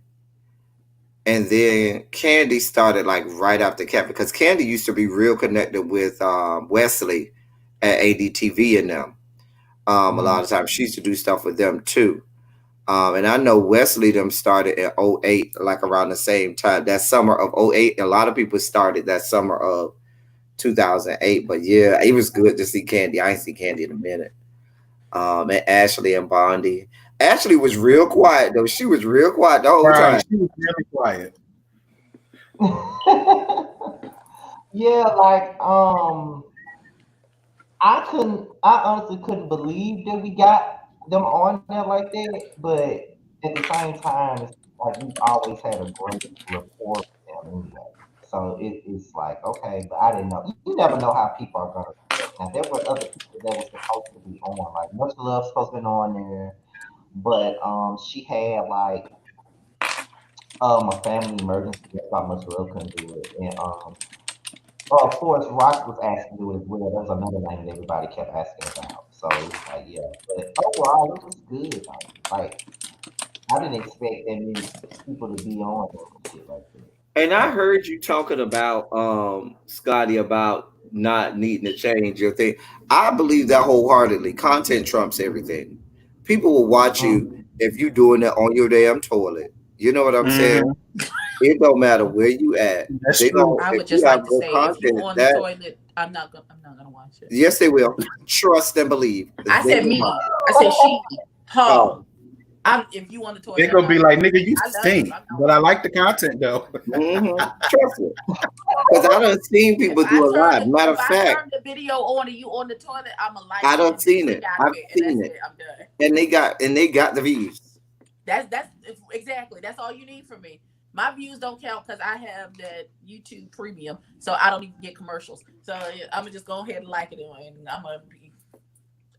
and then Candy started like right after Kevin, because Candy used to be real connected with Wesley at ADTV and them. A lot of times she used to do stuff with them too. And I know Wesley them started in 2008, like around the same time. That summer of 2008, a lot of people started that summer of 2008. But yeah, it was good to see Candy. I ain't seen Candy in a minute. And Ashley and Bondi. Ashley was real quiet though. She was real quiet the whole time. She was really quiet. Yeah, like I honestly couldn't believe that we got them on there like that, but at the same time, it's like we've always had a great rapport with them anyway. So it's like, okay, but I didn't know. You never know how people are gonna react. Now there were other people that were supposed to be on, like Much Love supposed to be on there, but she had like a family emergency. That's why Much Love couldn't do it, and of course, Rock was asking to do it as well. That was another name that everybody kept asking about. So it was like, yeah. But overall, it was good. Like I didn't expect that many people to be on and shit like that. And I heard you talking about Scotty, about not needing to change your thing. I believe that wholeheartedly. Content trumps everything. People will watch you if you doing it on your damn toilet. You know what I'm saying? It don't matter where you at. I would just like to say, if you on the toilet, I'm not gonna watch it. Yes, they will. Trust and believe. I said me. I said she. Her. If you on the toilet, they're gonna be like, nigga, you stink. But I like the content though. Trust it. Because I done seen people do it live. Matter of fact, I turn the video on and you on the toilet, I'm a like. I done seen it. I've seen it. I'm done. And they got the views. That's exactly. That's all you need from me. My views don't count because I have that YouTube premium, so I don't even get commercials. So I'm gonna just go ahead and like it, and I'm gonna be.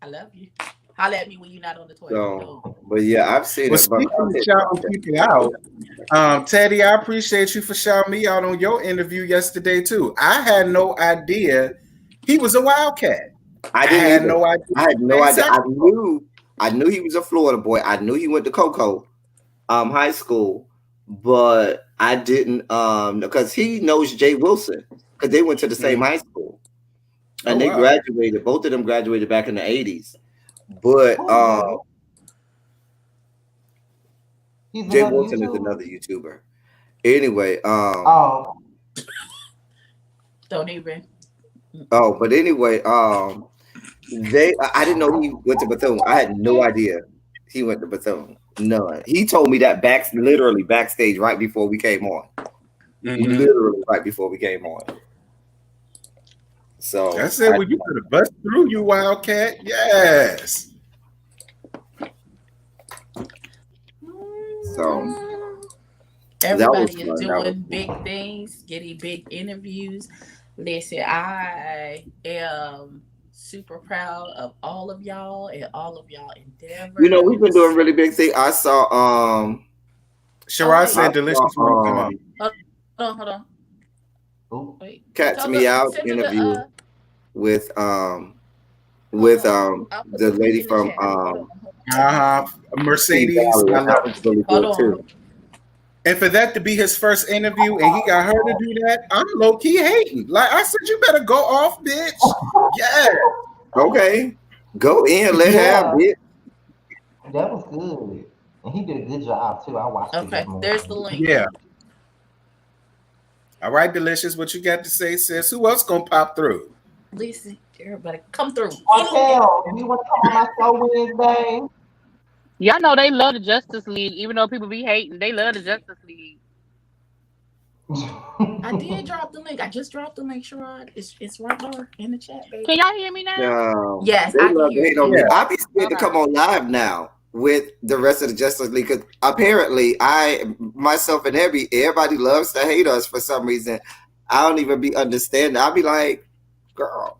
I love you. Holla at me when you're not on the toilet. So, but yeah, I've seen it. Speaking of shouting people out, Teddy, I appreciate you for shouting me out on your interview yesterday too. I had no idea he was a Wildcat. I had no idea. I had no idea. I knew he was a Florida boy. I knew he went to Cocoa High School, but I didn't because he knows Jay Wilson because they went to the same high school and they graduated. Both of them graduated back in the 80s. But He's Jay another Wilson is YouTuber. another YouTuber. Anyway, Oh, Don't even. but anyway, I didn't know he went to Bethune. I had no idea he went to Bethune. None. He told me that literally backstage right before we came on. Literally right before we came on. So I said, well, you could have bust through, you Wildcat. Yes. So everybody is doing big things, getting big interviews. Listen, I am super proud of all of y'all and all of y'all endeavors. You know, we've been doing really big things. I saw Sherrod said delicious hold on. Wait. Catch Me Out interview with the lady from Mercedes. That was really good too. And for that to be his first interview and he got her to do that, I'm low key hating. Like I said, you better go off, bitch. Yeah. Okay. Go in, let her have it. That was good. And he did a good job too. I watched it. Okay, there's the link. Yeah. All right, Delicious. What you got to say, sis? Who else gonna pop through? Listen, everybody, come through. Raquel, you want to come on my show Wednesday? Y'all know they love the Justice League, even though people be hating. They love the Justice League. I did drop the link. I just dropped the link, Sherrod. It's right there in the chat, baby. Can y'all hear me now? No. Yes, I can hear you. I'll be scared to come on live now with the rest of the Justice League because apparently myself and everybody loves to hate us for some reason. I don't even be understanding. I'll be like, girl.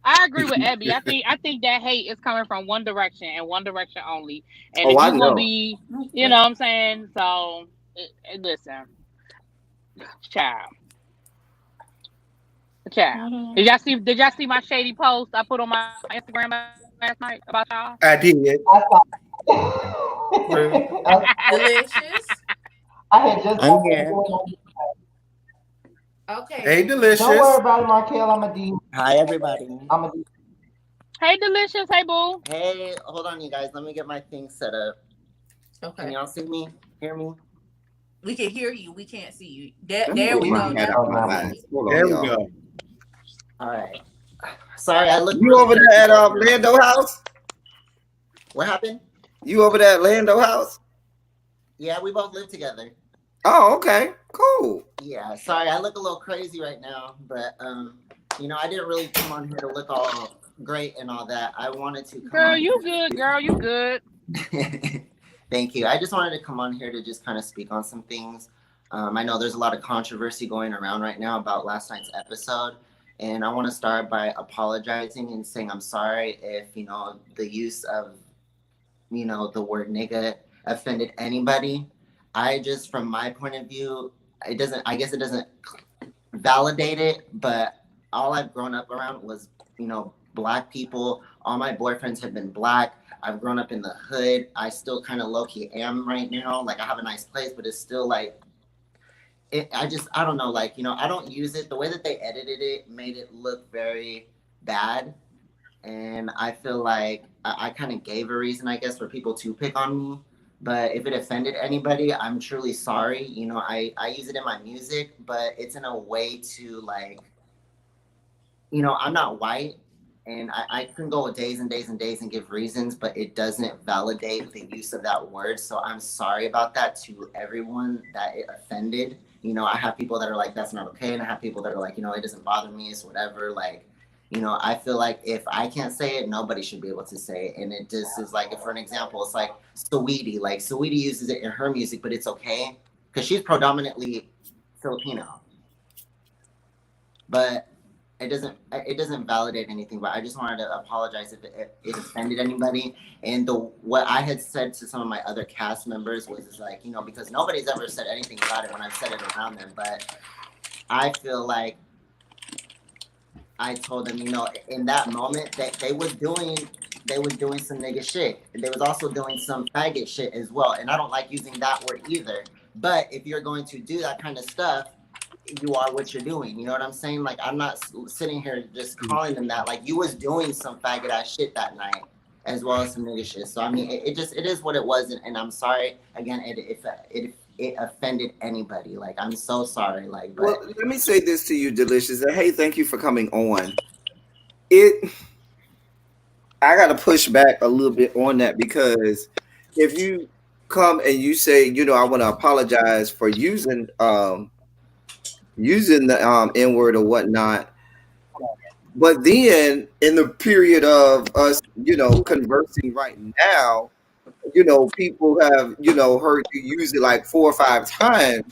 I agree with Abby. I think that hate is coming from one direction and one direction only. And if I you know. gonna be, you know what I'm saying? So listen. Child. Did y'all see my shady post I put on my Instagram last night about y'all? I did. Delicious. I had just. I'm here. Okay. Hey, Delicious. Don't worry about it, Markel. I'm a D. Hi, everybody. I'm a D. Hey, Delicious. Hey, boo. Hey, hold on, you guys. Let me get my thing set up. Okay. Can y'all see me? Hear me? We can hear you. We can't see you. There we go. There we go. All right. Sorry, I look. You over there at Lando House? What happened? You over there at Lando House? Yeah, we both live together. Oh, okay. Cool. Yeah, sorry, I look a little crazy right now, but I didn't really come on here to look all great and all that. I wanted to Girl, you good, girl, you good. Thank you. I just wanted to come on here to just kind of speak on some things. I know there's a lot of controversy going around right now about last night's episode, and I want to start by apologizing and saying I'm sorry if, the use of, the word nigga offended anybody. I just, from my point of view, it doesn't validate it, but all I've grown up around was, Black people. All my boyfriends have been Black. I've grown up in the hood. I still kind of low-key am right now. Like, I have a nice place, but it's still like, I don't know, like, I don't use it. The way that they edited it made it look very bad. And I feel like I kind of gave a reason, I guess, for people to pick on me. But if it offended anybody, I'm truly sorry. I use it in my music, but it's in a way to, like, I'm not white. And I can go days and days and days and give reasons, but it doesn't validate the use of that word. So I'm sorry about that to everyone that it offended. I have people that are like, that's not okay. And I have people that are like, it doesn't bother me. It's whatever. Like, I feel like if I can't say it, nobody should be able to say it. And it just is like, for an example, it's like Saweetie. Like, Saweetie uses it in her music, but it's okay because she's predominantly Filipino. But it doesn't validate anything. But I just wanted to apologize if it offended anybody. And what I had said to some of my other cast members was like, because nobody's ever said anything about it when I've said it around them. But I feel like I told them, in that moment that they was doing some nigga shit. They was also doing some faggot shit as well. And I don't like using that word either. But if you're going to do that kind of stuff, you are what you're doing. You know what I'm saying? Like, I'm not sitting here just calling them that. Like, you was doing some faggot ass shit that night. as well as some nigga shit. So I mean, it is what it was, and I'm sorry again if it offended anybody. Like, I'm so sorry. Like, but Well, let me say this to you, Delicious. And hey, thank you for coming on. I got to push back a little bit on that, because if you come and you say, I want to apologize for using the N-word or whatnot, but then in the period of us, conversing right now, people have, heard you use it like 4 or 5 times,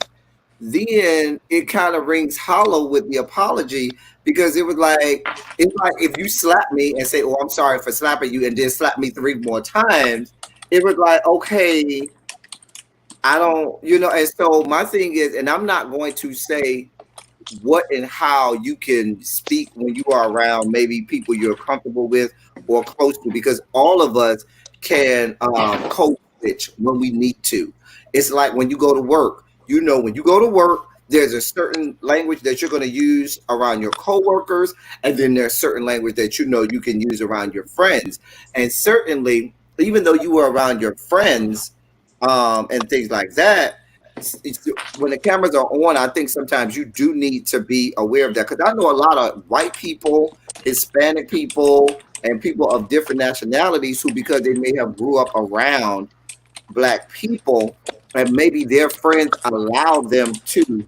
then it kind of rings hollow with the apology, because it's like if you slap me and say, "Oh, I'm sorry for slapping you," and then slap me 3 more times, it was like, okay, I don't, and so my thing is, and I'm not going to say what and how you can speak when you are around maybe people you're comfortable with or close to, because all of us can code switch when we need to. It's like when you go to work, when you go to work, there's a certain language that you're going to use around your coworkers, and then there's certain language that you can use around your friends. And certainly, even though you were around your friends and things like that, when the cameras are on, I think sometimes you do need to be aware of that, because I know a lot of white people, Hispanic people, and people of different nationalities who, because they may have grew up around Black people, and maybe their friends allow them to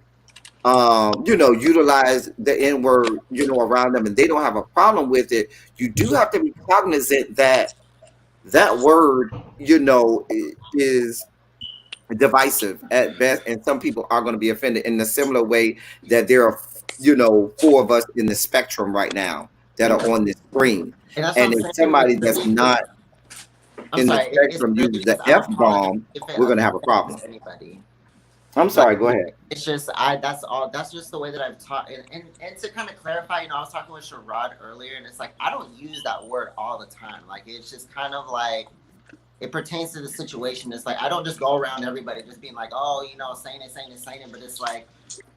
utilize the N-word, around them, and they don't have a problem with it. You do have to be cognizant that that word, is divisive at best, and some people are going to be offended in a similar way that there are 4 of us in the spectrum right now that are on this screen, and if somebody that's not in the spectrum uses the F-bomb, we're going to have a problem. I'm sorry, go ahead. It's just that's just the way that I've taught, and to kind of clarify, I was talking with Sherrod earlier, and it's like, I don't use that word all the time. Like, it's just kind of like, it pertains to the situation. It's like, I don't just go around everybody just being like, oh, saying it, but it's like,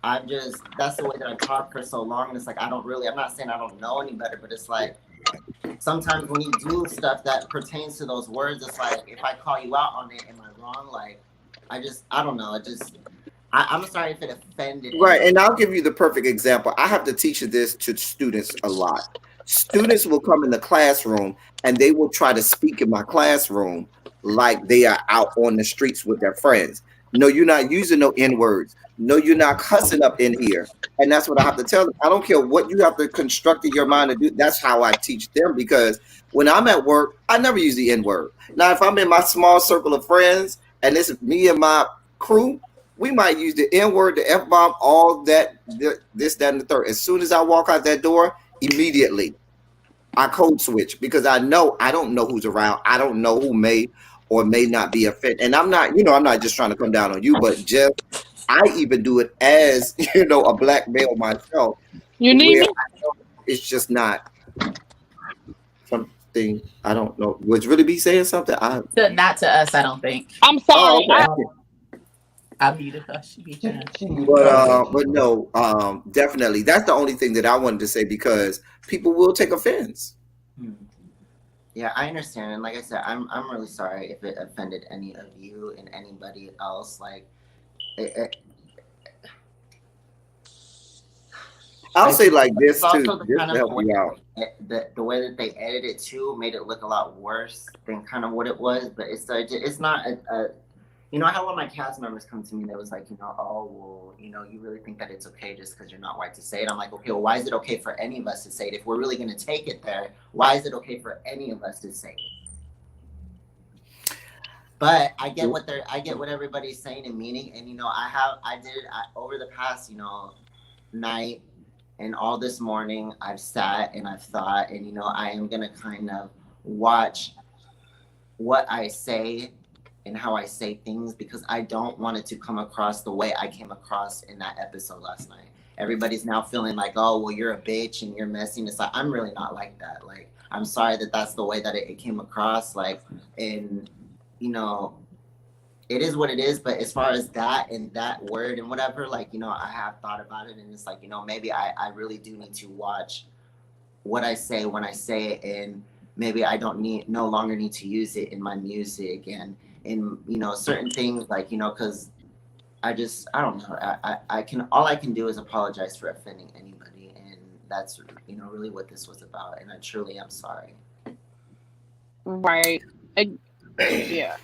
that's the way that I've talked for so long, and it's like, I'm not saying I don't know any better, but it's like, sometimes when you do stuff that pertains to those words, it's like, if I call you out on it, am I wrong? Like, I don't know. I'm sorry if it offended. Right, and I'll give you the perfect example. I have to teach this to students a lot. Students will come in the classroom and they will try to speak in my classroom like they are out on the streets with their friends. No, you're not using no N-words. No, you're not cussing up in here. And that's what I have to tell them. I don't care what you have to construct in your mind to do. That's how I teach them, because when I'm at work, I never use the N-word. Now, if I'm in my small circle of friends and it's me and my crew, we might use the N-word, the F-bomb, all that, this, that, and the third. As soon as I walk out that door, immediately I code switch, because I don't know who's around. I don't know who may or may not be offended. And I'm not, I'm not just trying to come down on you, but just, I even do it as, a Black male myself. You need me? It's just not something, I don't know. Would you really be saying something? Not to us, I don't think. I'm sorry. I muted her. She be trying. But no, definitely. That's the only thing that I wanted to say, because people will take offense. Yeah, I understand. And like I said, I'm really sorry if it offended any of you and anybody else. Like, I'll say like this too, just to help you out. The way that they edited it too made it look a lot worse than kind of what it was. But it's not a I had one of my cast members come to me that was like, oh, well, you really think that it's okay just because you're not white to say it? I'm like, okay, well, why is it okay for any of us to say it? If we're really going to take it there, why is it okay for any of us to say it? But I get what everybody's saying and meaning. And, over the past, night and all this morning, I've sat and I've thought, and, I am going to kind of watch what I say and how I say things, because I don't want it to come across the way I came across in that episode last night. Everybody's now feeling like, oh, well, you're a bitch and you're messy. And it's like, I'm really not like that. Like, I'm sorry that that's the way that it came across. Like, and, it is what it is. But as far as that and that word and whatever, like, I have thought about it, and it's like, maybe I really do need to watch what I say when I say it, and maybe I don't no longer need to use it in my music and in, you know, certain things, like, you know, because I don't know. All I can do is apologize for offending anybody, and that's, you know, really what this was about. And I truly am sorry. Right. Yeah.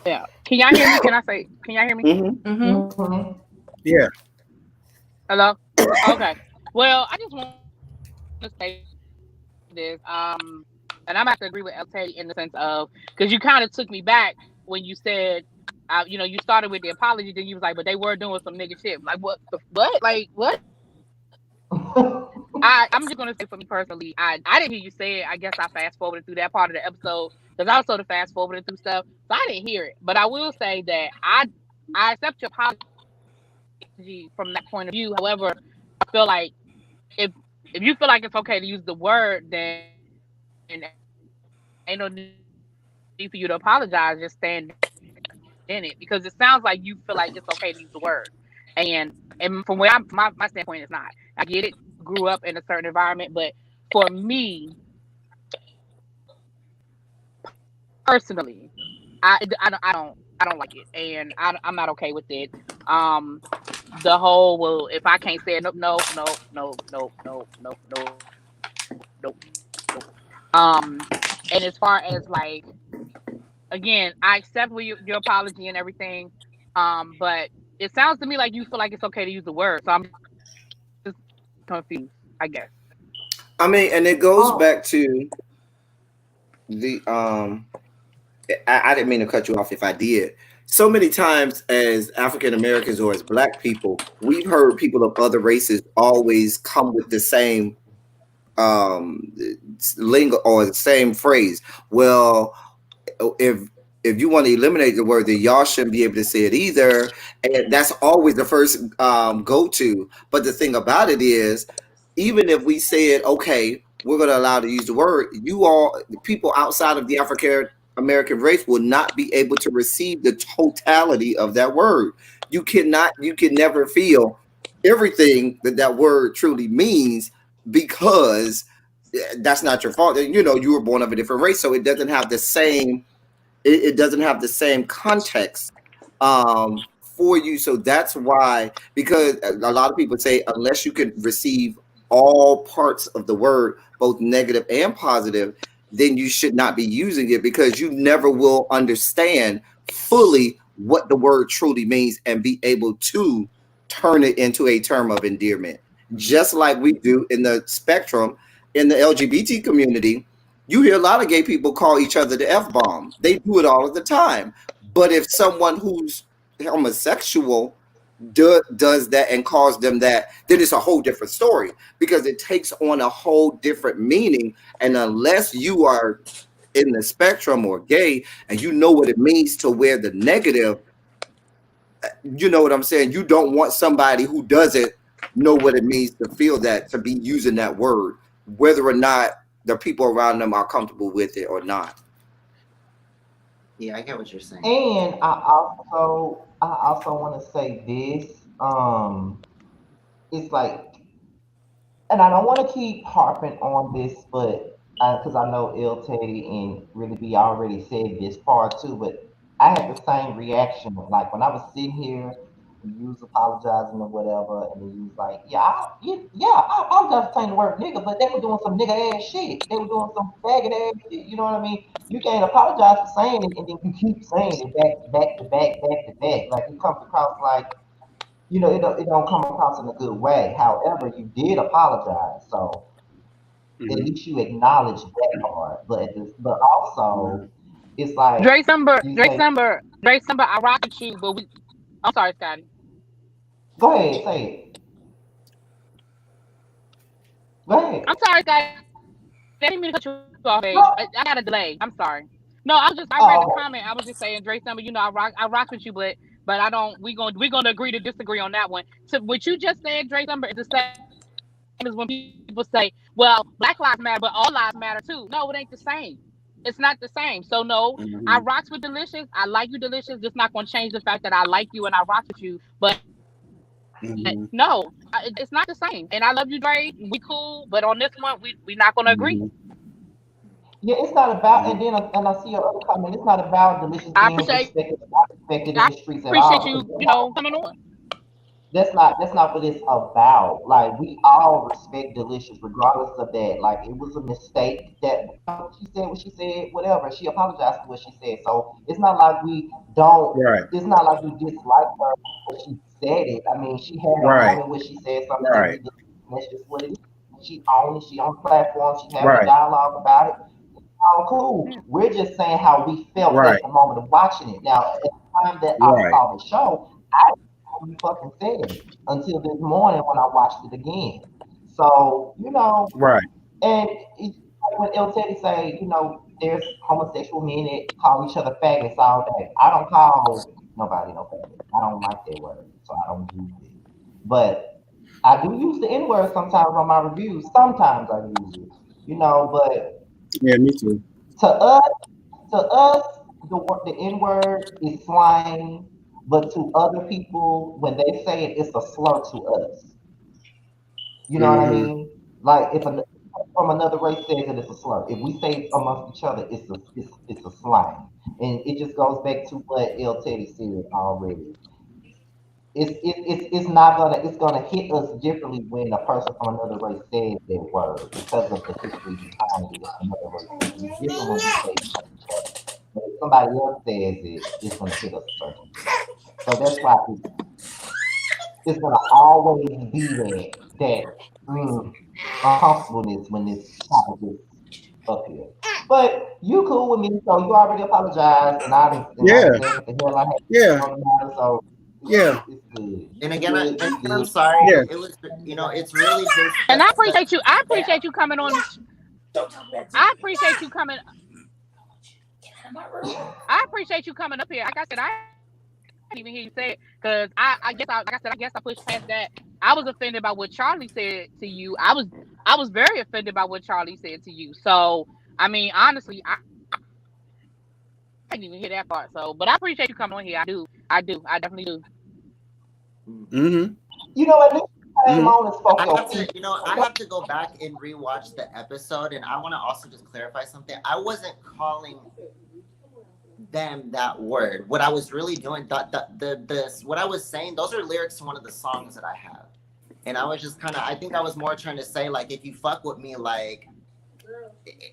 Yeah. Can y'all hear me? Can y'all hear me? Mm-hmm. Yeah. Hello? Okay. Well, I just want to say this. And I'm have to agree with LT in the sense of, because you kind of took me back when you said, you know, you started with the apology, then you was like, but they were doing some nigga shit. Like, what? Like, what? I'm just gonna say, for me personally, I didn't hear you say it. I guess I fast forwarded through that part of the episode because I was sort of fast forwarding through stuff, so I didn't hear it. But I will say that I accept your apology from that point of view. However, I feel like if you feel like it's okay to use the word, then ain't no need for you to apologize. Just stand in it, because it sounds like you feel like it's okay to use the word, and from where my standpoint is not. I get it. You grew up in a certain environment, but for me personally, I don't like it, and I'm not okay with it. Um, the whole, well, if I can't say it, no. And as far as like, again, I accept your apology and everything. But it sounds to me like you feel like it's okay to use the word, so I'm just confused, I guess. I mean, and it goes Oh, back to the I didn't mean to cut you off if I did. So many times as African Americans or as black people, we've heard people of other races always come with the same um lingo or the same phrase. Well, if you want to eliminate the word, then y'all shouldn't be able to say it either. And that's always the first go to. But the thing about it is, even if we said, okay, we're going to allow to use the word, you all, people outside of the African American race will not be able to receive the totality of that word. You can never feel everything that that word truly means, because that's not your fault. You know, you were born of a different race, so it doesn't have the same it doesn't have the same context for you. So that's why, because a lot of people say unless you can receive all parts of the word, both negative and positive, then you should not be using it, because you never will understand fully what the word truly means and be able to turn it into a term of endearment. Just like we do in the spectrum in the LGBT community, you hear a lot of gay people call each other the F bomb. They do it all of the time. But if someone who's homosexual does that and calls them that, then it's a whole different story, because it takes on a whole different meaning. And unless you are in the spectrum or gay and you know what it means to wear the negative, you know what I'm saying? You don't want somebody who doesn't know what it means to feel that, to be using that word, whether or not the people around them are comfortable with it or not. Yeah, I get what you're saying. and I also want to say this. It's like, and I don't want to keep harping on this, but because I know Il Teddy and really B already said this part too, but I had the same reaction. Like when I was sitting here, and you was apologizing or whatever, and then you was like, I apologize for saying the word nigga, but they were doing some nigga ass shit. They were doing some faggot ass shit. You know what I mean? You can't apologize for saying it, and then you keep saying it back to back. Like it comes across like, it don't come across in a good way. However, you did apologize, so at Mhm. least you acknowledge that part. But also, it's like Dre Summer, you Dre say, Summer, Dre Summer, I rock with you, but I'm sorry, Scotty. "Go ahead, say it. Go ahead." I'm sorry, Scotty. I didn't mean to cut you off, babe. I No, got a delay. I'm sorry. No, I read the comment. I oh, was just saying, Dre Summer, I rock with you, but I don't. We gonna agree to disagree on that one. So what you just said, Dre Summer, is the same as when people say, well, Black Lives Matter, but all lives matter too. No, it ain't the same. It's not the same. So no, I rocks with Mhm. Delicious. I like you, Delicious. Just not gonna change the fact that I like you and I rocks with you. But no, it's Mhm. not the same. And I love you, Dre. We cool, but on this one, we not gonna agree. Mhm. Yeah, it's not about, and then and I see your other comment. It's not about Delicious I being appreciate respected, not respected in I the streets at appreciate all. you, Because you know, coming on. that's not what it's about. Like we all respect Delicious, regardless of that. Like it was a mistake that she said what she said, whatever. She apologized for what she said. So it's not like we don't. Right. It's not like we dislike her because she said it. I mean, she had a Right. moment where she said something that Right. we. That's just what it is. She owned it. She on the platform. She's having a Right. dialogue about it. Oh, cool. Yeah. We're just saying how we felt Right. at the moment of watching it. Now, at the time that I Right. saw the show, I didn't know what you fucking said until this morning when I watched it again. So, Right. and it's like when El Teddy say, there's homosexual men that call each other faggots all day. I don't call nobody no faggot. I don't like that word, so I don't use it. But I do use the N word sometimes on my reviews. Sometimes I use it, but Yeah, me too. to us, the N word is slang, but to other people, when they say it, it's a slur to us. You know what I Mm-hmm. mean? Like if from another race says it, it's a slur. If we say it amongst each other, it's a slang, and it just goes back to what El Teddy said already. It's not gonna it's gonna hit us differently when a person from another race says that word because of the history behind it. Another race says it. It's different when we say it amongst each other. But if somebody else says it, it's gonna hit us a certain way. So that's why it's gonna always be that uncomfortableness when this topic is up here. But you cool with me, so you already apologized, and I Yeah. said what the hell I had to say Yeah. on the matter, so Yeah. it's good. And You again, good? You I'm good? sorry. Yeah. It was, it's really just And I the appreciate you. I appreciate you coming on. I appreciate you coming. I appreciate you coming up here. Like I said, I didn't even hear you say it because I guess I pushed past that. I was offended by what Charlie said to you. I was very offended by what Charlie said to you. So I mean, honestly, I didn't even hear that part. So, but I appreciate you coming on here. I do. I do. I definitely do. Mm-hmm. At least you came Mm-hmm. on and spoke I your have piece. to, I have to go back and rewatch the episode, and I want to also just clarify something. I wasn't calling them that word. What I was really doing, what I was saying, those are lyrics to one of the songs that I have, and I was just kind of, I think I was more trying to say like, if you fuck with me, like,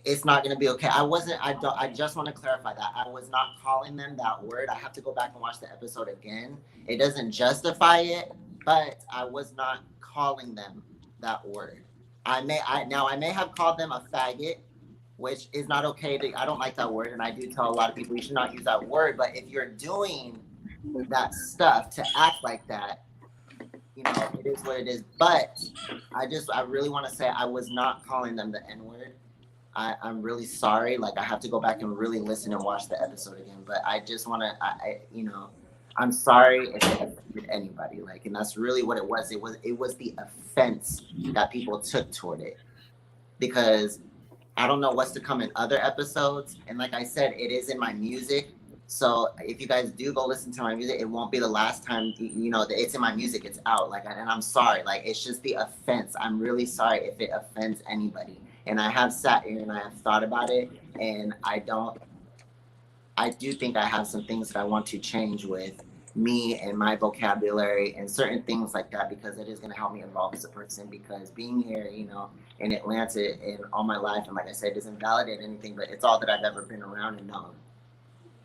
it's not gonna be okay. I wasn't. I don't. I just want to clarify that I was not calling them that word. I have to go back and watch the episode again. It doesn't justify it, but I was not calling them that word. I may have called them a faggot, which is not okay. I don't like that word, and I do tell a lot of people you should not use that word. But if you're doing that stuff to act like that, it is what it is. But I really want to say I was not calling them the N word. I'm really sorry. Like I have to go back and really listen and watch the episode again. But I just want to, I'm sorry if it offended anybody. Like, and that's really what it was. It was the offense that people took toward it, because I don't know what's to come in other episodes. And like I said, it is in my music. So if you guys do go listen to my music, it won't be the last time, it's in my music, it's out. Like, and I'm sorry, like, it's just the offense. I'm really sorry if it offends anybody. And I have sat here and I have thought about it, and I do think I have some things that I want to change with me and my vocabulary and certain things like that, because it is going to help me evolve as a person. Because being here, in Atlanta and all my life, and like I said, doesn't validate anything, but it's all that I've ever been around and known.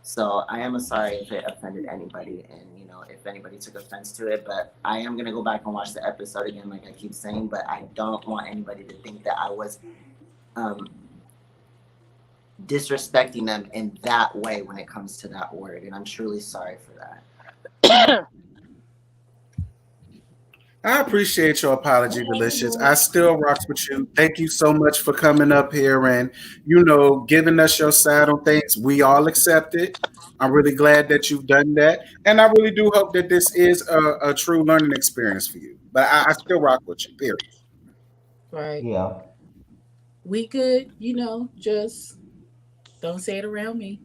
So I am sorry if it offended anybody, and if anybody took offense to it. But I am gonna go back and watch the episode again, like I keep saying. But I don't want anybody to think that I was disrespecting them in that way when it comes to that word, and I'm truly sorry for that. I appreciate your apology, Delicious. I still rocks with you. Thank you so much for coming up here and, giving us your side on things. We all accept it. I'm really glad that you've done that. And I really do hope that this is a true learning experience for you. But I still rock with you, period. Right. Yeah. We good, just don't say it around me,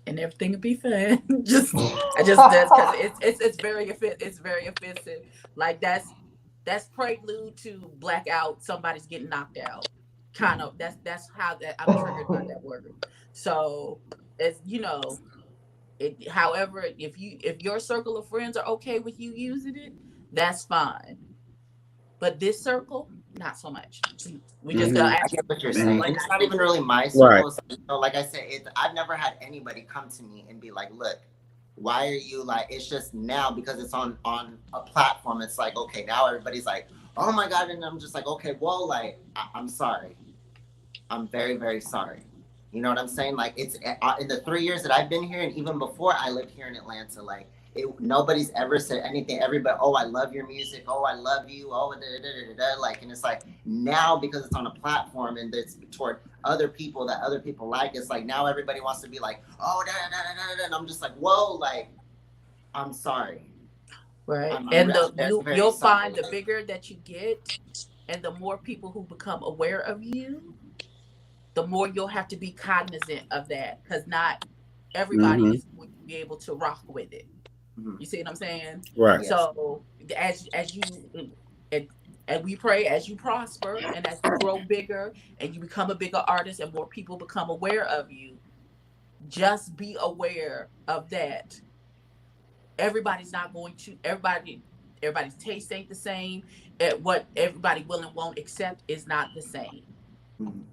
and everything will be fine. I just does because it's very it's very offensive. Like that's prelude to blackout. Somebody's getting knocked out. kind of that's how that I'm triggered by that word. So as you know, however, if your circle of friends are okay with you using it, that's fine. But this circle, not so much. We just Mhm. gonna I ask get what you're you saying. like And it's not even really my Right. circles. You know, like I said, I've never had anybody come to me and be like, look, why are you like, it's just now because it's on a platform. It's like, okay, now everybody's like, oh my God. And I'm just like, okay, well, like, I'm sorry. I'm very, very sorry. You know what I'm saying? Like it's in the 3 years that I've been here, and even before I lived here in Atlanta, like nobody's ever said anything. Everybody, oh, I love your music. Oh, I love you. Oh, da, da, da, da, da. Like, and it's like now because it's on a platform and it's toward other people that other people like. It's like now everybody wants to be like, oh, da, da, da, da, da, and I'm just like, whoa, like, I'm sorry. right. I'm And very, very you'll sorry. find the bigger that you get, and the more people who become aware of you, the more you'll have to be cognizant of that, because not everybody Mhm. is going to be able to rock with it. Mhm. You see what I'm saying? Right. Yes. So as you and we pray as you prosper and as you grow bigger and you become a bigger artist and more people become aware of you, just be aware of that. Everybody's not going to everybody's taste ain't the same. What everybody will and won't accept is not the same. Mhm.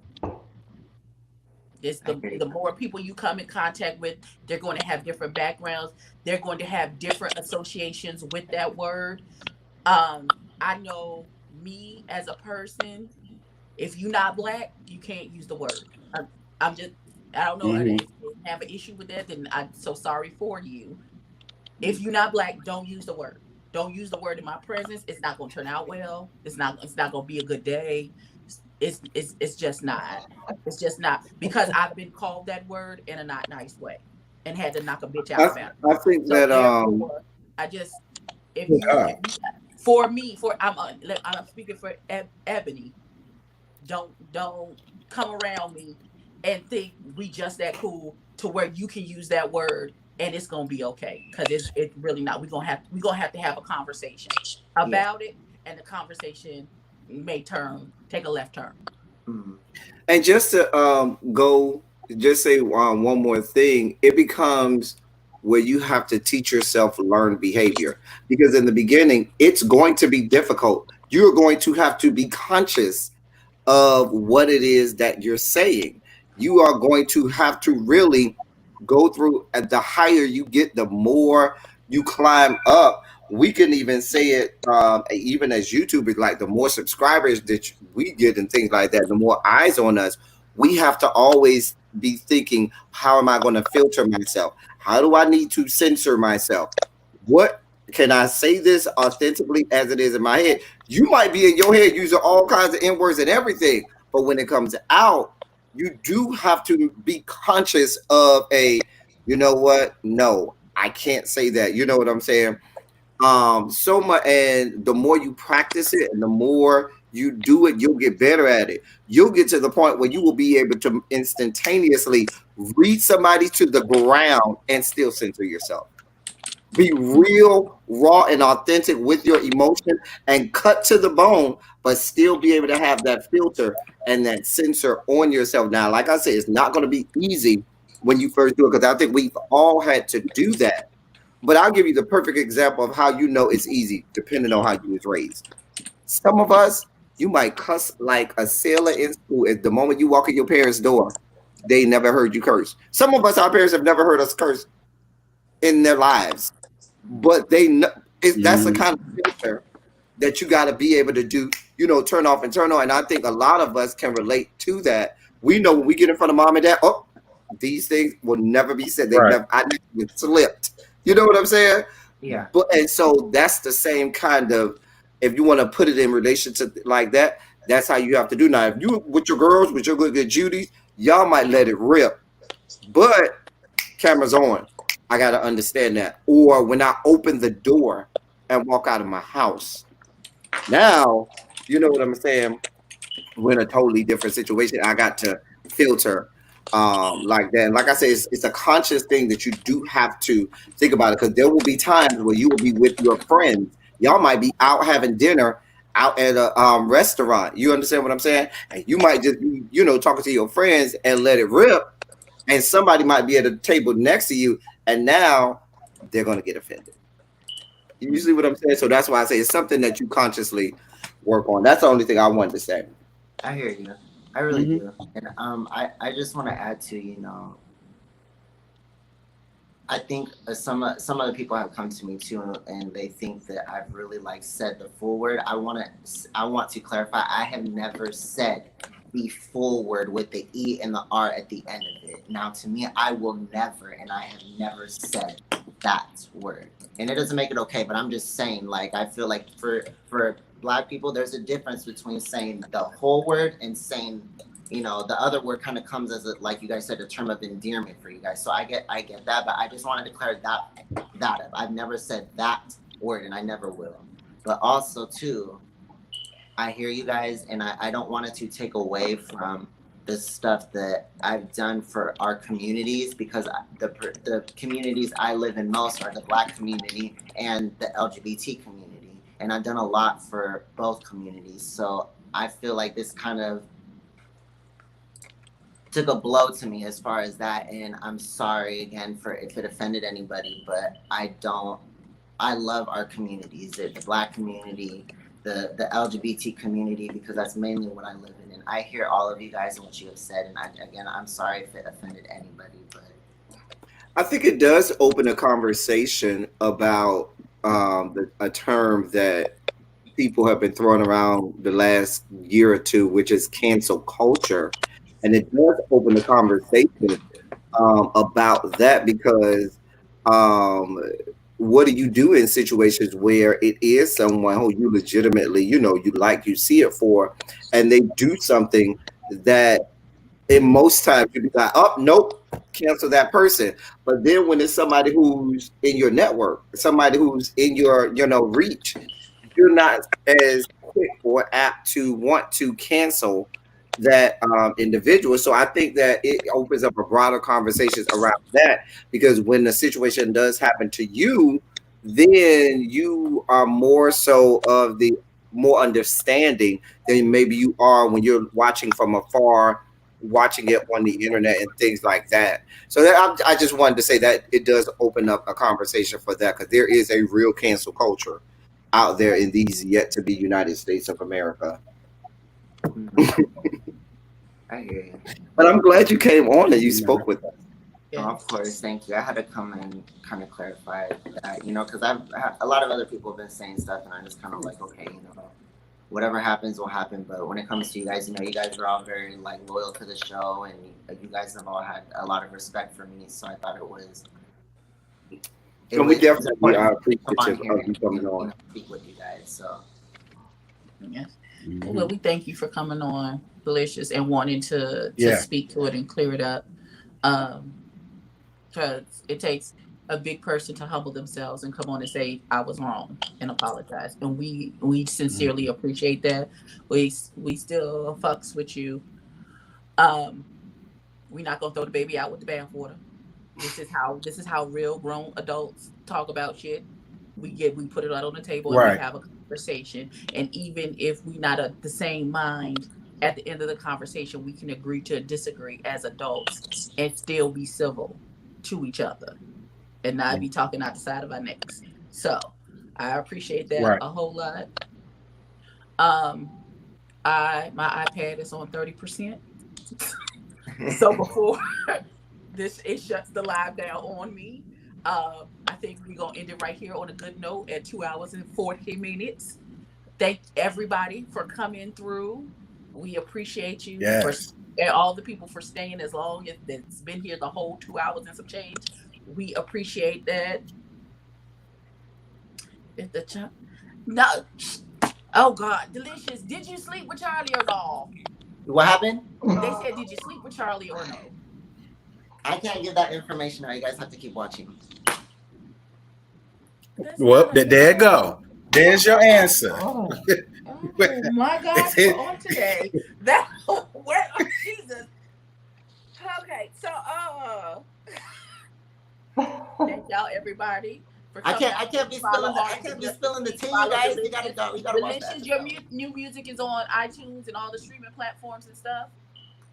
It's I hear you. the more people you come in contact with, they're going to have different backgrounds. They're going to have different associations with that word. I know me as a person, if you're not black, you can't use the word. I'm just, I don't know. Mhm. If you have an issue with that, then I'm so sorry for you. If you're not black, don't use the word. Don't use the word in my presence. It's not going to turn out well. It's not going to be a good day. It's just not. It's just not, because I've been called that word in a not nice way and had to knock a bitch out I, about it. I think So that therefore, I just if you for me for I'm speaking for Ebony. Don't come around me and think we just that cool to where you can use that word and it's gonna be okay, because it's really not. We're gonna have to have a conversation about it, and the conversation may take a left turn. Mhm. and just to go, just say one more thing. It becomes where you have to teach yourself learned behavior, because in the beginning it's going to be difficult. You're going to have to be conscious of what it is that you're saying. You are going to have to really go through. At the higher you get, the more you climb up. We can even say it, even as YouTubers, like the more subscribers that we get and things like that, the more eyes on us. We have to always be thinking, how am I going to filter myself? How do I need to censor myself? What can I say this authentically as it is in my head? You might be in your head using all kinds of N words and everything, but when it comes out, you do have to be conscious of you know what? No, I can't say that. You know what I'm saying? So much, and the more you practice it and the more you do it, you'll get better at it. You'll get to the point where you will be able to instantaneously read somebody to the ground and still censor yourself. Be real, raw, and authentic with your emotion and cut to the bone, but still be able to have that filter and that sensor on yourself. Now, like I said, it's not going to be easy when you first do it, because I think we've all had to do that. But I'll give you the perfect example of how you know it's easy, depending on how you was raised. Some of us, you might cuss like a sailor in school. At the moment you walk in your parents' door, they never heard you curse. Some of us, our parents have never heard us curse in their lives, but they know that's the Mhm. kind of filter that you got to be able to do, turn off and turn on. And I think a lot of us can relate to that. We know when we get in front of mom and dad, oh, these things will never be said. Right. I never even slipped. You know what I'm saying? Yeah. But and so that's the same kind of, if you want to put it in relation to like that, that's how you have to do. Now, if you with your girls, with your good Judy, y'all might let it rip, but cameras on. I got to understand that. Or when I open the door and walk out of my house, now, you know what I'm saying? We're in a totally different situation. I got to filter like that. And like I said, it's a conscious thing that you do have to think about it, because there will be times where you will be with your friends. Y'all might be out having dinner out at a restaurant. You understand what I'm saying? And you might just be, talking to your friends and let it rip, and somebody might be at a table next to you, and now they're gonna get offended. You see what I'm saying? So that's why I say it's something that you consciously work on. That's the only thing I wanted to say. I hear you. I really do. And I just want to add to, I think some of the people have come to me too, and they think that I've really said the full word. I want to clarify. I have never said the full word with the E and the R at the end of it. Now, to me, I will never, and I have never said that word. And it doesn't make it okay, but I'm just saying, I feel like for Black people, there's a difference between saying the whole word and saying, the other word kind of comes as like you guys said, a term of endearment for you guys. So I get that, but I just wanted to clear that up. I've never said that word, and I never will. But also too, I hear you guys, and I don't want it to take away from the stuff that I've done for our communities, because the communities I live in most are the Black community and the LGBT community, and I've done a lot for both communities. So I feel like this kind of took a blow to me as far as that, and I'm sorry again for if it offended anybody, but I love our communities, the Black community, the LGBT community, because that's mainly what I live in. And I hear all of you guys and what you have said, and I'm sorry if it offended anybody, but I think it does open a conversation about a term that people have been throwing around the last year or two, which is cancel culture. And it does open the conversation about that, because what do you do in situations where it is someone who you legitimately, you see it for, and they do something that in most times you'd be like, oh, nope, cancel that person. But then when it's somebody who's in your network, somebody who's in your, reach, you're not as quick or apt to want to cancel that individual. So I think that it opens up a broader conversations around that, because when the situation does happen to you, then you are more so of the more understanding than maybe you are when you're watching from afar, watching it on the internet and things like that. So I just wanted to say that it does open up a conversation for that, because there is a real cancel culture out there in these yet to be United States of America. I hear you. But I'm glad you came on and you spoke with us. Yeah. Oh, of course, thank you. I had to come and kind of clarify that, because a lot of other people have been saying stuff, and I'm just kind of like, okay, whatever happens will happen. But when it comes to you guys, you guys are all very loyal to the show, and you guys have all had a lot of respect for me. So I thought it was. And we definitely are appreciative of you coming on. Speak with you guys. So. Yes. Well, we thank you for coming on, Delicious, and wanting to speak to it and clear it up. Because it takes a big person to humble themselves and come on and say, I was wrong, and apologize. And we sincerely appreciate that. We still fucks with you. We're not gonna throw the baby out with the bathwater. This is how real grown adults talk about shit. We put it out on the table, and we have a conversation. And even if we're not of the same mind, at the end of the conversation, we can agree to disagree as adults and still be civil to each other and not be talking out the side of our necks. So I appreciate that a whole lot. My iPad is on 30%. So before it shuts the live down on me, I think we're gonna end it right here on a good note at 2 hours and 40 minutes. Thank everybody for coming through. We appreciate you and all the people for staying as long as it's been here the whole 2 hours and some change. We appreciate that. No, oh God, Delicious. Did you sleep with Charlie or no? What happened? They said, did you sleep with Charlie or no? I can't give that information out. You guys have to keep watching. Well, there you go. There's your answer. Oh my gosh, we're on today. Jesus. Okay, so thank y'all everybody I can't be spilling the tea, you guys. You gotta go. You gotta watch that. Delicious. Your new music is on iTunes and all the streaming platforms and stuff.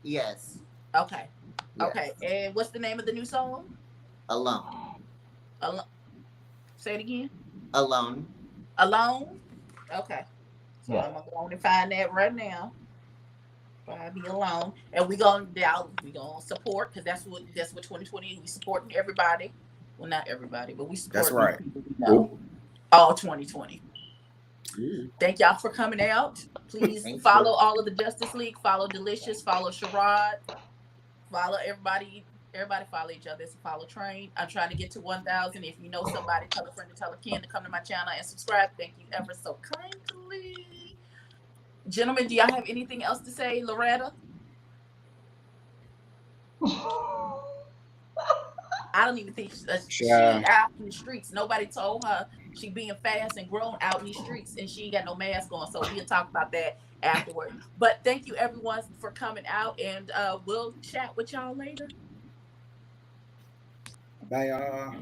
Yes. Okay. Yes. Okay. And what's the name of the new song? Alone. Say it again. Alone. Okay. So Yeah. I'm gonna go on and find that right now. I'll be alone, and we gonna support, because that's what 2020 we supporting everybody. Well, not everybody, but we support. That's right. People we know. All 2020. Thank y'all for coming out. Please follow all of the Justice League. Follow Delicious. Follow Sherrod. Follow everybody. Everybody follow each other. Follow Train. I'm trying to get to 1,000. If you know somebody, tell a friend to tell a kin to come to my channel and subscribe. Thank you ever so kindly. Gentlemen, do y'all have anything else to say, Loretta? I don't even think she out in the streets. Nobody told her she being fast and grown out in the streets, and she ain't got no mask on. So we'll talk about that afterward. But thank you everyone for coming out, and we'll chat with y'all later. Bye, y'all.